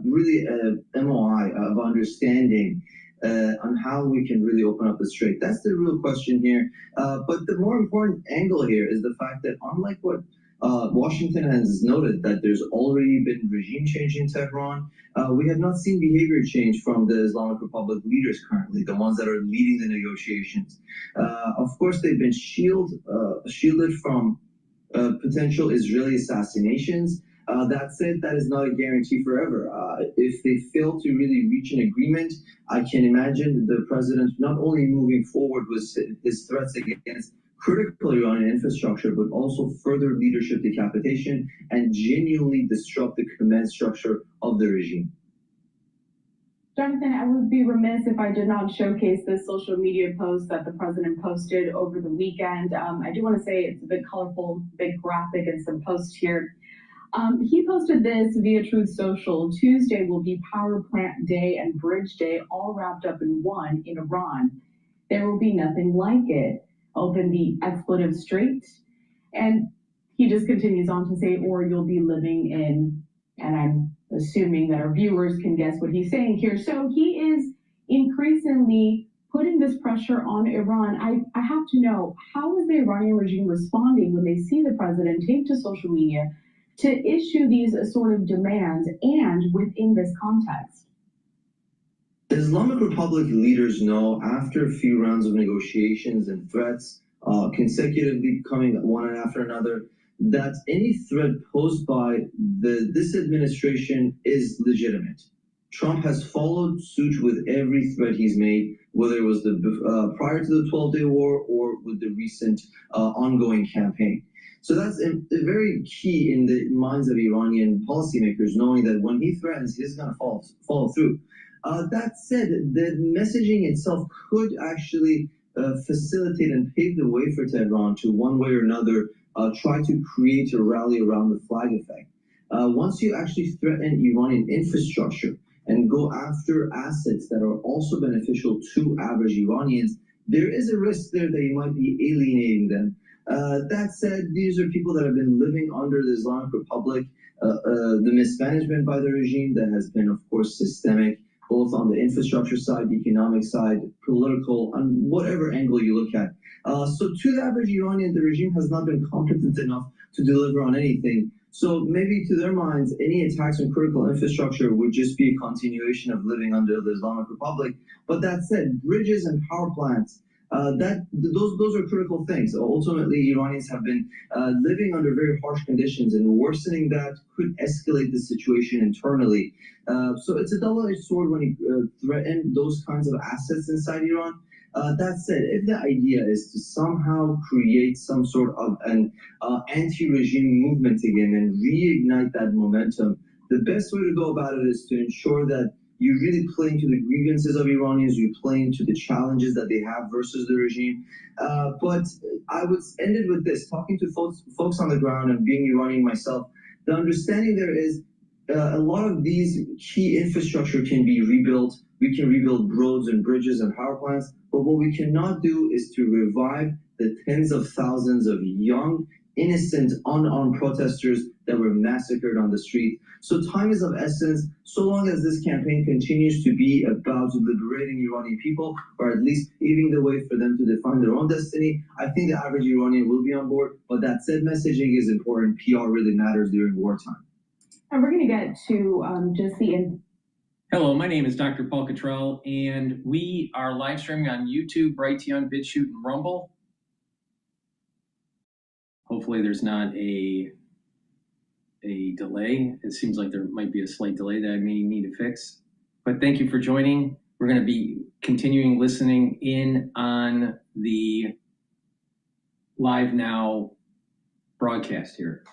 really MOI of understanding on how we can really open up the strait. That's the real question here. But the more important angle here is the fact that unlike what Washington has noted that there's already been regime change in Tehran, we have not seen behavior change from the Islamic Republic leaders currently, the ones that are leading the negotiations. Of course, they've been shielded from potential Israeli assassinations. That said, that is not a guarantee forever. If they fail to really reach an agreement, I can imagine the president not only moving forward with his threats against critical Iranian infrastructure, but also further leadership decapitation and genuinely disrupt the command structure of the regime. Jonathan, I would be remiss if I did not showcase this social media post that the president posted over the weekend. I do want to say it's a bit colorful, big graphic, and some posts here. He posted this via Truth Social. Tuesday will be Power Plant Day and Bridge Day all wrapped up in one in Iran. There will be nothing like it. Open the expletive strait. And he just continues on to say, or you'll be living in, and I'm assuming that our viewers can guess what he's saying here. So he is increasingly putting this pressure on Iran. I have to know, how is the Iranian regime responding when they see the president take to social media to issue these sort of demands, and within this context? The Islamic Republic leaders know after a few rounds of negotiations and threats consecutively coming one after another that any threat posed by this administration is legitimate. Trump has followed suit with every threat he's made, whether it was prior to the 12-day war or with the recent ongoing campaign. So that's very key in the minds of Iranian policymakers, knowing that when he threatens, he's going to follow through. That said, the messaging itself could actually facilitate and pave the way for Tehran to, one way or another, try to create a rally around the flag effect. Once you actually threaten Iranian infrastructure and go after assets that are also beneficial to average Iranians, there is a risk there that you might be alienating them. That said, these are people that have been living under the Islamic Republic, the mismanagement by the regime that has been, of course, systemic, both on the infrastructure side, economic side, political, on whatever angle you look at. So to the average Iranian, the regime has not been competent enough to deliver on anything. So maybe to their minds, any attacks on critical infrastructure would just be a continuation of living under the Islamic Republic. But that said, bridges and power plants, those are critical things. Ultimately, Iranians have been living under very harsh conditions, and worsening that could escalate the situation internally. So it's a double-edged sword when you threaten those kinds of assets inside Iran. That said, if the idea is to somehow create some sort of an anti-regime movement again and reignite that momentum, the best way to go about it is to ensure that you really play into the grievances of Iranians, you play into the challenges that they have versus the regime. But I would end it with this, talking to folks on the ground and being Iranian myself, the understanding there is a lot of these key infrastructure can be rebuilt. We can rebuild roads and bridges and power plants, but what we cannot do is to revive the tens of thousands of young, innocent, unarmed protesters that were massacred on the street. So time is of essence. So long as this campaign continues to be about liberating Iranian people, or at least paving the way for them to define their own destiny, I think the average Iranian will be on board. But that said, messaging is important. PR really matters during wartime. And we're going to get to just the... Hello, my name is DrPaulCottrell, and we are live streaming on YouTube, Brighteon, Bitchute, and Rumble. Hopefully there's not a delay. It seems like there might be a slight delay that I may need to fix. But thank you for joining. We're going to be continuing listening in on the Live Now broadcast here.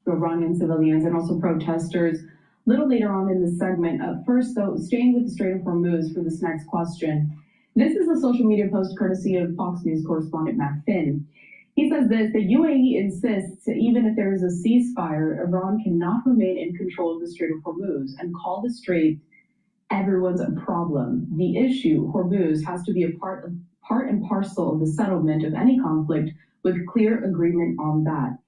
Iranian civilians and also protesters a little later on in the segment. First, though, staying with the Strait of Hormuz for this next question. This is a social media post courtesy of Fox News correspondent Matt Finn. He says this: the UAE insists even if there is a ceasefire, Iran cannot remain in control of the Strait of Hormuz and call the strait everyone's problem. The issue, Hormuz, has to be a part and parcel of the settlement of any conflict with clear agreement on that.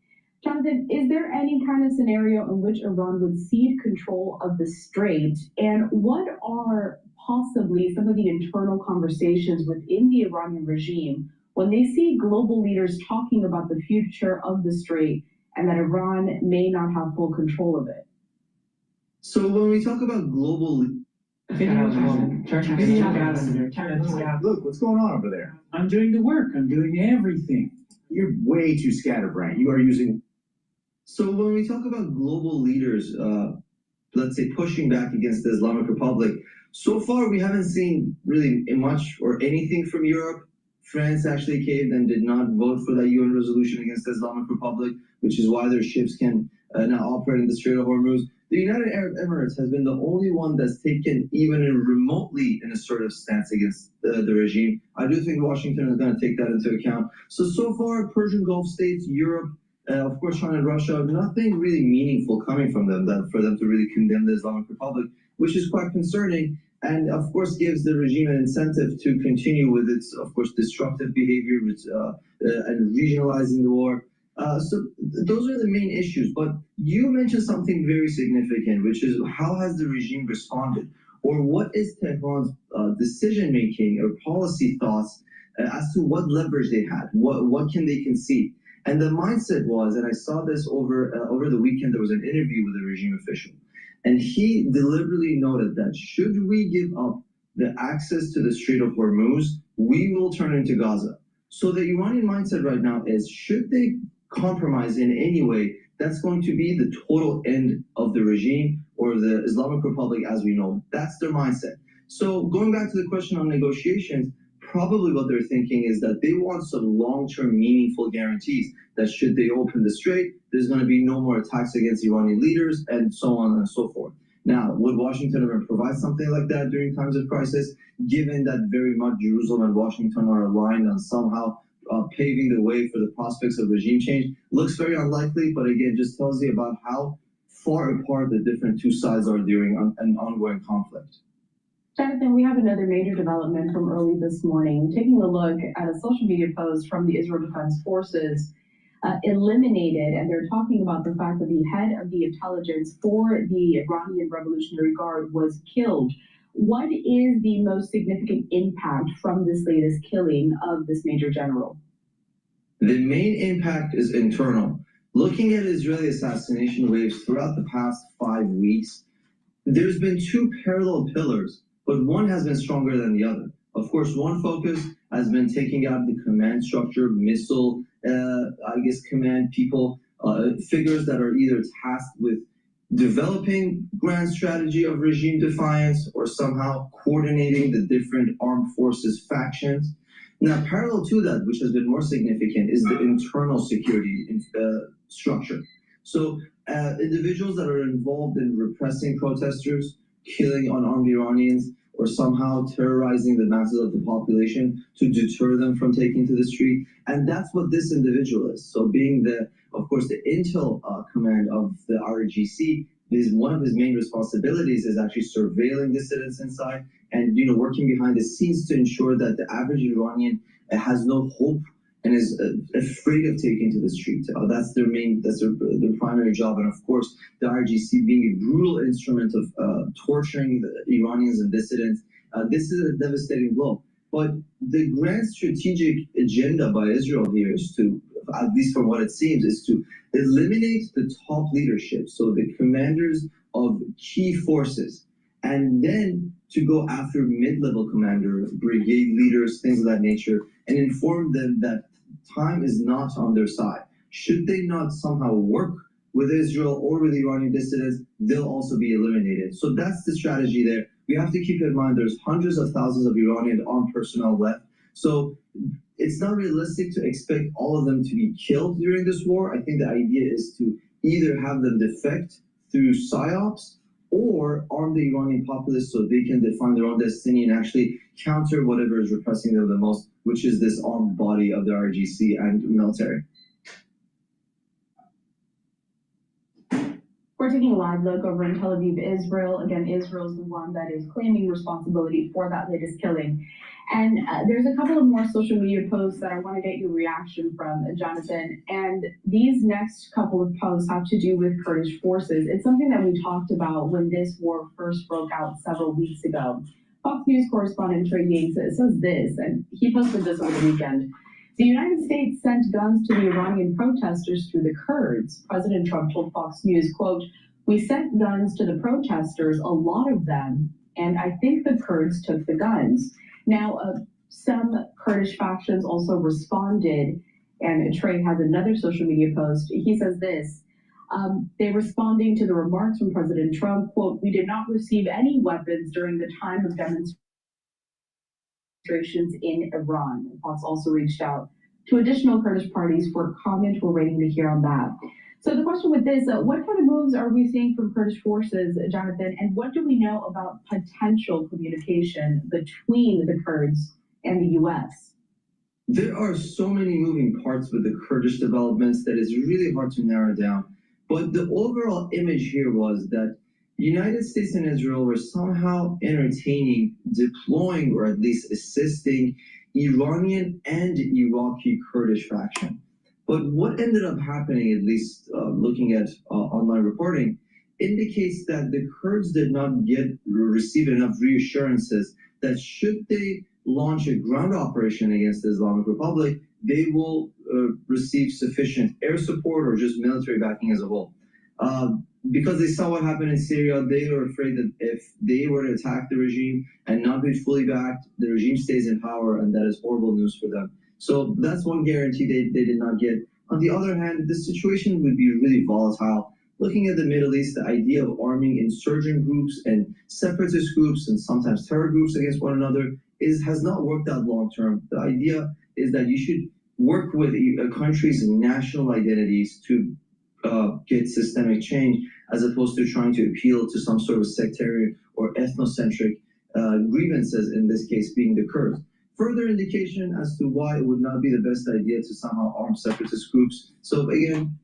Jonathan, is there any kind of scenario in which Iran would cede control of the strait? And what are possibly some of the internal conversations within the Iranian regime when they see global leaders talking about the future of the strait and that Iran may not have full control of it? So when we talk about global, Look, what's going on over there? I'm doing the work. I'm doing everything. You're way too scatterbrained. You are using. so when we talk about global leaders, let's say pushing back against the Islamic Republic, so far we haven't seen really much or anything from Europe. France actually caved and did not vote for that UN resolution against the Islamic Republic, which is why their ships can now operate in the Strait of Hormuz. The United Arab Emirates has been the only one that's taken even remotely an assertive stance against the regime. I do think Washington is going to take that into account. So far, Persian Gulf states, Europe, of course, China and Russia, nothing really meaningful coming from them for them to really condemn the Islamic Republic, which is quite concerning. And of course, gives the regime an incentive to continue with its, of course, destructive behavior and regionalizing the war. So those are the main issues. But you mentioned something very significant, which is how has the regime responded, or what is Tehran's decision making or policy thoughts as to what leverage they had, what can they concede. And the mindset was, and I saw this over the weekend, there was an interview with a regime official. And he deliberately noted that should we give up the access to the Strait of Hormuz, we will turn into Gaza. So the Iranian mindset right now is, should they compromise in any way, that's going to be the total end of the regime or the Islamic Republic as we know. That's their mindset. So going back to the question on negotiations, probably what they're thinking is that they want some long-term meaningful guarantees that should they open the strait, there's going to be no more attacks against Iranian leaders and so on and so forth. Now, would Washington ever provide something like that during times of crisis, given that very much Jerusalem and Washington are aligned on somehow paving the way for the prospects of regime change? Looks very unlikely, but again, just tells you about how far apart the different two sides are during an ongoing conflict. Jonathan, we have another major development from early this morning. Taking a look at a social media post from the Israel Defense Forces, eliminated, and they're talking about the fact that the head of the intelligence for the Iranian Revolutionary Guard was killed. What is the most significant impact from this latest killing of this major general? The main impact is internal. Looking at Israeli assassination waves throughout the past 5 weeks, there's been two parallel pillars, but one has been stronger than the other. Of course, one focus has been taking out the command structure, missile, command people, figures that are either tasked with developing grand strategy of regime defiance or somehow coordinating the different armed forces factions. Now, parallel to that, which has been more significant, is the internal security structure. So individuals that are involved in repressing protesters, killing unarmed Iranians, or somehow terrorizing the masses of the population to deter them from taking to the street. And that's what this individual is. So being of course, the intel command of the RGC, is one of his main responsibilities is actually surveilling dissidents inside and working behind the scenes to ensure that the average Iranian has no hope and is afraid of taking to the street. That's their primary job. And of course, the RGC being a brutal instrument of torturing the Iranians and dissidents, this is a devastating blow. But the grand strategic agenda by Israel here is to, at least from what it seems, is to eliminate the top leadership, so the commanders of key forces, and then to go after mid-level commanders, brigade leaders, things of that nature, and inform them that time is not on their side. Should they not somehow work with Israel or with Iranian dissidents, they'll also be eliminated. So that's the strategy there. We have to keep in mind there's hundreds of thousands of Iranian armed personnel left. So it's not realistic to expect all of them to be killed during this war. I think the idea is to either have them defect through PSYOPs or arm the Iranian populace so they can define their own destiny and actually counter whatever is repressing them the most, which is this armed body of the RGC and military. We're taking a live look over in Tel Aviv, Israel. Again, Israel is the one that is claiming responsibility for that latest killing. And there's a couple of more social media posts that I want to get your reaction from, Jonathan. And these next couple of posts have to do with Kurdish forces. It's something that we talked about when this war first broke out several weeks ago. Fox News correspondent Trey Yates says this, and he posted this over the weekend. The United States sent guns to the Iranian protesters through the Kurds. President Trump told Fox News, quote, "We sent guns to the protesters, a lot of them, and I think the Kurds took the guns." Now, some Kurdish factions also responded, and Trey has another social media post. He says this, they responding to the remarks from President Trump, quote, "We did not receive any weapons during the time of demonstrations in Iran." Fox also reached out to additional Kurdish parties for comment. We're waiting to hear on that. So the question with this, what kind of moves are we seeing from Kurdish forces, Jonathan, and what do we know about potential communication between the Kurds and the U.S.? There are so many moving parts with the Kurdish developments that it's really hard to narrow down. But the overall image here was that the United States and Israel were somehow entertaining, deploying, or at least assisting Iranian and Iraqi Kurdish faction. But what ended up happening, at least looking at online reporting, indicates that the Kurds did not receive enough reassurances that should they launch a ground operation against the Islamic Republic, they will receive sufficient air support or just military backing as a whole. Because they saw what happened in Syria, they were afraid that if they were to attack the regime and not be fully backed, the regime stays in power, and that is horrible news for them. So that's one guarantee they did not get. On the other hand, the situation would be really volatile. Looking at the Middle East, the idea of arming insurgent groups and separatist groups and sometimes terror groups against one another has not worked out long term. The idea is that you should work with a country's national identities to get systemic change, as opposed to trying to appeal to some sort of sectarian or ethnocentric grievances, in this case being the Kurds. Further indication as to why it would not be the best idea to somehow arm separatist groups. So again,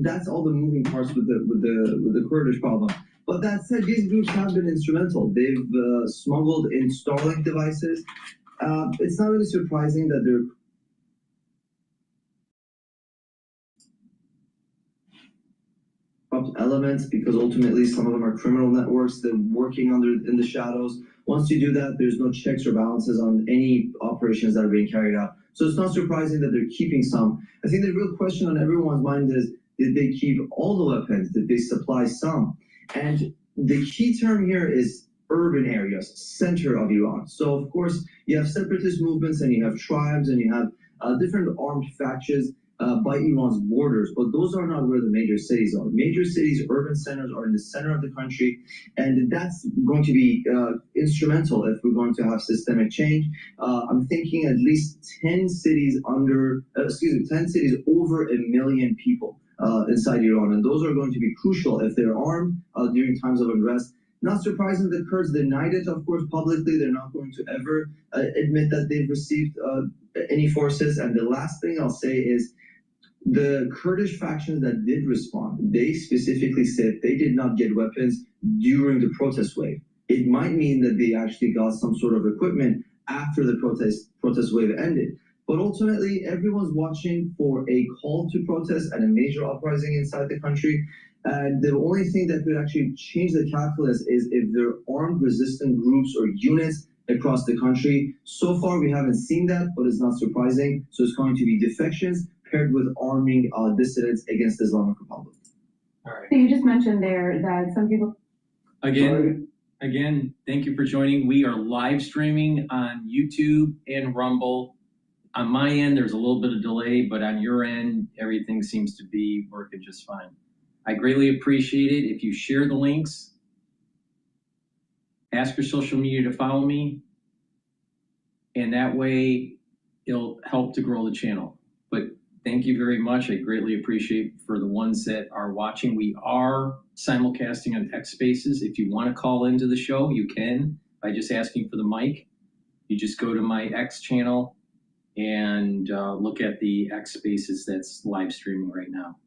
that's all the moving parts with the Kurdish problem. But that said, these groups have been instrumental. They've smuggled in Starlink devices. It's not really surprising that they're elements, because ultimately some of them are criminal networks. They're working in the shadows. Once you do that, there's no checks or balances on any operations that are being carried out. So it's not surprising that they're keeping some. I think the real question on everyone's mind is, did they keep all the weapons? Did they supply some? And the key term here is urban areas, center of Iran. So of course, you have separatist movements and you have tribes and you have different armed factions by Iran's borders, but those are not where the major cities are. Major cities, urban centers are in the center of the country, and that's going to be instrumental if we're going to have systemic change. I'm thinking at least 10 cities over 1 million people inside Iran, and those are going to be crucial if they're armed during times of unrest. Not surprising the Kurds denied it, of course, publicly. They're not going to ever admit that they've received any forces. And the last thing I'll say is, the Kurdish factions that did respond, they specifically said they did not get weapons during the protest wave. It might mean that they actually got some sort of equipment after the protest wave ended. But ultimately, everyone's watching for a call to protest and a major uprising inside the country. And the only thing that could actually change the calculus is if there are armed resistant groups or units across the country. So far, we haven't seen that, but it's not surprising. So it's going to be defections paired with arming dissidents against the Islamic Republic. All right. So you just mentioned there that some people... Again, thank you for joining. We are live streaming on YouTube and Rumble. On my end, there's a little bit of delay, but on your end, everything seems to be working just fine. I greatly appreciate it if you share the links. Ask your social media to follow me, and that way it'll help to grow the channel. But thank you very much. I greatly appreciate for the ones that are watching. We are simulcasting on X Spaces. If you want to call into the show, you can by just asking for the mic. You just go to my X channel and look at the X Spaces that's live streaming right now.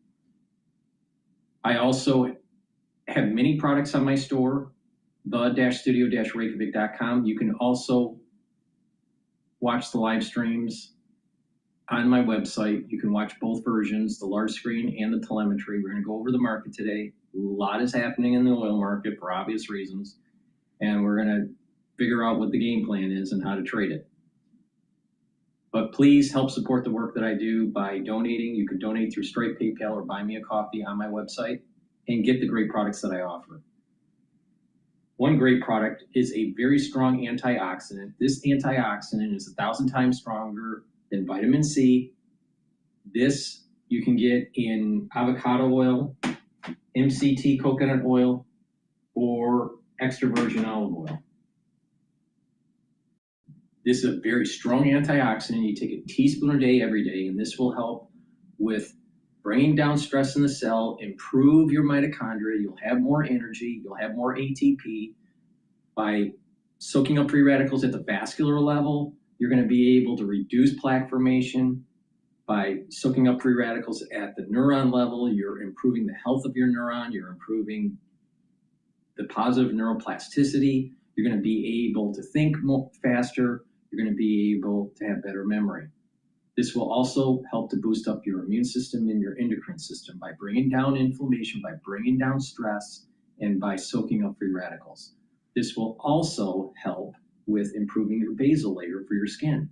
I also have many products on my store, the-studio-reykjavik.com. You can also watch the live streams on my website. You can watch both versions, the large screen and the telemetry. We're going to go over the market today. A lot is happening in the oil market for obvious reasons, and we're going to figure out what the game plan is and how to trade it. But please help support the work that I do by donating. You can donate through Stripe, PayPal, or buy me a coffee on my website and get the great products that I offer. One great product is a very strong antioxidant. This antioxidant is 1,000 times stronger than vitamin C. This you can get in avocado oil, MCT coconut oil, or extra virgin olive oil. This is a very strong antioxidant. You take a teaspoon a day every day, and this will help with bringing down stress in the cell, improve your mitochondria. You'll have more energy. You'll have more ATP. By soaking up free radicals at the vascular level, you're going to be able to reduce plaque formation. By soaking up free radicals at the neuron level, you're improving the health of your neuron. You're improving the positive neuroplasticity. You're going to be able to think more faster. You're going to be able to have better memory. This will also help to boost up your immune system and your endocrine system by bringing down inflammation, by bringing down stress, and by soaking up free radicals. This will also help with improving your basal layer for your skin.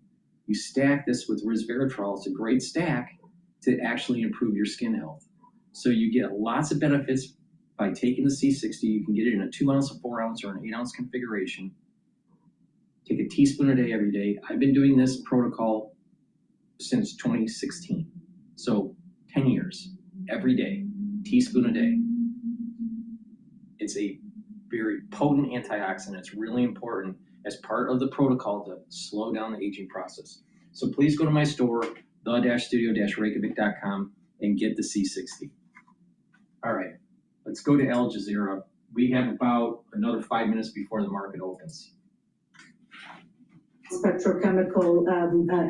You stack this with resveratrol. It's a great stack to actually improve your skin health. So you get lots of benefits by taking the C60. You can get it in a 2 ounce, a 4 ounce, or an 8 ounce configuration. Take a teaspoon a day every day. I've been doing this protocol since 2016. So 10 years, every day, teaspoon a day. It's a very potent antioxidant. It's really important as part of the protocol to slow down the aging process. So please go to my store, the-studio-reykjavik.com, and get the C60. All right, let's go to Al Jazeera. We have about another 5 minutes before the market opens. Petrochemical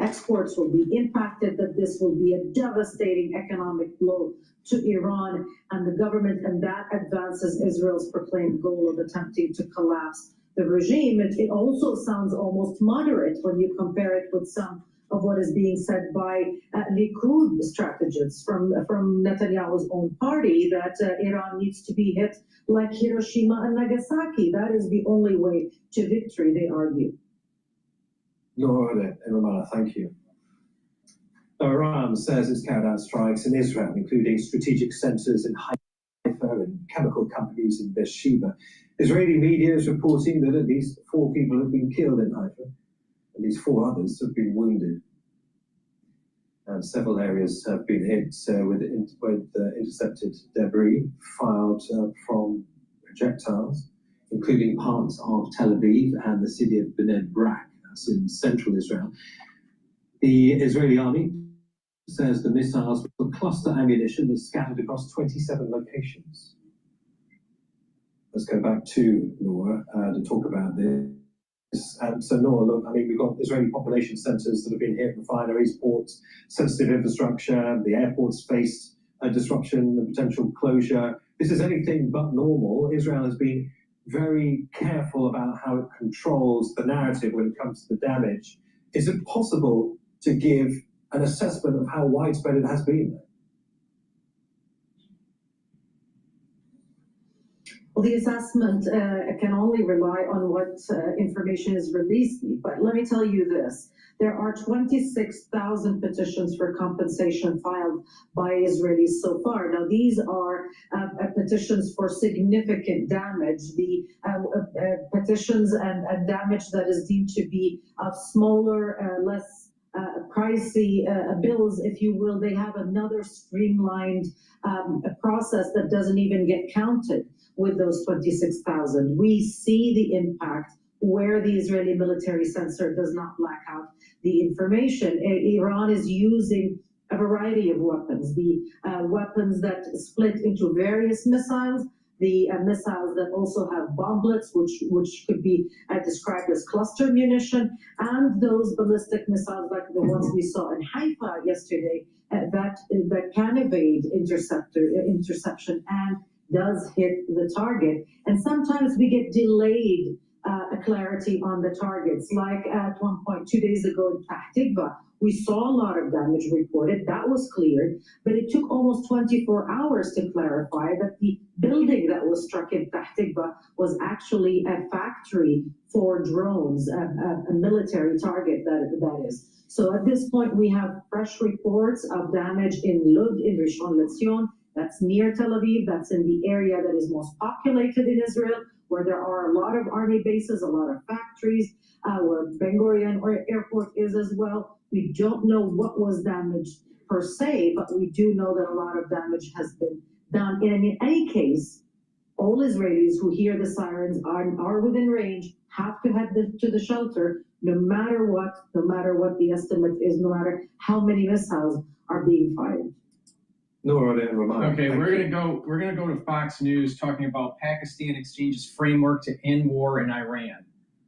exports will be impacted, that this will be a devastating economic blow to Iran and the government, and that advances Israel's proclaimed goal of attempting to collapse the regime. It also sounds almost moderate when you compare it with some of what is being said by Likud strategists from Netanyahu's own party, that Iran needs to be hit like Hiroshima and Nagasaki. That is the only way to victory, they argue. Laura in Ramallah, thank you. Iran says it's carried out strikes in Israel, including strategic centers in Haifa and chemical companies in Beersheba. Israeli media is reporting that at least 4 people have been killed in Haifa. At least 4 others have been wounded. And several areas have been hit with intercepted debris filed from projectiles, including parts of Tel Aviv and the city of Bnei Brak. In central Israel. The Israeli army says the missiles were cluster ammunition that scattered across 27 locations. Let's go back to Nora to talk about this. So Nora, look, I mean, we've got Israeli population centers that have been hit, refineries, ports, sensitive infrastructure, the airports faced a disruption, a potential closure. This is anything but normal. Israel has been very careful about how it controls the narrative when it comes to the damage. Is it possible to give an assessment of how widespread it has been? Well, the assessment can only rely on what information is released, but let me tell you this. There are 26,000 petitions for compensation filed by Israelis so far. Now, these are petitions for significant damage. The petitions and damage that is deemed to be of smaller, less pricey bills, if you will, they have another streamlined process that doesn't even get counted with those 26,000. We see the impact where the Israeli military censor does not black out the information. Iran is using a variety of weapons, the weapons that split into various missiles, the missiles that also have bomblets, which could be described as cluster munition, and those ballistic missiles like the ones we saw in Haifa yesterday that can evade interception and does hit the target. And sometimes we get delayed clarity on the targets. Like at one point 2 days ago in Tahtigba, we saw a lot of damage reported. That was cleared, but it took almost 24 hours to clarify that the building that was struck in Tahtigba was actually a factory for drones, a military target that is. So at this point, we have fresh reports of damage in Lod, in Rishon LeZion. That's near Tel Aviv. That's in the area that is most populated in Israel, where there are a lot of army bases, a lot of factories, where Ben Gurion Airport is as well. We don't know what was damaged per se, but we do know that a lot of damage has been done. And in any case, all Israelis who hear the sirens are within range, have to head to the shelter, no matter what the estimate is, no matter how many missiles are being fired. Okay, we're gonna go to Fox News talking about Pakistan exchanges framework to end war in Iran.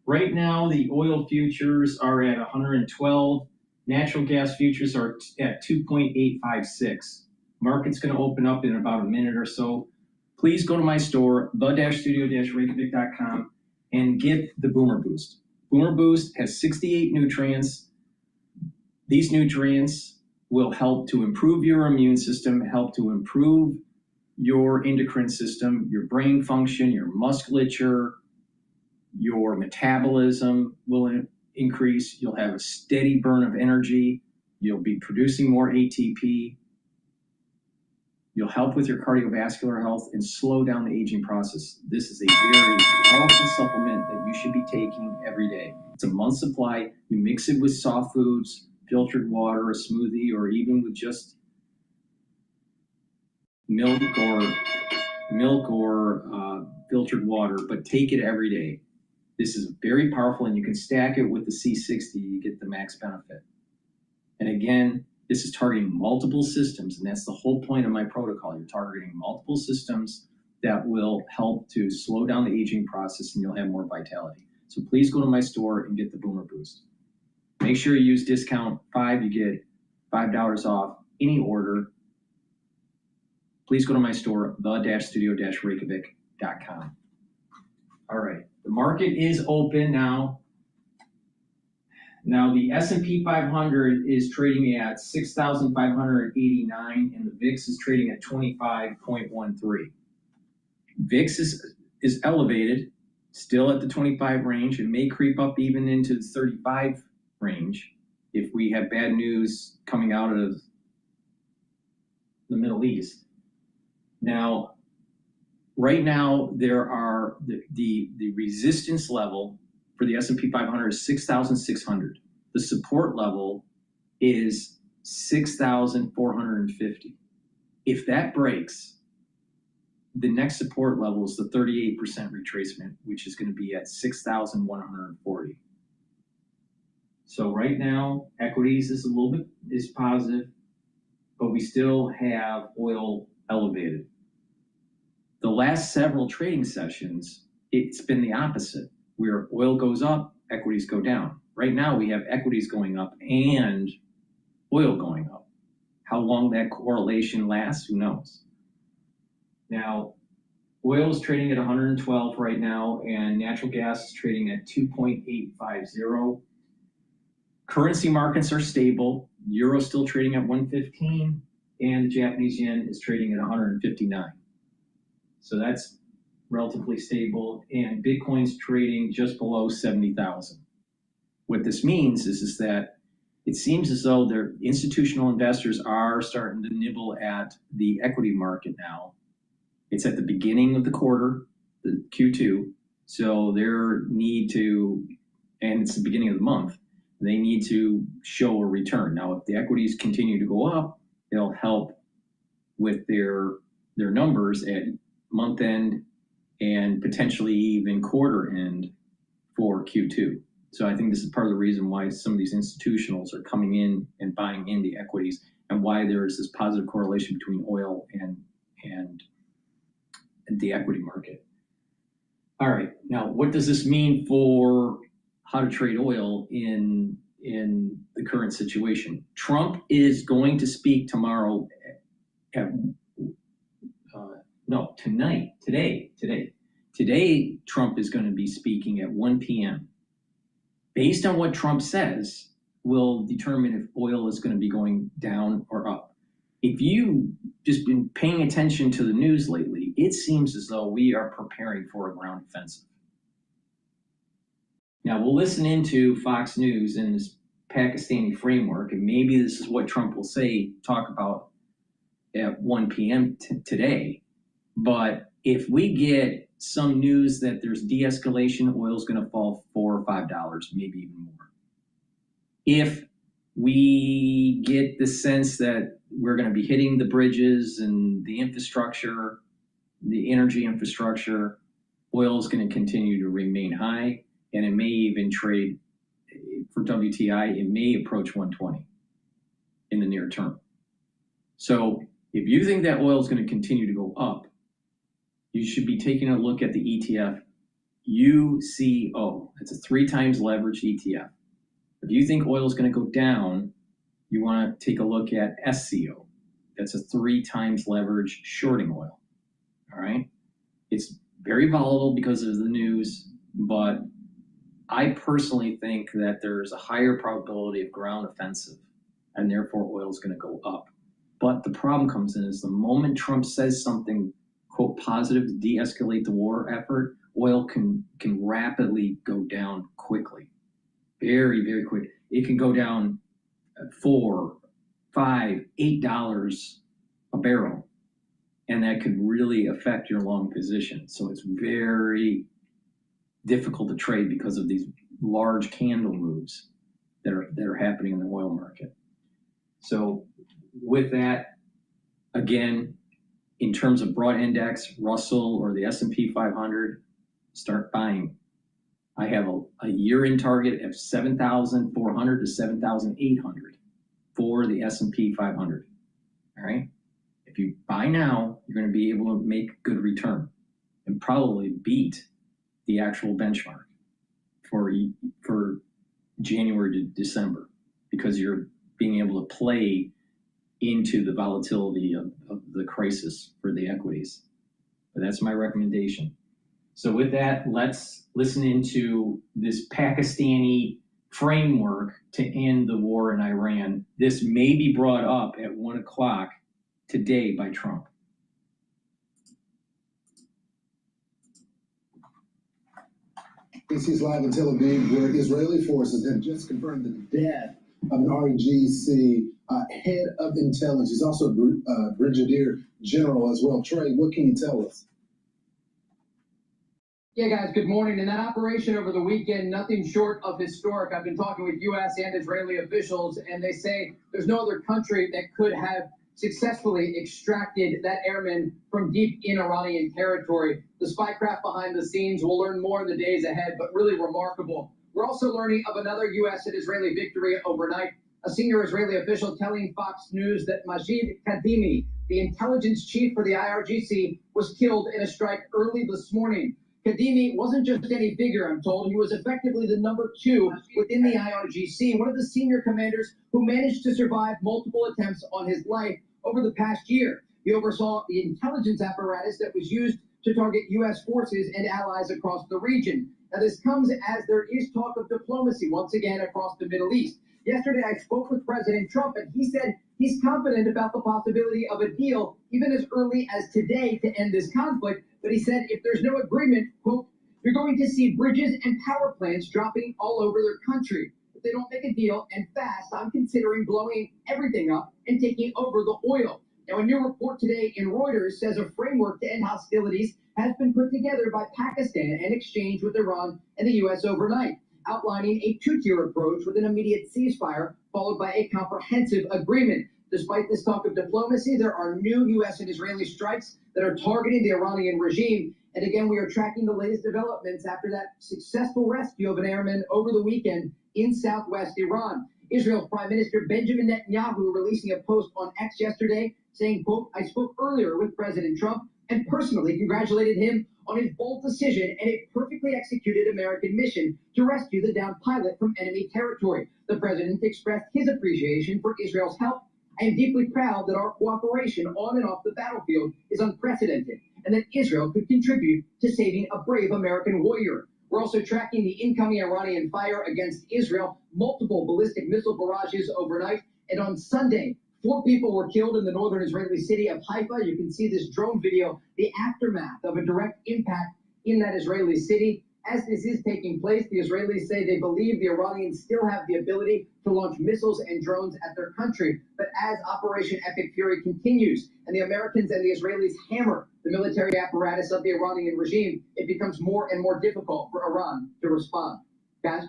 Right now, the oil futures are at 112. Natural gas futures are at 2.856. Market's going to open up in about a minute or so. Please go to my store, the-studio-reykjavik.com, and get the Boomer Boost. Boomer Boost has 68 nutrients. These nutrients will help to improve your immune system, help to improve your endocrine system, your brain function, your musculature, your metabolism will increase. You'll have a steady burn of energy. You'll be producing more ATP. You'll help with your cardiovascular health and slow down the aging process. This is a very powerful supplement that you should be taking every day. It's a month supply. You mix it with soft foods, filtered water, a smoothie, or even with just milk or filtered water, but take it every day. This is very powerful, and you can stack it with the C60, you get the max benefit. And again, this is targeting multiple systems, and that's the whole point of my protocol. You're targeting multiple systems that will help to slow down the aging process, and you'll have more vitality. So please go to my store and get the Boomer Boost. Make sure you use discount 5, you get $5 off any order. Please go to my store, the-studio-reykjavik.com. All right, the market is open now. Now the S&P 500 is trading at 6,589, and the VIX is trading at 25.13. VIX is elevated, still at the 25 range, and may creep up even into the 35 range if we have bad news coming out of the Middle East. Now, right now, there are the resistance level for the S&P 500 is 6,600. The support level is 6,450. If that breaks, the next support level is the 38% retracement, which is going to be at 6,140. So right now, equities is a little bit positive, but we still have oil elevated. The last several trading sessions, it's been the opposite, where oil goes up, equities go down. Right now, we have equities going up and oil going up. How long that correlation lasts, who knows? Now, oil is trading at 112 right now, and natural gas is trading at 2.850. Currency markets are stable. Euro still trading at 115, and the Japanese yen is trading at 159. So that's relatively stable, and Bitcoin's trading just below 70,000. What this means is that it seems as though their institutional investors are starting to nibble at the equity market now. It's at the beginning of the quarter, the Q2, so their need to, and it's the beginning of the month, they need to show a return. Now, if the equities continue to go up, it'll help with their numbers at month end and potentially even quarter end for Q2. So I think this is part of the reason why some of these institutionals are coming in and buying in the equities, and why there is this positive correlation between oil and the equity market. All right, now what does this mean for how to trade oil in the current situation? Trump is going to speak tomorrow today. Today, Trump is going to be speaking at 1 p.m. Based on what Trump says, will determine if oil is going to be going down or up. If you just been paying attention to the news lately, it seems as though we are preparing for a ground offensive. Now, we'll listen into Fox News and this Pakistani framework, and maybe this is what Trump will talk about at 1 p.m. today. But if we get some news that there's de-escalation, oil's going to fall $4 or $5, maybe even more. If we get the sense that we're going to be hitting the bridges and the infrastructure, the energy infrastructure, oil is going to continue to remain high, and it may even trade for WTI. It may approach 120 in the near term. So if you think that oil is going to continue to go up, you should be taking a look at the ETF UCO. It's a 3 times leveraged ETF. If you think oil is going to go down, you want to take a look at SCO. That's a 3 times leveraged shorting oil. All right. It's very volatile because of the news, but I personally think that there's a higher probability of ground offensive, and therefore oil is going to go up. But the problem comes in is the moment Trump says something, quote, positive to de-escalate the war effort, oil can rapidly go down quickly. Very, very quick. It can go down $4, $5, $8 a barrel, and that could really affect your long position. So it's very difficult to trade because of these large candle moves that are happening in the oil market. So with that, again, in terms of broad index, Russell or the S&P 500, start buying. I have a year-end target of 7,400 to 7,800 for the S&P 500. All right. If you buy now, you're going to be able to make good return and probably beat the actual benchmark for January to December, because you're being able to play into the volatility of the crisis for the equities. But that's my recommendation. So with that, let's listen into this Pakistani framework to end the war in Iran. This may be brought up at 1 o'clock today by Trump. This is live in Tel Aviv, where Israeli forces have just confirmed the death of an RGC head of intelligence. He's also a brigadier general as well. Trey, what can you tell us? Yeah, guys, good morning. In that operation over the weekend, nothing short of historic. I've been talking with U.S. and Israeli officials, and they say there's no other country that could have successfully extracted that airman from deep in Iranian territory. The spy craft behind the scenes, we'll learn more in the days ahead, but really remarkable. We're also learning of another U.S. and Israeli victory overnight. A senior Israeli official telling Fox News that Majid Kadimi, the intelligence chief for the IRGC, was killed in a strike early this morning. Kadimi wasn't just any figure, I'm told. He was effectively the number 2 within the IRGC, one of the senior commanders who managed to survive multiple attempts on his life over the past year. He oversaw the intelligence apparatus that was used to target U.S. forces and allies across the region. Now, this comes as there is talk of diplomacy once again across the Middle East. Yesterday, I spoke with President Trump, and he said he's confident about the possibility of a deal even as early as today to end this conflict. But he said if there's no agreement, quote, you're going to see bridges and power plants dropping all over their country. If they don't make a deal and fast, I'm considering blowing everything up and taking over the oil. Now, a new report today in Reuters says a framework to end hostilities has been put together by Pakistan and exchanged with Iran and the U.S. overnight, outlining a 2-tier approach with an immediate ceasefire followed by a comprehensive agreement. Despite this talk of diplomacy, there are new U.S. and Israeli strikes that are targeting the Iranian regime. And again, we are tracking the latest developments after that successful rescue of an airman over the weekend in southwest Iran. Israel's Prime Minister Benjamin Netanyahu releasing a post on X yesterday saying, quote, I spoke earlier with President Trump and personally congratulated him on his bold decision and a perfectly executed American mission to rescue the downed pilot from enemy territory. The president expressed his appreciation for Israel's help I am deeply proud that our cooperation on and off the battlefield is unprecedented and that Israel could contribute to saving a brave American warrior. We're also tracking the incoming Iranian fire against Israel, multiple ballistic missile barrages overnight, and on Sunday, 4 people were killed in the northern Israeli city of Haifa. You can see this drone video, the aftermath of a direct impact in that Israeli city. As this is taking place, the Israelis say they believe the Iranians still have the ability to launch missiles and drones at their country. But as Operation Epic Fury continues and the Americans and the Israelis hammer the military apparatus of the Iranian regime, it becomes more and more difficult for Iran to respond. Guys?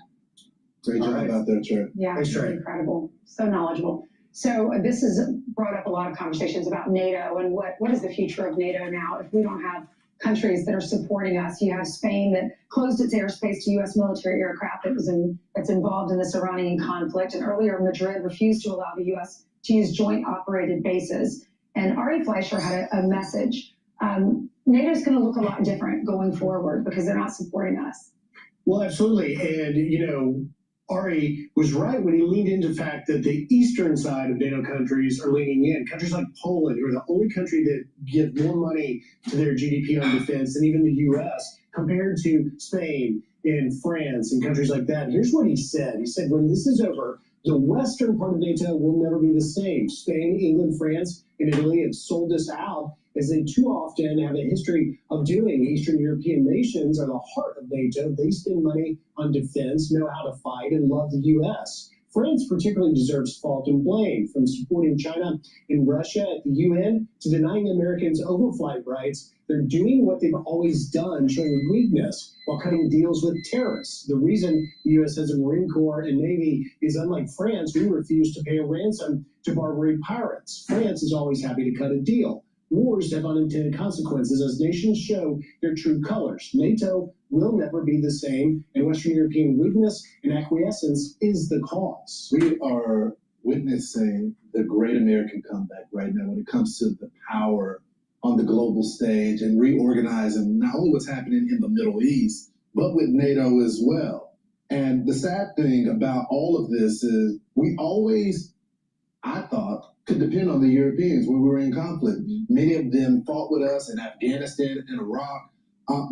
Great job out there, Trey. Yeah, Thanks, Trey. incredible. So knowledgeable. So this has brought up a lot of conversations about NATO and what is the future of NATO now if we don't have countries that are supporting us. You have Spain that closed its airspace to U.S. military aircraft that's involved in this Iranian conflict. And earlier, Madrid refused to allow the U.S. to use joint operated bases. And Ari Fleischer had a message. NATO is going to look a lot different going forward because they're not supporting us. Well, absolutely. And, you know, Ari was right when he leaned into the fact that the eastern side of NATO countries are leaning in. Countries like Poland, who are the only country that give more money to their GDP on defense than even the U.S., compared to Spain and France and countries like that. Here's what he said. He said, when this is over, the western part of NATO will never be the same. Spain, England, France, and Italy have sold us out, as they too often have a history of doing. Eastern European nations are the heart of NATO. They spend money on defense, know how to fight, and love the U.S. France particularly deserves fault and blame, from supporting China and Russia at the UN to denying Americans overflight rights. They're doing what they've always done, showing weakness while cutting deals with terrorists. The reason the U.S. has a Marine Corps and Navy is, unlike France, who refused to pay a ransom to Barbary pirates. France is always happy to cut a deal. Wars have unintended consequences as nations show their true colors. NATO will never be the same, and Western European weakness and acquiescence is the cause. We are witnessing the great American comeback right now when it comes to the power on the global stage and reorganizing not only what's happening in the Middle East, but with NATO as well. And the sad thing about all of this is we always, I thought, could depend on the Europeans when we were in conflict. Many of them fought with us in Afghanistan and Iraq,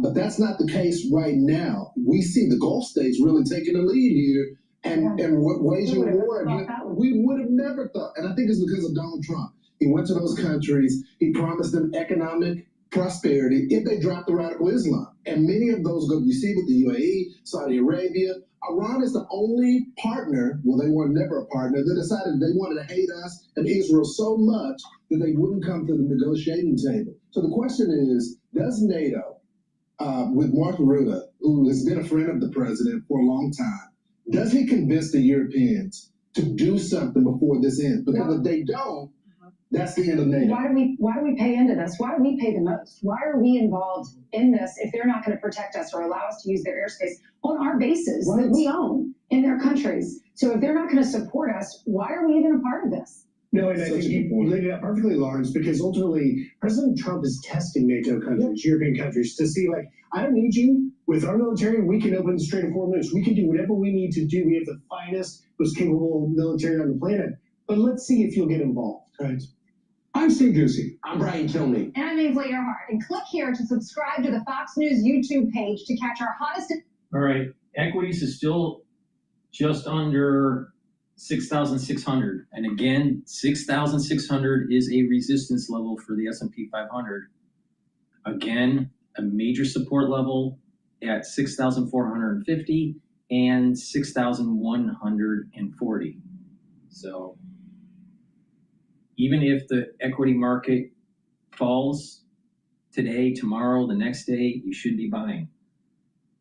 but that's not the case right now. We see the Gulf states really taking the lead here and waging war. We would have never thought, and I think it's because of Donald Trump. He went to those countries, he promised them economic prosperity if they dropped the radical Islam. And many of those go, you see with the UAE, Saudi Arabia. Iran is the only partner, well, they were never a partner, that decided they wanted to hate us and Israel so much that they wouldn't come to the negotiating table. So the question is, does NATO, with Mark Rutte, who has been a friend of the president for a long time, does he convince the Europeans to do something before this ends? Because if they don't, that's the end of NATO. Why do we pay into this? Why do we pay the most? Why are we involved in this if they're not going to protect us or allow us to use their airspace on our bases that we own in their countries? So if they're not going to support us, why are we even a part of this? No, and I think you laid it out perfectly, Lawrence, because ultimately President Trump is testing NATO countries, European countries, to see, like, I don't need you. With our military, we can open the Strait of Hormuz. We can do whatever we need to do. We have the finest, most capable military on the planet. But let's see if you'll get involved. Right. I'm Steve Ducey. I'm Brian Kilmeade. And I'm Ainsley Earhart. And click here to subscribe to the Fox News YouTube page to catch our hottest. All right. Equities is still just under 6,600. And again, 6,600 is a resistance level for the S&P 500. Again, a major support level at 6,450 and 6,140. So even if the equity market falls today, tomorrow, the next day, you should be buying.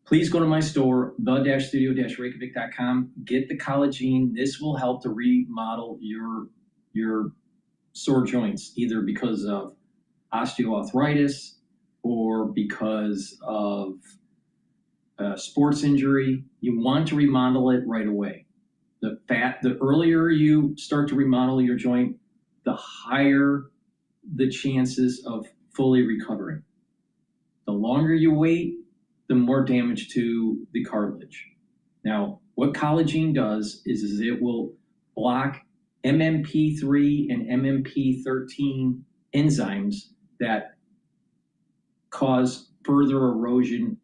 Please go to my store, the-studio-reykjavik.com. Get the collagen. This will help to remodel your sore joints, either because of osteoarthritis or because of sports injury. You want to remodel it right away. The earlier you start to remodel your joint, the higher the chances of fully recovering. The longer you wait, the more damage to the cartilage. Now, what collagen does is it will block MMP3 and MMP13 enzymes that cause further erosion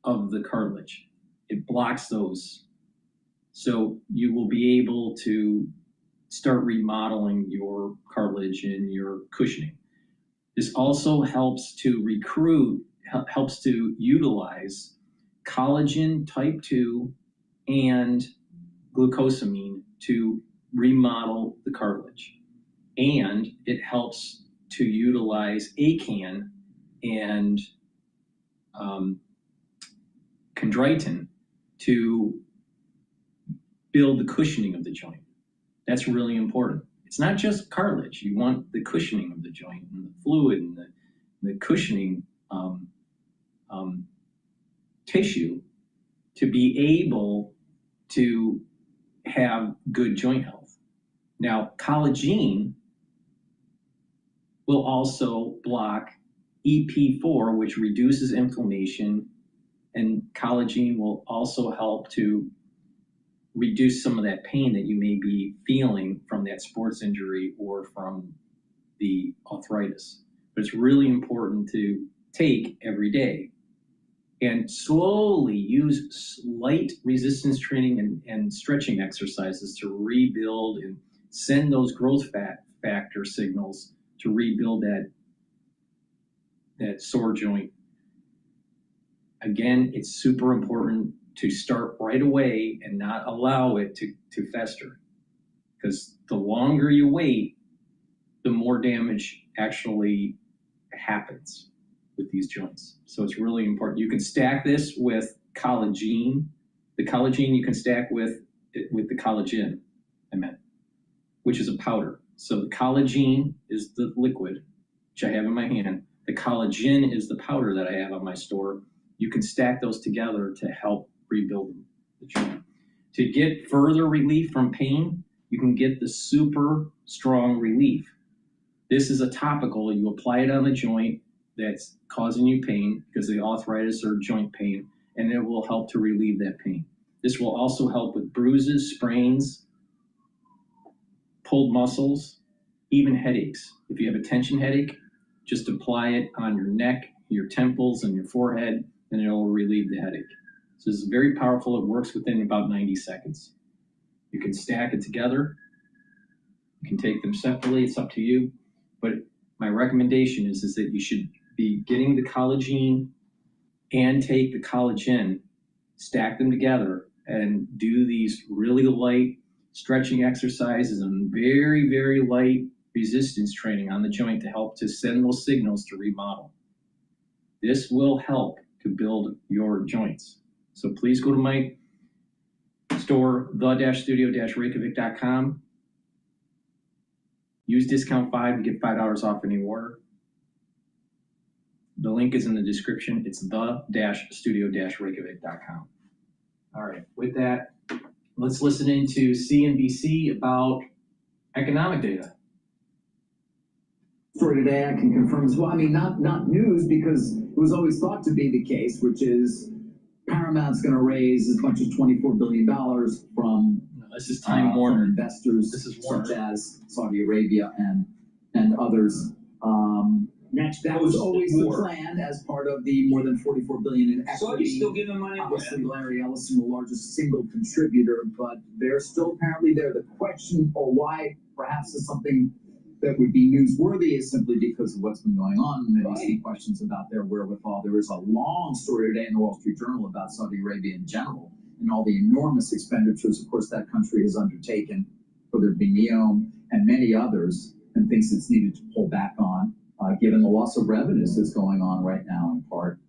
of the cartilage. It blocks those. So you will be able to start remodeling your cartilage and your cushioning. This also helps to helps to utilize collagen type 2 and glucosamine to remodel the cartilage. And it helps to utilize ACAN and chondroitin to build the cushioning of the joint. That's really important. It's not just cartilage. You want the cushioning of the joint and the fluid and the cushioning tissue to be able to have good joint health. Now, collagen will also block EP4, which reduces inflammation, and collagen will also help to reduce some of that pain that you may be feeling from that sports injury or from the arthritis. But it's really important to take every day and slowly use light resistance training and stretching exercises to rebuild and send those growth factor signals to rebuild that sore joint. Again, it's super important to start right away and not allow it to fester, because the longer you wait, the more damage actually happens with these joints. So it's really important. You can stack this with collagen. The collagen you can stack with the collagen, which is a powder. So the collagen is the liquid, which I have in my hand. The collagen is the powder that I have on my store. You can stack those together to help rebuild the joint. To get further relief from pain, you can get the super strong relief. This is a topical. You apply it on the joint that's causing you pain because of the arthritis or joint pain, and it will help to relieve that pain. This will also help with bruises, sprains, pulled muscles, even headaches. If you have a tension headache, just apply it on your neck, your temples, and your forehead, and it will relieve the headache. So this is very powerful. It works within about 90 seconds. You can stack it together. You can take them separately. It's up to you. But my recommendation is that you should be getting the collagen and take the collagen, stack them together, and do these really light stretching exercises and very, very light resistance training on the joint to help to send those signals to remodel. This will help to build your joints. So please go to my store, the-studio-reykjavik.com. Use discount 5 to get $5 off any order. The link is in the description. It's the-studio-reykjavik.com. All right, with that, let's listen into CNBC about economic data. For today, I can confirm as well. I mean, not news, because it was always thought to be the case, which is Paramount's going to raise as much as $24 billion from this is Time Warner investors, this is such as Saudi Arabia and others. That was always the plan as part of the more than $44 billion in equity. Saudi's still giving money away. Obviously, Larry Ellison, the largest single contributor, but they're still apparently there. The question, or why perhaps is something that would be newsworthy, is simply because of what's been going on. And I see questions about their whetherwall. There is a long story today in the Wall Street Journal about Saudi Arabia in general and all the enormous expenditures, of course, that country has undertaken, whether it be NEOM and many others, and things it's needed to pull back on, given the loss of revenues that's going on right now in part.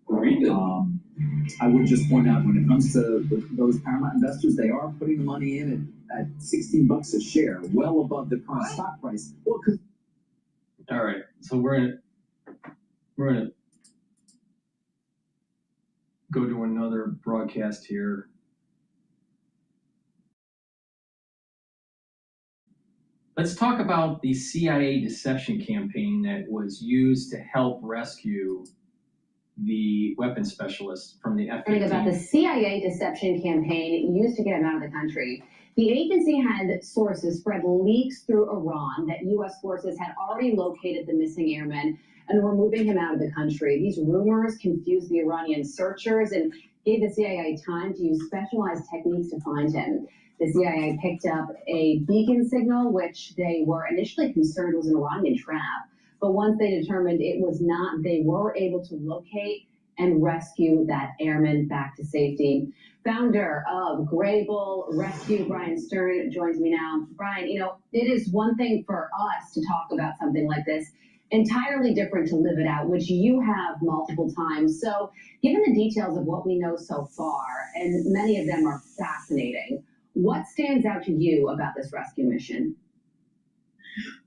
I would just point out, when it comes to those Paramount investors, they are putting the money in at $16 a share, well above the current stock price. Well, all right, so we're gonna go to another broadcast here. Let's talk about the CIA deception campaign that was used to help rescue the weapons specialist from the F-15. About the CIA deception campaign used to get him out of the country. The agency had sources spread leaks through Iran that U.S. forces had already located the missing airman and were moving him out of the country. These rumors confused the Iranian searchers and gave the CIA time to use specialized techniques to find him. The CIA picked up a beacon signal, which they were initially concerned was an Iranian trap. But once they determined it was not, they were able to locate and rescue that airman back to safety. Founder of Grable Rescue, Brian Stern, joins me now. Brian, you know, it is one thing for us to talk about something like this, entirely different to live it out, which you have multiple times. So given the details of what we know so far, and many of them are fascinating, what stands out to you about this rescue mission?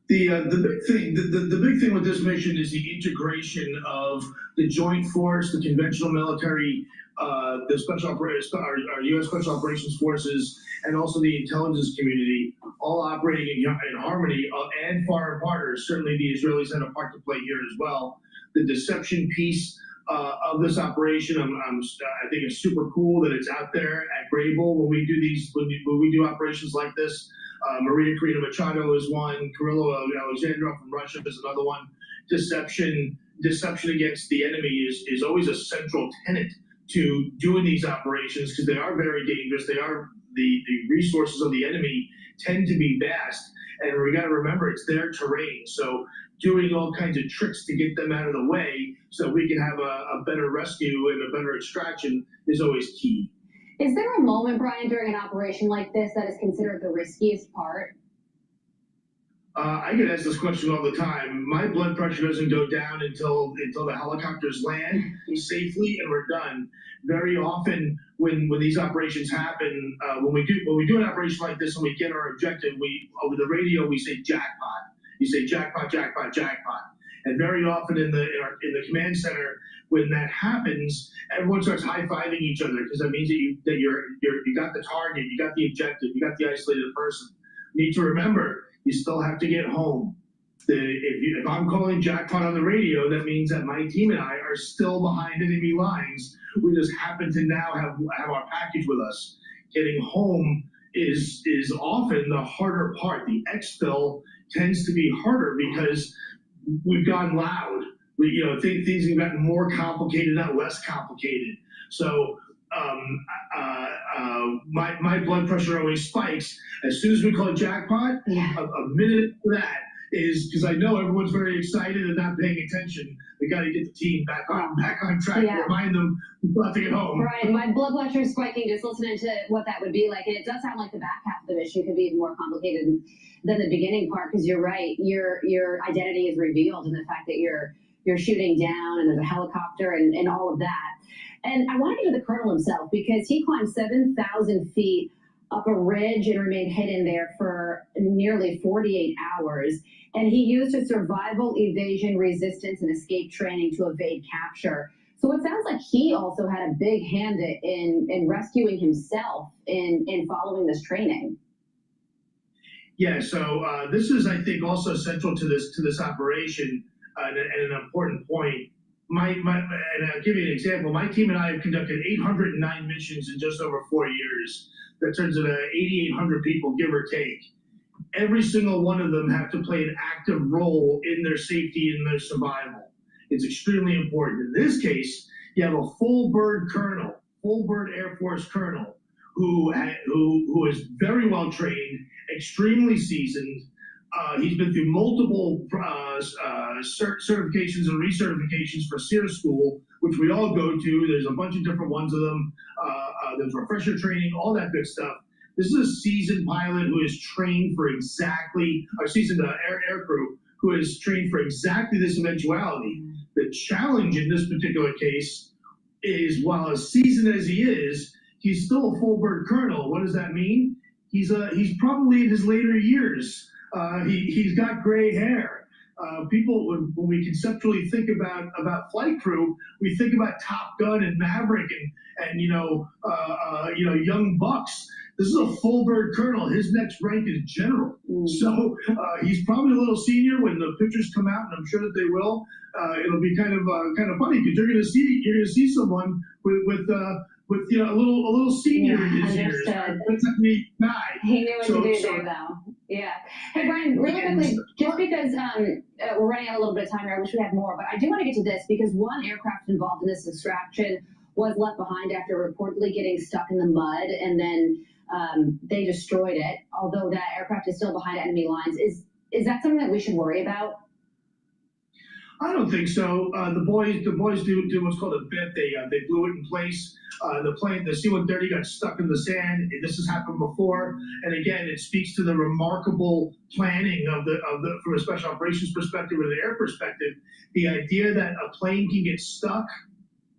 The big thing with this mission is the integration of the joint force, the conventional military, the special operations, our U.S. Special Operations Forces, and also the intelligence community, all operating in harmony, and foreign partners. Certainly, the Israelis had a part to play here as well. The deception piece of this operation, I think it's super cool that it's out there at Grable when we do these, when we do operations like this. Maria Karina Machado is one. Kirilo Alexandrov from Russia is another one. Deception against the enemy is always a central tenet to doing these operations because they are very dangerous. They are the resources of the enemy tend to be vast, and we got to remember it's their terrain. So doing all kinds of tricks to get them out of the way so we can have a better rescue and a better extraction is always key. Is there a moment, Brian, during an operation like this that is considered the riskiest part? I get asked this question all the time. My blood pressure doesn't go down until the helicopters land safely and we're done. Very often, when these operations happen, when we do an operation like this and we get our objective, we over the radio we say jackpot. You say jackpot, jackpot, jackpot. And very often in the command center, when that happens, everyone starts high-fiving each other because that means that you got the target, you got the objective, you got the isolated person. You need to remember, you still have to get home. If I'm calling jackpot on the radio, that means that my team and I are still behind enemy lines. We just happen to now have our package with us. Getting home is often the harder part. The exfil tends to be harder because we've gone loud. Things have gotten more complicated, not less complicated. So my blood pressure always spikes as soon as we call jackpot. Yeah. A minute for that is because I know everyone's very excited and not paying attention. We got to get the team back on track. Yeah. Remind them we've got to get home. Brian, my blood pressure is spiking just listening to what that would be like, and it does sound like the back half of the mission could be even more complicated than the beginning part. Because you're right, your identity is revealed in the fact that you're shooting down and there's a helicopter and all of that. And I want to go to the colonel himself because he climbed 7,000 feet up a ridge and remained hidden there for nearly 48 hours. And he used his survival, evasion, resistance, and escape training to evade capture. So it sounds like he also had a big hand in rescuing himself in following this training. Yeah, so this is, I think, also central to this operation and an important point. And I'll give you an example. My team and I have conducted 809 missions in just over 4 years. That turns into 8,800 people, give or take. Every single one of them have to play an active role in their safety and their survival. It's extremely important. In this case, you have a full bird Air Force colonel, who is very well trained, extremely seasoned. He's been through multiple certifications and recertifications for SEER school, which we all go to. There's a bunch of different ones of them. There's refresher training, all that good stuff. This is a seasoned pilot who is trained for seasoned air crew who is trained for exactly this eventuality. The challenge in this particular case is, while as seasoned as he is, he's still a full bird colonel. What does that mean? He's probably in his later years. He's got gray hair. People, when we conceptually think about flight crew, we think about Top Gun and Maverick and young bucks. This is a full bird colonel. His next rank is general. So he's probably a little senior when the pictures come out, and I'm sure that they will. It'll be kind of funny because you're going to see someone with with a little senior in his years. Understood. That's like me, guy. He knew what So- to do so- there, though. Yeah. Hey, Brian, really quickly, just because we're running out a little bit of time here, I wish we had more, but I do want to get to this because one aircraft involved in this extraction was left behind after reportedly getting stuck in the mud, and then they destroyed it. Although that aircraft is still behind enemy lines, is that something that we should worry about? I don't think so. The boys do what's called a bit. They blew it in place. The C-130 got stuck in the sand. This has happened before, and again, it speaks to the remarkable planning of the from a special operations perspective or the air perspective. The idea that a plane can get stuck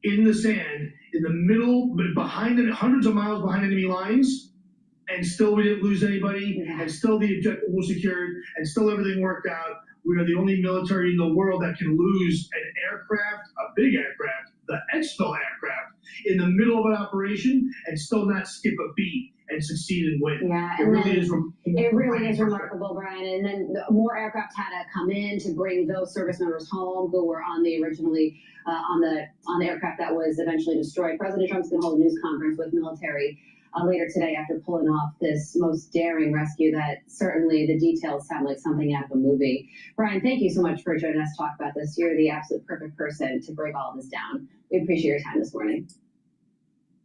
in the sand in the middle, but behind it, hundreds of miles behind enemy lines, and still we didn't lose anybody, and still the objective was secured, and still everything worked out. We are the only military in the world that can lose an aircraft, a big aircraft, the Exfil aircraft, in the middle of an operation and still not skip a beat and succeed and win. Yeah, It really is. It really is remarkable, Brian. And then more aircraft had to come in to bring those service members home who were on the originally on the aircraft that was eventually destroyed. President Trump's going to hold a news conference with military later today after pulling off this most daring rescue that certainly the details sound like something out of a movie. Brian, thank you so much for joining us to talk about this. You're the absolute perfect person to break all of this down. We appreciate your time this morning.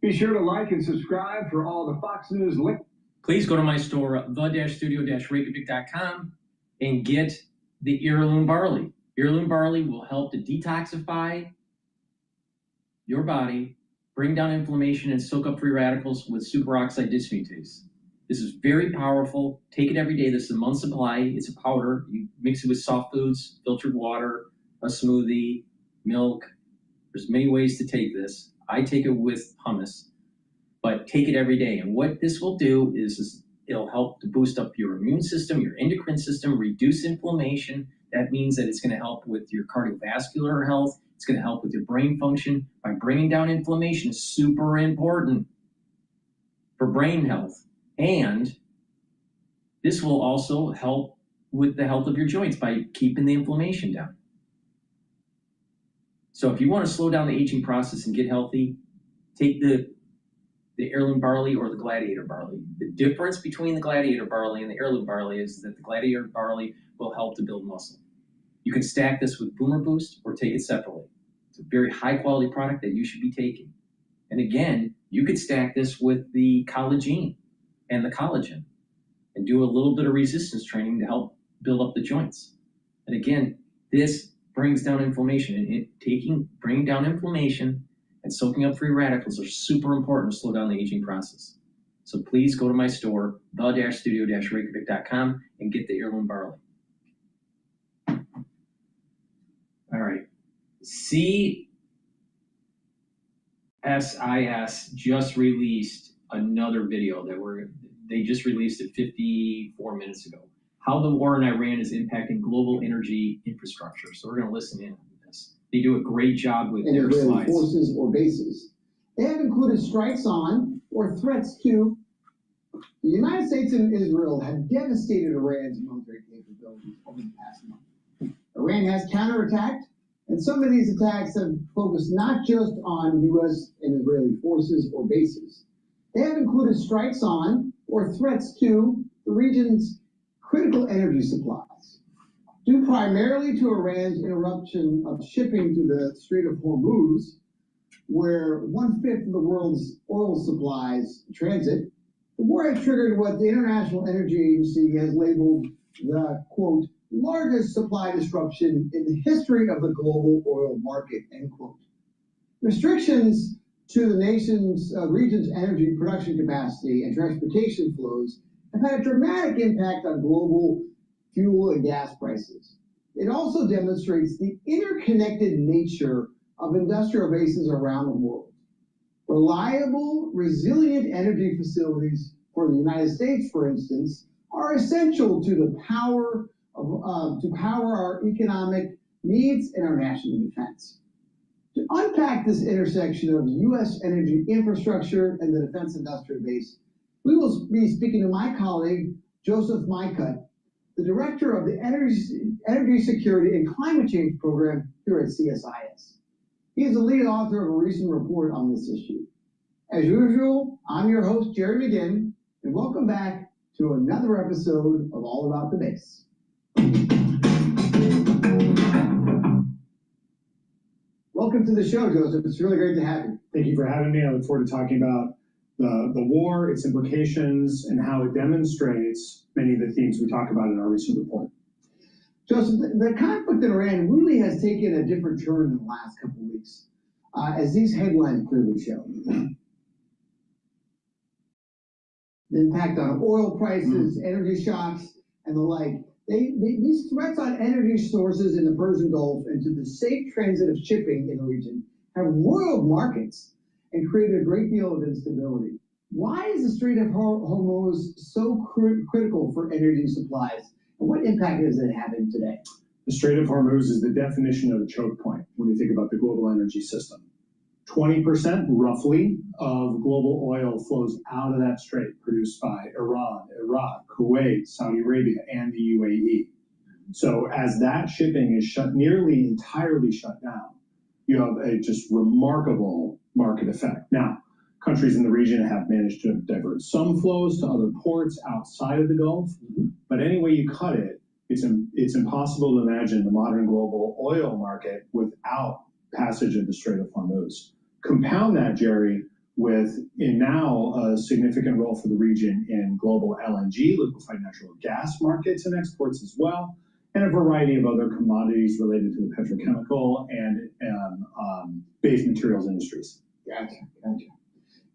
Be sure to like and subscribe for all the Fox News links. Please go to my store, the-studio-reykjavik.com, and get the heirloom barley. Heirloom barley will help to detoxify your body, bring down inflammation, and soak up free radicals with superoxide dismutase. This is very powerful. Take it every day. This is a month supply. It's a powder. You mix it with soft foods, filtered water, a smoothie, milk. There's many ways to take this. I take it with hummus, but take it every day. And what this will do is it'll help to boost up your immune system, your endocrine system, reduce inflammation. That means that it's going to help with your cardiovascular health. It's going to help with your brain function by bringing down inflammation. Is super important for brain health. And this will also help with the health of your joints by keeping the inflammation down. So if you want to slow down the aging process and get healthy, take the heirloom barley or the gladiator barley. The difference between the gladiator barley and the heirloom barley is that the gladiator barley will help to build muscle. You can stack this with Boomer Boost or take it separately. It's a very high quality product that you should be taking. And again, you could stack this with the collagen and the collagen and do a little bit of resistance training to help build up the joints. And again, this brings down inflammation, and bringing down inflammation and soaking up free radicals are super important to slow down the aging process. So please go to my store, the-studio-reykjavik.com, and get the heirloom barley. All right. CSIS just released another video they just released it 54 minutes ago. How the war in Iran is impacting global energy infrastructure. So we're going to listen in on this. They do a great job with their Israeli slides. forces or bases. They have included strikes on or threats to the United States and Israel have devastated Iran's military capabilities over the past month. Iran has counterattacked, and some of these attacks have focused not just on U.S. and Israeli forces or bases. They have included strikes on or threats to the region's critical energy supplies, due primarily to Iran's interruption of shipping through the Strait of Hormuz, where 1/5 of the world's oil supplies transit. The war has triggered what the International Energy Agency has labeled the, quote, largest supply disruption in the history of the global oil market, end quote. Restrictions to the region's energy production capacity and transportation flows have had a dramatic impact on global fuel and gas prices. It also demonstrates the interconnected nature of industrial bases around the world. Reliable, resilient energy facilities for the United States, for instance, are essential to the power our economic needs and our national defense. To unpack this intersection of U.S. energy infrastructure and the defense industrial base, we will be speaking to my colleague, Joseph Mycutt, the director of the Energy Security and Climate Change Program here at CSIS. He is the lead author of a recent report on this issue. As usual, I'm your host, Jerry McGinn, and welcome back to another episode of All About the Base. Welcome to the show, Joseph. It's really great to have you. Thank you for having me. I look forward to talking about the war, its implications, and how it demonstrates many of the themes we talk about in our recent report. Joseph, the conflict in Iran really has taken a different turn in the last couple of weeks, as these headlines clearly show. The impact on oil prices, energy shocks, and the like. These threats on energy sources in the Persian Gulf and to the safe transit of shipping in the region have roiled markets and created a great deal of instability. Why is the Strait of Hormuz so critical for energy supplies? And what impact is it having today? The Strait of Hormuz is the definition of a choke point when you think about the global energy system. 20% roughly of global oil flows out of that strait, produced by Iran, Iraq, Kuwait, Saudi Arabia, and the UAE. So as that shipping is nearly entirely shut down, you have a just remarkable market effect. Now, countries in the region have managed to divert some flows to other ports outside of the Gulf, but any way you cut it, it's impossible to imagine the modern global oil market without passage of the Strait of Hormuz. Compound that, Jerry, with now a significant role for the region in global LNG, liquefied natural gas markets and exports as well, and a variety of other commodities related to the petrochemical and base materials industries. Gotcha.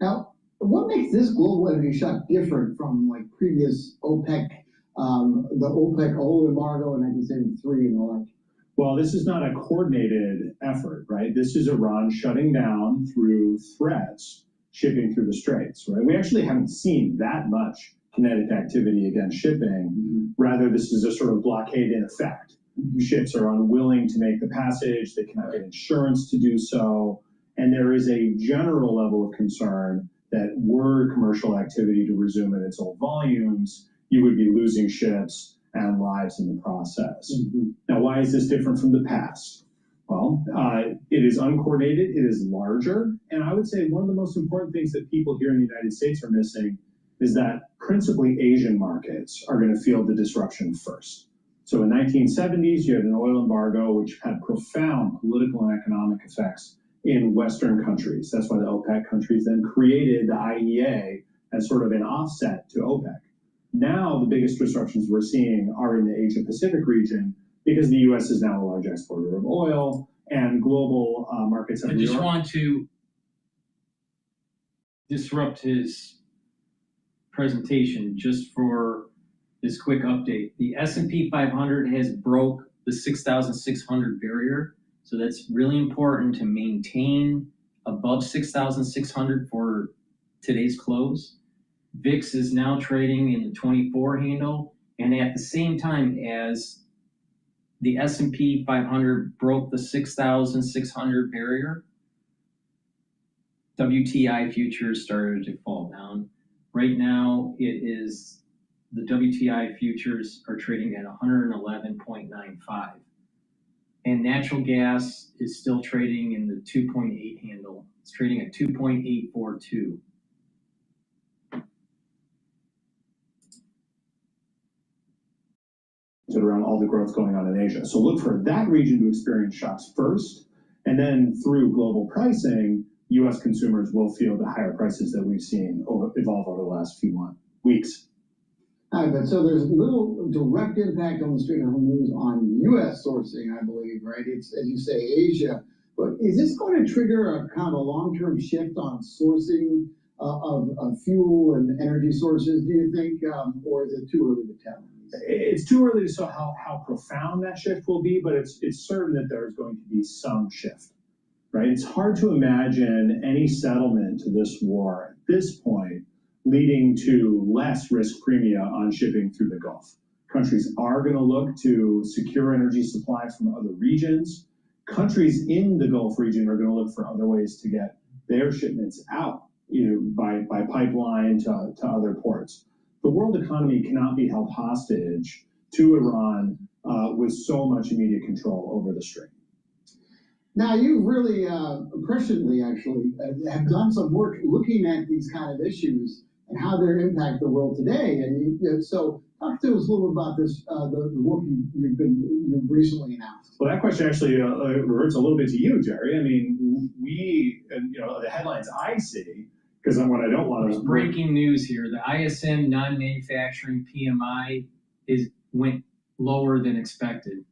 Now, what makes this global energy shock different from like previous OPEC, the OPEC oil embargo in 1973 and the like? Well, this is not a coordinated effort, right? This is Iran shutting down through threats, shipping through the straits, right? We actually haven't seen that much kinetic activity against shipping. Rather, this is a sort of blockade in effect. Ships are unwilling to make the passage, they cannot get insurance to do so, and there is a general level of concern that were commercial activity to resume at its old volumes, you would be losing ships and lives in the process. Now, why is this different from the past? Well, it is uncoordinated, it is larger, and I would say one of the most important things that people here in the United States are missing is that principally Asian markets are going to feel the disruption first. So in the 1970s, you had an oil embargo, which had profound political and economic effects in Western countries. That's why the OPEC countries then created the IEA as sort of an offset to OPEC. Now, the biggest disruptions we're seeing are in the Asia-Pacific region because the U.S. is now a large exporter of oil and global markets have... I just want to disrupt his presentation just for this quick update. The S&P 500 has broke the 6,600 barrier, so that's really important to maintain above 6,600 for today's close. VIX is now trading in the 24 handle, and at the same time as the S&P 500 broke the 6,600 barrier, WTI futures started to fall down. Right now, the WTI futures are trading at 111.95. And natural gas is still trading in the 2.8 handle. It's trading at 2.842. Around all the growth going on in Asia. So look for that region to experience shocks first, and then through global pricing, U.S. consumers will feel the higher prices that we've seen evolve over the last few weeks. But so there's little direct impact on the Strait of Hormuz on U.S. sourcing, I believe, right? It's, as you say, Asia. But is this going to trigger a kind of a long-term shift on sourcing of fuel and energy sources, do you think, or is it too early to tell? It's too early to say how profound that shift will be, but it's certain that there's going to be some shift, right? It's hard to imagine any settlement to this war at this point leading to less risk premia on shipping through the Gulf. Countries are going to look to secure energy supply from other regions. Countries in the Gulf region are going to look for other ways to get their shipments out, by pipeline to other ports. The world economy cannot be held hostage to Iran with so much immediate control over the strait. Now, you've really presciently, actually, have done some work looking at these kind of issues and how they impact the world today. And so, talk to us a little about this, the work you've recently announced. Well, that question actually reverts a little bit to you, Jerry. I mean, and the headlines I see, because I'm what I don't want There's to. breaking news here. The ISM non-manufacturing PMI went lower than expected.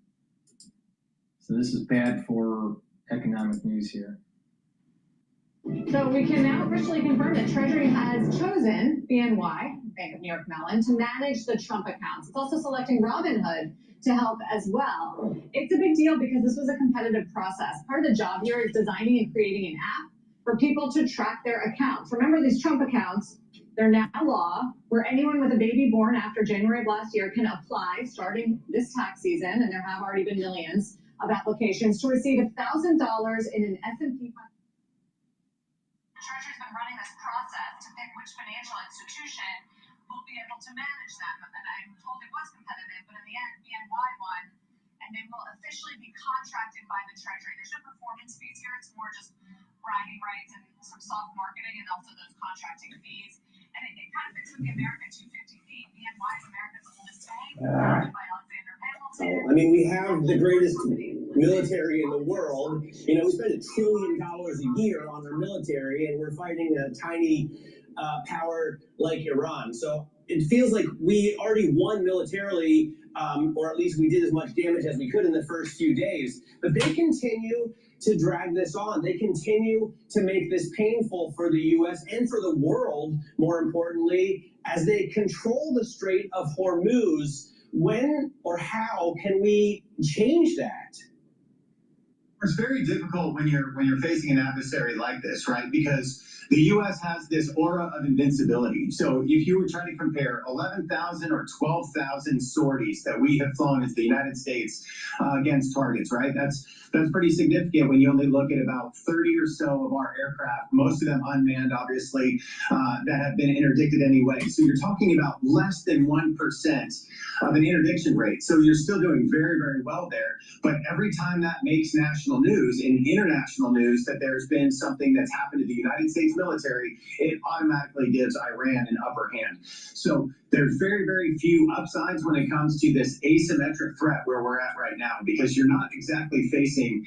So this is bad for economic news here. So we can now officially confirm that Treasury has chosen BNY, Bank of New York Mellon, to manage the Trump accounts. It's also selecting Robinhood to help as well. It's a big deal because this was a competitive process. Part of the job here is designing and creating an app for people to track their accounts. Remember, these Trump accounts, they're now law, where anyone with a baby born after January of last year can apply starting this tax season, and there have already been millions of applications to receive $1,000 in an S&P 500. Treasury's been running this process to pick which financial institution will be able to manage them. And I'm told it was competitive, but in the end, BNY won, and they will officially be contracted by the Treasury. There's no performance fees here. It's more just bragging rights and some soft marketing and also those contracting fees. And it kind of fits with the America 250 theme. BNY is America's oldest bank, founded by Alexander Hamilton. I mean, we have the greatest military in the world. You know, we spend $1 trillion a year on our military, and we're fighting a tiny power like Iran. So it feels like we already won militarily, or at least we did as much damage as we could in the first few days. But they continue to drag this on. They continue to make this painful for the U.S. and for the world, more importantly, as they control the Strait of Hormuz. When or how can we change that? It's very difficult when you're facing an adversary like this, right? Because the U.S. has this aura of invincibility. So if you were trying to compare 11,000 or 12,000 sorties that we have flown as the United States against targets, right? That's pretty significant when you only look at about 30 or so of our aircraft, most of them unmanned, obviously, that have been interdicted anyway. So you're talking about less than 1% of an interdiction rate. So you're still doing very, very well there. But every time that makes national news and international news that there's been something that's happened to the United States military, it automatically gives Iran an upper hand. So there's very, very few upsides when it comes to this asymmetric threat where we're at right now, because you're not exactly facing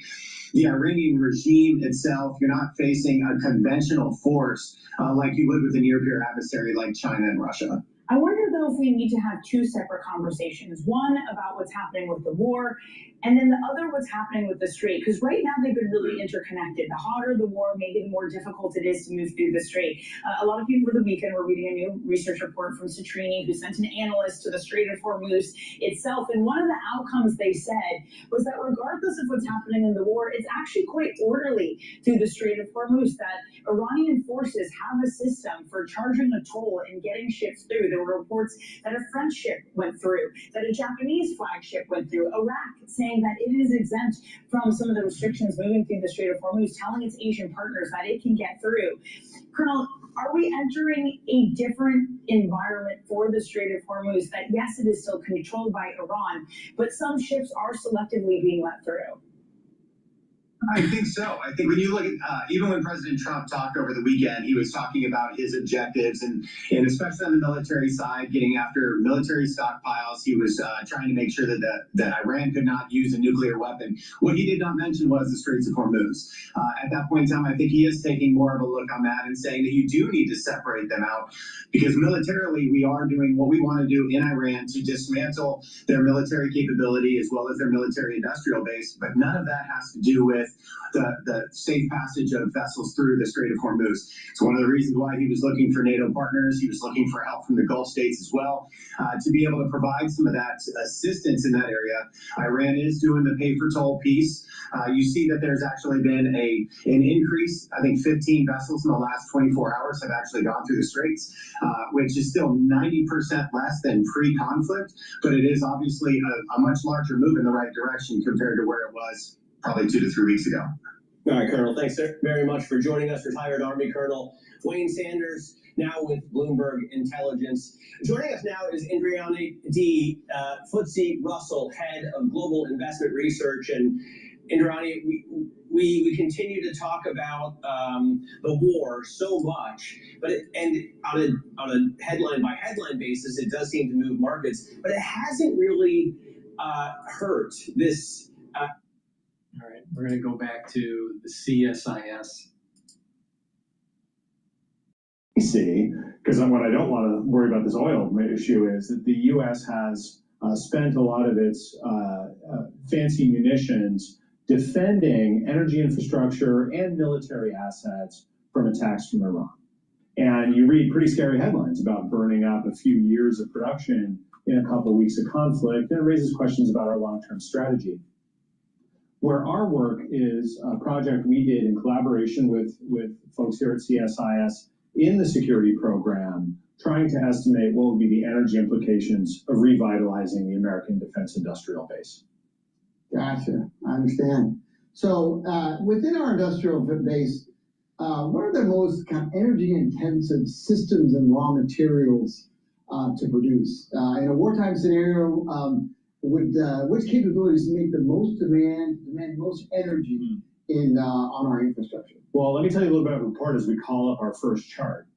the Iranian regime itself. You're not facing a conventional force like you would with a near-peer adversary like China and Russia. I wonder, though, if we need to have two separate conversations. One about what's happening with the war, and then the other what's happening with the Strait. Because right now they've been really interconnected. The hotter the war, maybe the more difficult it is to move through the Strait. A lot of people over the weekend were reading a new research report from Citrini, who sent an analyst to the Strait of Hormuz itself. And one of the outcomes they said was that regardless of what's happening in the war, it's actually quite orderly through the Strait of Hormuz, that Iranian forces have a system for charging a toll and getting ships through. There were reports that a French ship went through, that a Japanese flagship went through, Iraq saying that it is exempt from some of the restrictions moving through the Strait of Hormuz, telling its Asian partners that it can get through. Colonel, are we entering a different environment for the Strait of Hormuz that, yes, it is still controlled by Iran, but some ships are selectively being let through? I think so. I think when you look at, even when President Trump talked over the weekend, he was talking about his objectives and especially on the military side, getting after military stockpiles. He was trying to make sure that Iran could not use a nuclear weapon. What he did not mention was the Straits of Hormuz. At that point in time, I think he is taking more of a look on that and saying that you do need to separate them out, because militarily we are doing what we want to do in Iran to dismantle their military capability as well as their military industrial base, but none of that has to do with the safe passage of vessels through the Strait of Hormuz. It's one of the reasons why he was looking for NATO partners. He was looking for help from the Gulf states as well, to be able to provide some of that assistance in that area. Iran is doing the pay-for-toll piece. You see that there's actually been an increase. I think 15 vessels in the last 24 hours have actually gone through the Straits, which is still 90% less than pre-conflict, but it is obviously a much larger move in the right direction compared to where it was probably 2 to 3 weeks ago. All right, Colonel, thanks very much for joining us. Retired Army Colonel Wayne Sanders, now with Bloomberg Intelligence. Joining us now is Indriani D. FTSE Russell, head of global investment research. And Indrani, we continue to talk about the war so much, but on a headline by headline basis, it does seem to move markets, but it hasn't really hurt this. All right, we're going to go back to the CSIS. See, because what I don't want to worry about this oil issue is that the U.S. has spent a lot of its fancy munitions defending energy infrastructure and military assets from attacks from Iran. And you read pretty scary headlines about burning up a few years of production in a couple of weeks of conflict, and it raises questions about our long-term strategy. Where our work is a project we did in collaboration with folks here at CSIS in the security program, trying to estimate what would be the energy implications of revitalizing the American defense industrial base. Gotcha, I understand. So within our industrial base, what are the most kind of energy intensive systems and raw materials to produce? In a wartime scenario, which capabilities make the most demand most energy on our infrastructure? Well, let me tell you a little bit about the report as we call up our first chart.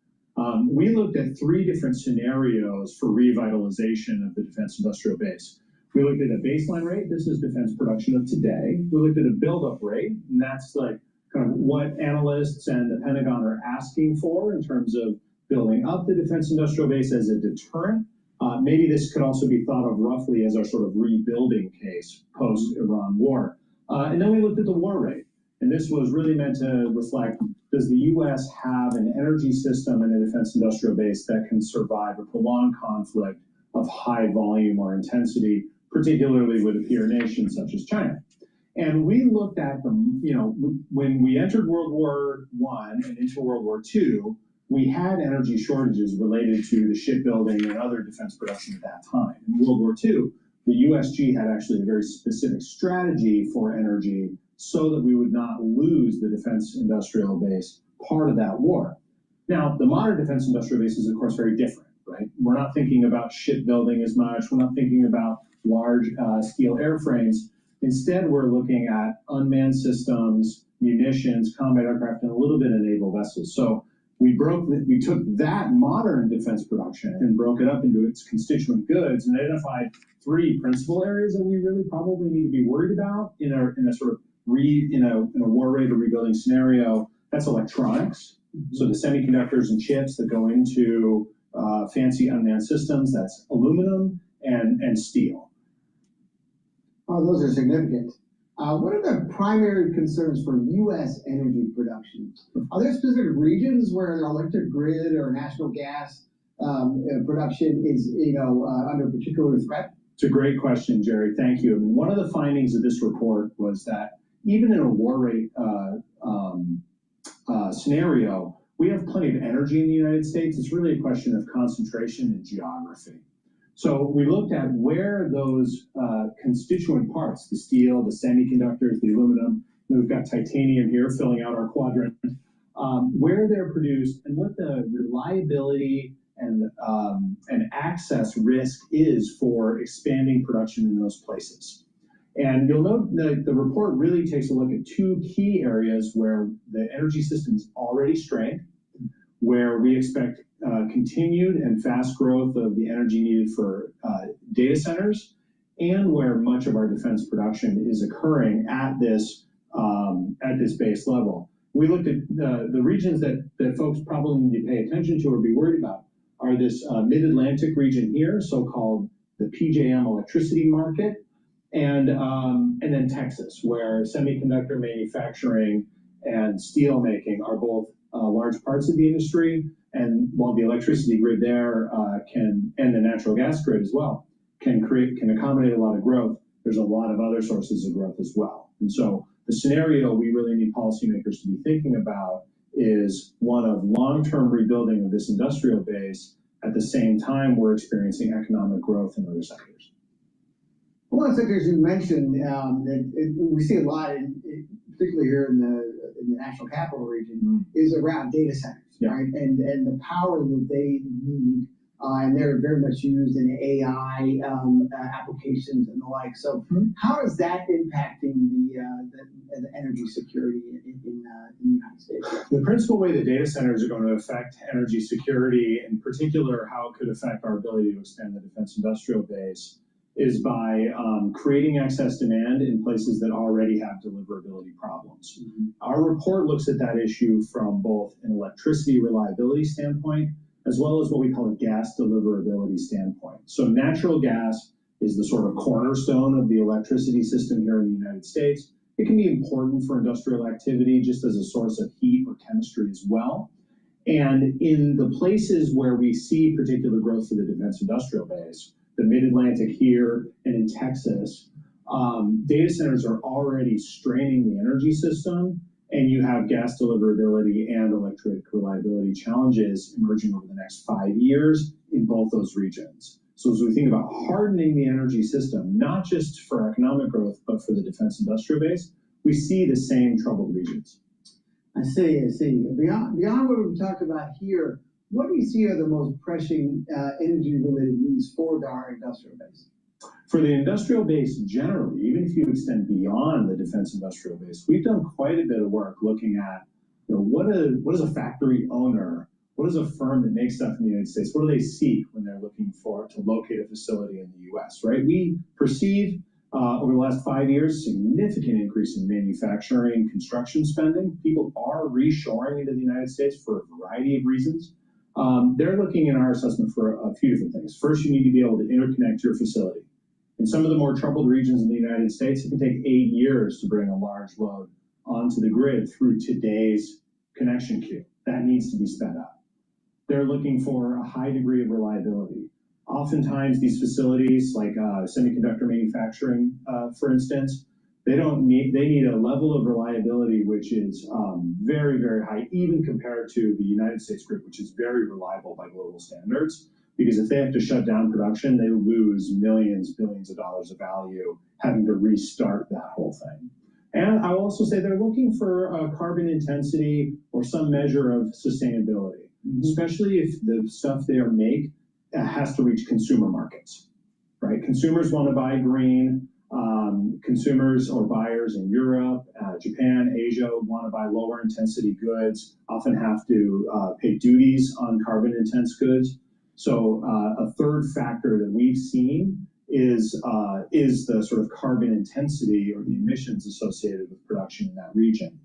We looked at 3 different scenarios for revitalization of the defense industrial base. We looked at a baseline rate. This is defense production of today. We looked at a buildup rate, and that's like kind of what analysts and the Pentagon are asking for in terms of building up the defense industrial base as a deterrent. Maybe this could also be thought of roughly as our sort of rebuilding case post-Iran war. And then we looked at the war rate. And this was really meant to reflect, does the U.S. have an energy system and a defense industrial base that can survive a prolonged conflict of high volume or intensity, particularly with a peer nation such as China? And we looked at when we entered World War I and into World War II, we had energy shortages related to the shipbuilding and other defense production at that time. In World War II, the USG had actually a very specific strategy for energy so that we would not lose the defense industrial base part of that war. Now, the modern defense industrial base is, of course, very different, right? We're not thinking about shipbuilding as much. We're not thinking about large steel airframes. Instead, we're looking at unmanned systems, munitions, combat aircraft, and a little bit of naval vessels. So we took that modern defense production and broke it up into its constituent goods and identified 3 principal areas that we really probably need to be worried about in a sort of in a war rate or rebuilding scenario. That's electronics. So the semiconductors and chips that go into fancy unmanned systems, that's aluminum and steel. Oh, those are significant. What are the primary concerns for U.S. energy production? Are there specific regions where the electric grid or natural gas production is under particular threat? It's a great question, Jerry. Thank you. I mean, one of the findings of this report was that even in a war rate scenario, we have plenty of energy in the United States. It's really a question of concentration and geography. So we looked at where those constituent parts, the steel, the semiconductors, the aluminum, and we've got titanium here filling out our quadrant, where they're produced and what the reliability and access risk is for expanding production in those places. And you'll note that the report really takes a look at 2 key areas where the energy system is already strained, where we expect continued and fast growth of the energy needed for data centers, and where much of our defense production is occurring at this base level. We looked at the regions that folks probably need to pay attention to or be worried about are this mid-Atlantic region here, so-called the PJM electricity market, and then Texas, where semiconductor manufacturing and steel making are both large parts of the industry. And while the electricity grid there and the natural gas grid as well, can accommodate a lot of growth, there's a lot of other sources of growth as well. And so the scenario we really need policymakers to be thinking about is one of long-term rebuilding of this industrial base. At the same time, we're experiencing economic growth in other sectors. One of the sectors you mentioned we see a lot, particularly here in the national capital region, is around data centers, right? And the power that they need and they're very much used in AI applications and the like. So, how is that impacting the energy security in the United States? The principal way that data centers are going to affect energy security, in particular, how it could affect our ability to expand the defense industrial base, is by creating excess demand in places that already have deliverability problems. Our report looks at that issue from both an electricity reliability standpoint, as well as what we call a gas deliverability standpoint. So natural gas is the sort of cornerstone of the electricity system here in the United States. It can be important for industrial activity just as a source of heat or chemistry as well. And in the places where we see particular growth for the defense industrial base, the mid-Atlantic here and in Texas, data centers are already straining the energy system, and you have gas deliverability and electric reliability challenges emerging over the next 5 years in both those regions. So as we think about hardening the energy system, not just for economic growth, but for the defense industrial base, we see the same troubled regions. I see. Beyond what we've talked about here, what do you see are the most pressing energy-related needs for our industrial base? For the industrial base generally, even if you extend beyond the defense industrial base, we've done quite a bit of work looking at, what is a factory owner, what is a firm that makes stuff in the United States, what do they seek when they're looking to locate a facility in the U.S., right? We perceive over the last 5 years, significant increase in manufacturing, construction spending. People are reshoring into the United States for a variety of reasons. They're looking in our assessment for a few different things. First, you need to be able to interconnect your facility. In some of the more troubled regions in the United States, it can take 8 years to bring a large load onto the grid through today's connection queue. That needs to be sped up. They're looking for a high degree of reliability. Oftentimes, these facilities, like semiconductor manufacturing, for instance, they need a level of reliability which is very, very high, even compared to the United States grid, which is very reliable by global standards. Because if they have to shut down production, they lose millions, billions of dollars of value having to restart that whole thing. And I'll also say they're looking for carbon intensity or some measure of sustainability, especially if the stuff they make has to reach consumer markets, right? Consumers want to buy green. Consumers or buyers in Europe, Japan, Asia want to buy lower intensity goods, often have to pay duties on carbon intense goods. So a third factor that we've seen is the sort of carbon intensity or the emissions associated with production in that region.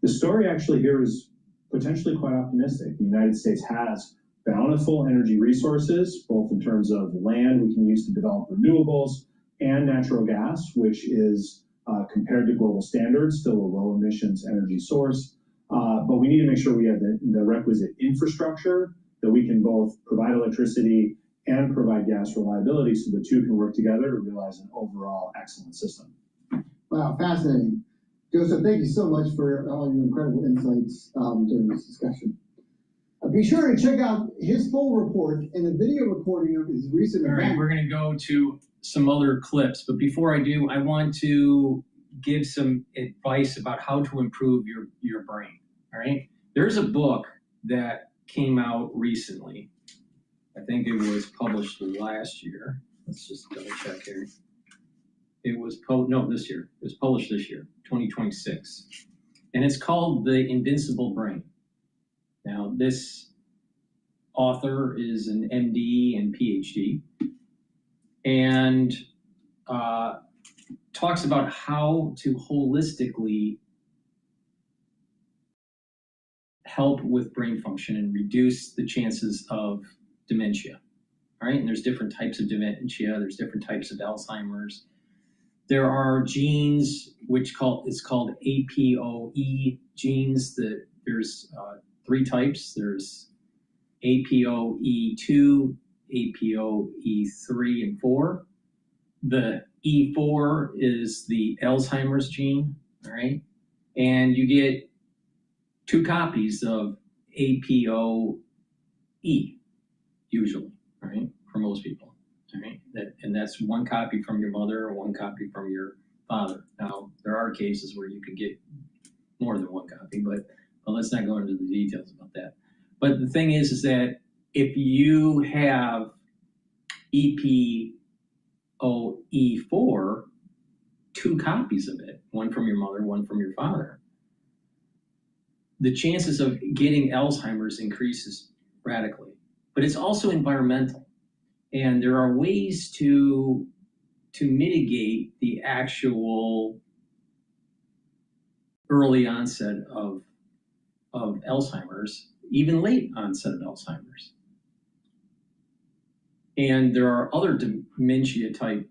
The story actually here is potentially quite optimistic. The United States has bountiful energy resources, both in terms of land we can use to develop renewables and natural gas, which is, compared to global standards, still a low emissions energy source. But we need to make sure we have the requisite infrastructure that we can both provide electricity and provide gas reliability so the two can work together to realize an overall excellent system. Wow, fascinating. Joseph, thank you so much for all your incredible insights during this discussion. Be sure to check out his full report and the video recording of his recent event. All right, we're going to go to some other clips, but before I do, I want to give some advice about how to improve your brain. All right, there's a book that came out recently. I think it was published last year. Let's just double check here. It was this year. It was published this year, 2026, and it's called The Invincible Brain. Now, this author is an MD and Ph.D. and talks about how to holistically help with brain function and reduce the chances of dementia. All right, and there's different types of dementia. There's different types of Alzheimer's. There are genes which it's called APOE genes. There's 3 types. There's APOE2, APOE3, and 4. The E4 is the Alzheimer's gene, all right? And you get 2 copies of APOE, usually, all right, for most people, all right? And that's 1 copy from your mother or 1 copy from your father. Now, there are cases where you could get more than 1 copy, but let's not go into the details about that. But the thing is that if you have EPOE4, 2 copies of it, one from your mother, one from your father, the chances of getting Alzheimer's increases radically. But it's also environmental. And there are ways to mitigate the actual early onset of Alzheimer's, even late onset of Alzheimer's. And there are other dementia type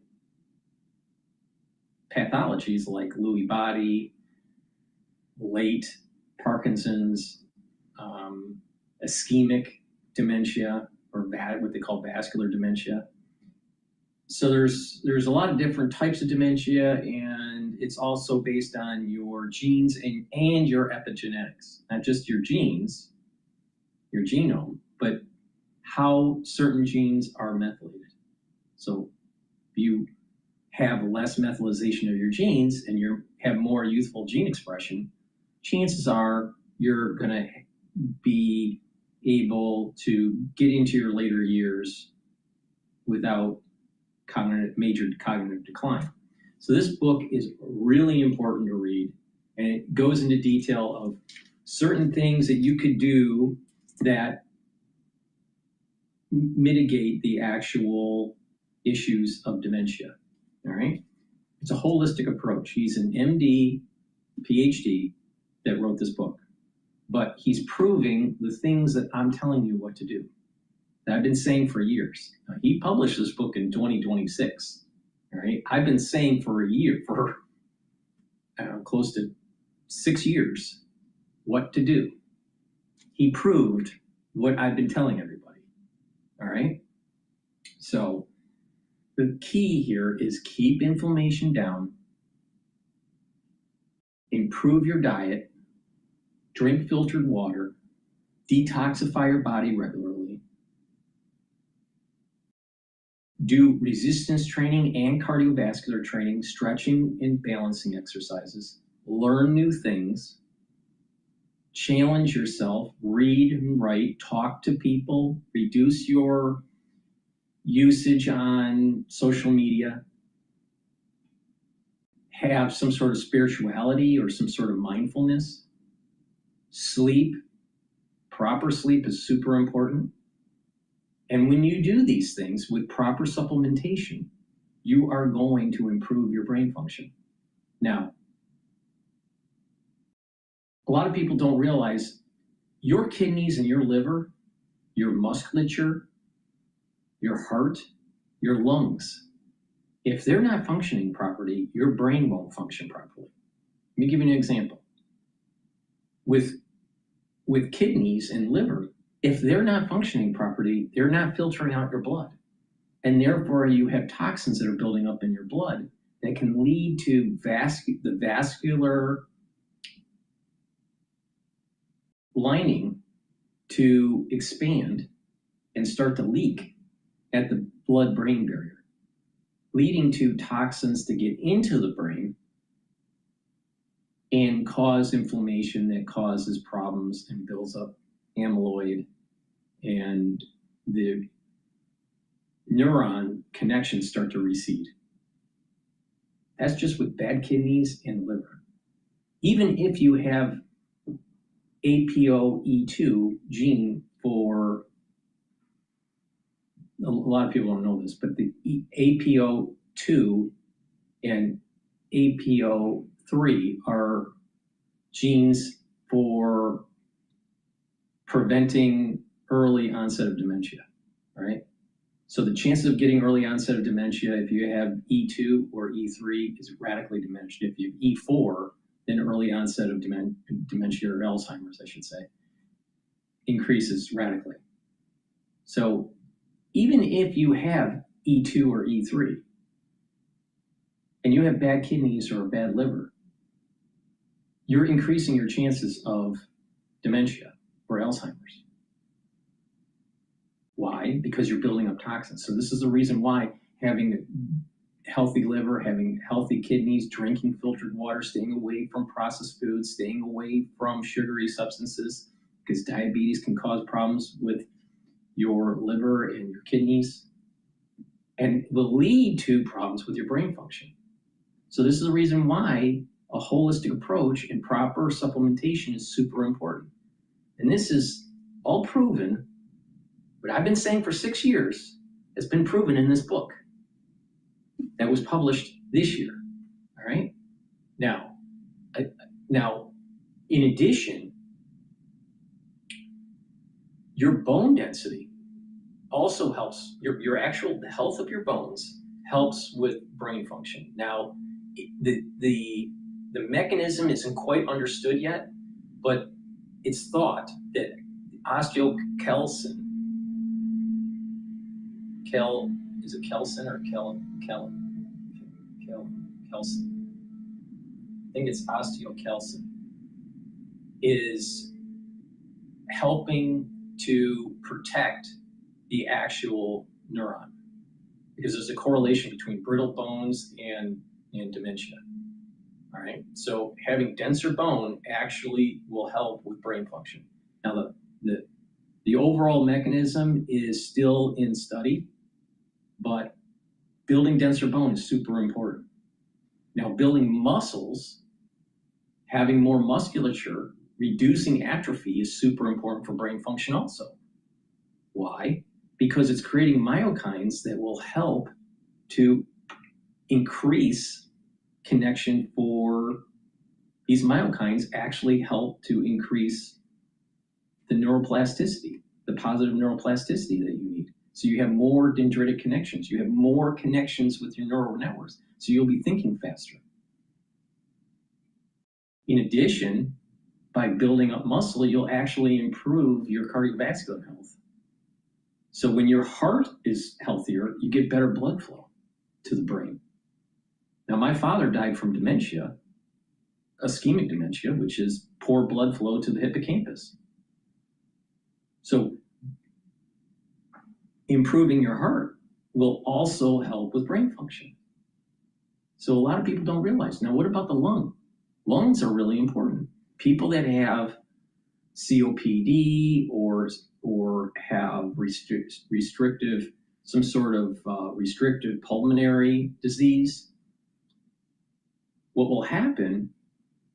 pathologies like Lewy body, late Parkinson's, ischemic dementia, or what they call vascular dementia. So there's a lot of different types of dementia, and it's also based on your genes and your epigenetics, not just your genes, your genome, but how certain genes are methylated. So if you have less methylation of your genes and you have more youthful gene expression, chances are you're going to be able to get into your later years without major cognitive decline. So this book is really important to read, and it goes into detail of certain things that you could do that mitigate the actual issues of dementia. All right? It's a holistic approach. He's an MD, Ph.D. that wrote this book, but he's proving the things that I'm telling you what to do, that I've been saying for years. Now, he published this book in 2026. All right? I've been saying for close to 6 years what to do. He proved what I've been telling everybody. All right? So the key here is keep inflammation down, improve your diet, drink filtered water, detoxify your body regularly, do resistance training and cardiovascular training, stretching and balancing exercises, learn new things, challenge yourself, read and write, talk to people, reduce your usage on social media, have some sort of spirituality or some sort of mindfulness, sleep. Proper sleep is super important. And when you do these things with proper supplementation, you are going to improve your brain function. Now, a lot of people don't realize your kidneys and your liver, your musculature, your heart, your lungs, if they're not functioning properly, your brain won't function properly. Let me give you an example. With kidneys and liver, if they're not functioning properly, they're not filtering out your blood. And therefore, you have toxins that are building up in your blood that can lead to the vascular lining to expand and start to leak at the blood-brain barrier, leading to toxins to get into the brain and cause inflammation that causes problems and builds up amyloid, and the neuron connections start to recede. That's just with bad kidneys and liver. Even if you have APOE2 gene for, a lot of people don't know this, but the APO2 and APO3 are genes for preventing early onset of dementia, right? So the chances of getting early onset of dementia, if you have E2 or E3, is radically diminished. If you have E4, then early onset of dementia, or Alzheimer's, I should say, increases radically. So even if you have E2 or E3, and you have bad kidneys or a bad liver, you're increasing your chances of dementia or Alzheimer's. Why? Because you're building up toxins. So this is the reason why having a healthy liver, having healthy kidneys, drinking filtered water, staying away from processed foods, staying away from sugary substances, because diabetes can cause problems with your liver and your kidneys, and will lead to problems with your brain function. So this is the reason why a holistic approach and proper supplementation is super important. And this is all proven. What I've been saying for 6 years has been proven in this book that was published this year. All right. Now, in addition, your bone density also helps. Your actual the health of your bones helps with brain function. Now, the mechanism isn't quite understood yet, but it's thought that osteocalcin, is it calcin or calcin? I think it's osteocalcin, is helping to protect the actual neuron, because there's a correlation between brittle bones and dementia. All right, so having denser bone actually will help with brain function. Now, the overall mechanism is still in study, but building denser bone is super important. Now, building muscles, having more musculature, reducing atrophy is super important for brain function also. Why? Because it's creating myokines that will help to increase connection for these myokines, actually help to increase the neuroplasticity, the positive neuroplasticity that you need. So you have more dendritic connections. You have more connections with your neural networks. So you'll be thinking faster. In addition, by building up muscle, you'll actually improve your cardiovascular health. So when your heart is healthier, you get better blood flow to the brain. Now, my father died from dementia, ischemic dementia, which is poor blood flow to the hippocampus. So improving your heart will also help with brain function. So a lot of people don't realize. Now, what about the lung? Lungs are really important. People that have COPD or have restrictive, some sort of restrictive pulmonary disease, what will happen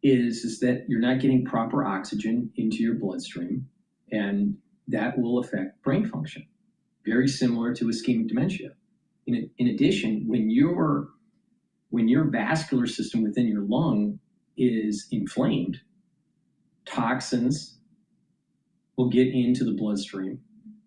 is that you're not getting proper oxygen into your bloodstream, and that will affect brain function. Very similar to ischemic dementia. In addition, when your vascular system within your lung is inflamed, toxins will get into the bloodstream,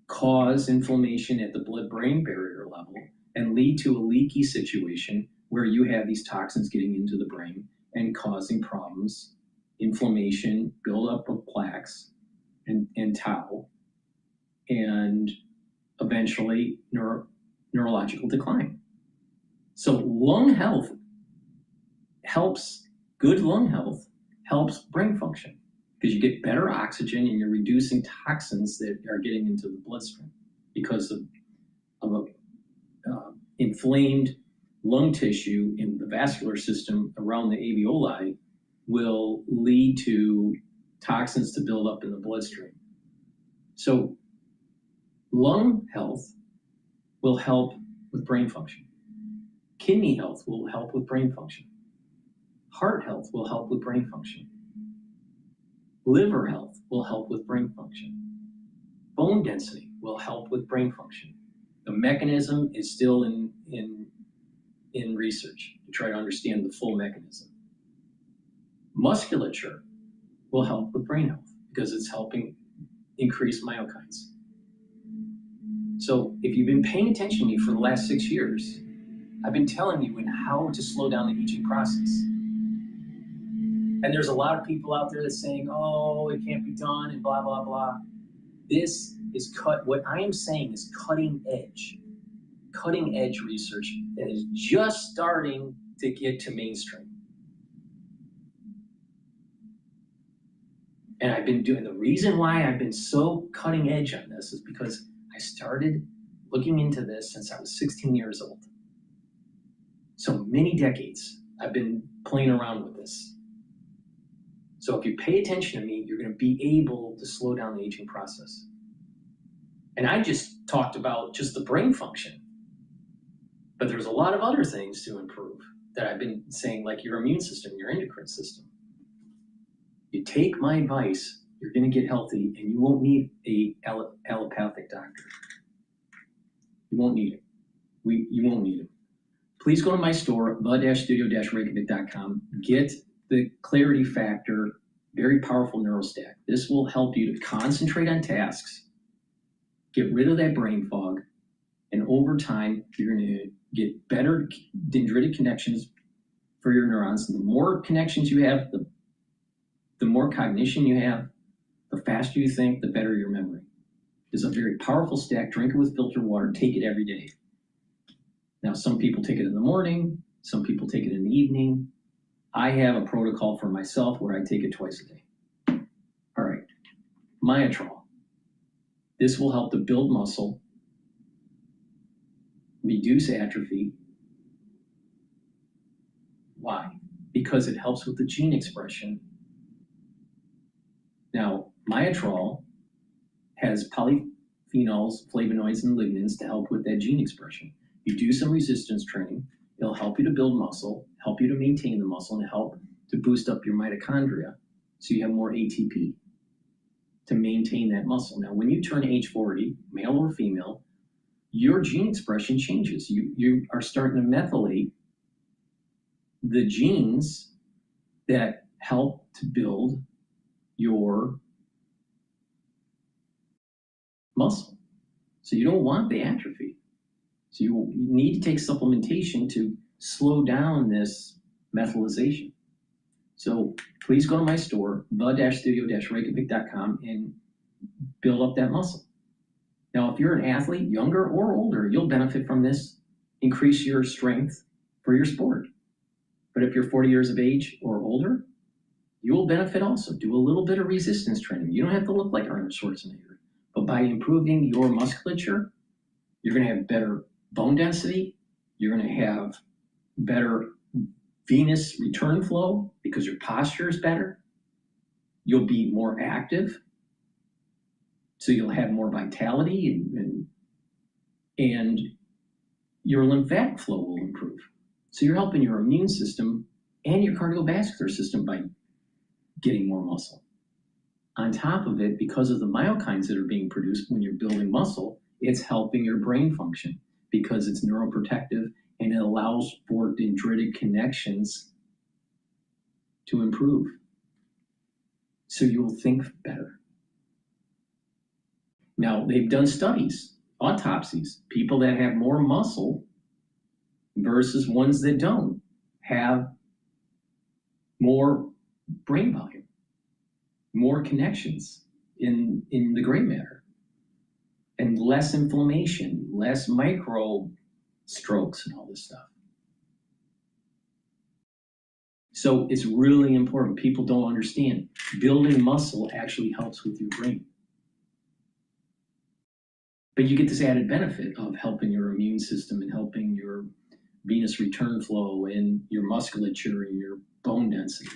cause inflammation at the blood-brain barrier level, and lead to a leaky situation where you have these toxins getting into the brain and causing problems, inflammation, buildup of plaques and tau, and eventually neurological decline. So lung health helps, good lung health helps brain function, because you get better oxygen and you're reducing toxins that are getting into the bloodstream because of inflamed lung tissue in the vascular system around the alveoli will lead to toxins to build up in the bloodstream. So lung health will help with brain function. Kidney health will help with brain function. Heart health will help with brain function. Liver health will help with brain function. Bone density will help with brain function. The mechanism is still in research to try to understand the full mechanism. Musculature will help with brain health because it's helping increase myokines. So if you've been paying attention to me for the last 6 years, I've been telling you how to slow down the aging process. And there's a lot of people out there that's saying, oh, it can't be done and blah, blah, blah. This is what I am saying is cutting edge research that is just starting to get to mainstream. And I've been doing, the reason why I've been so cutting edge on this is because I started looking into this since I was 16 years old. So many decades I've been playing around with this. So if you pay attention to me, you're going to be able to slow down the aging process. And I just talked about just the brain function. But there's a lot of other things to improve that I've been saying, like your immune system, your endocrine system. You take my advice, you're going to get healthy, and you won't need a allopathic doctor. You won't need it. You won't need it. Please go to my store, the-studio-reykjavik.com. Get the Clarity Factor, very powerful neurostat. This will help you to concentrate on tasks, get rid of that brain fog, and over time, you're going to get better dendritic connections for your neurons. And the more connections you have, the more cognition you have, the faster you think, the better your memory. It's a very powerful stack. Drink it with filtered water. Take it every day. Now, some people take it in the morning. Some people take it in the evening. I have a protocol for myself where I take it twice a day. All right. Myotrol. This will help to build muscle, reduce atrophy. Why? Because it helps with the gene expression. Now, myotrol has polyphenols, flavonoids, and lignans to help with that gene expression. You do some resistance training, it'll help you to build muscle, help you to maintain the muscle, and help to boost up your mitochondria so you have more ATP to maintain that muscle. Now, when you turn age 40, male or female, your gene expression changes. You are starting to methylate the genes that help to build your muscle. So you don't want the atrophy. So you need to take supplementation to slow down this methylization. So please go to my store, the-studio-reykjavik.com, and build up that muscle. Now, if you're an athlete, younger or older, you'll benefit from this. Increase your strength for your sport. But if you're 40 years of age or older, you will benefit also. Do a little bit of resistance training. You don't have to look like Arnold Schwarzenegger. But by improving your musculature, you're going to have better bone density. You're going to have better venous return flow because your posture is better. You'll be more active. So you'll have more vitality and your lymphatic flow will improve. So you're helping your immune system and your cardiovascular system by getting more muscle. On top of it, because of the myokines that are being produced when you're building muscle, it's helping your brain function because it's neuroprotective and it allows for dendritic connections to improve. So you'll think better. Now, they've done studies, autopsies, people that have more muscle versus ones that don't have more brain volume, more connections in the gray matter, and less inflammation, less micro strokes and all this stuff. So it's really important. People don't understand. Building muscle actually helps with your brain. But you get this added benefit of helping your immune system and helping your venous return flow and your musculature and your bone density.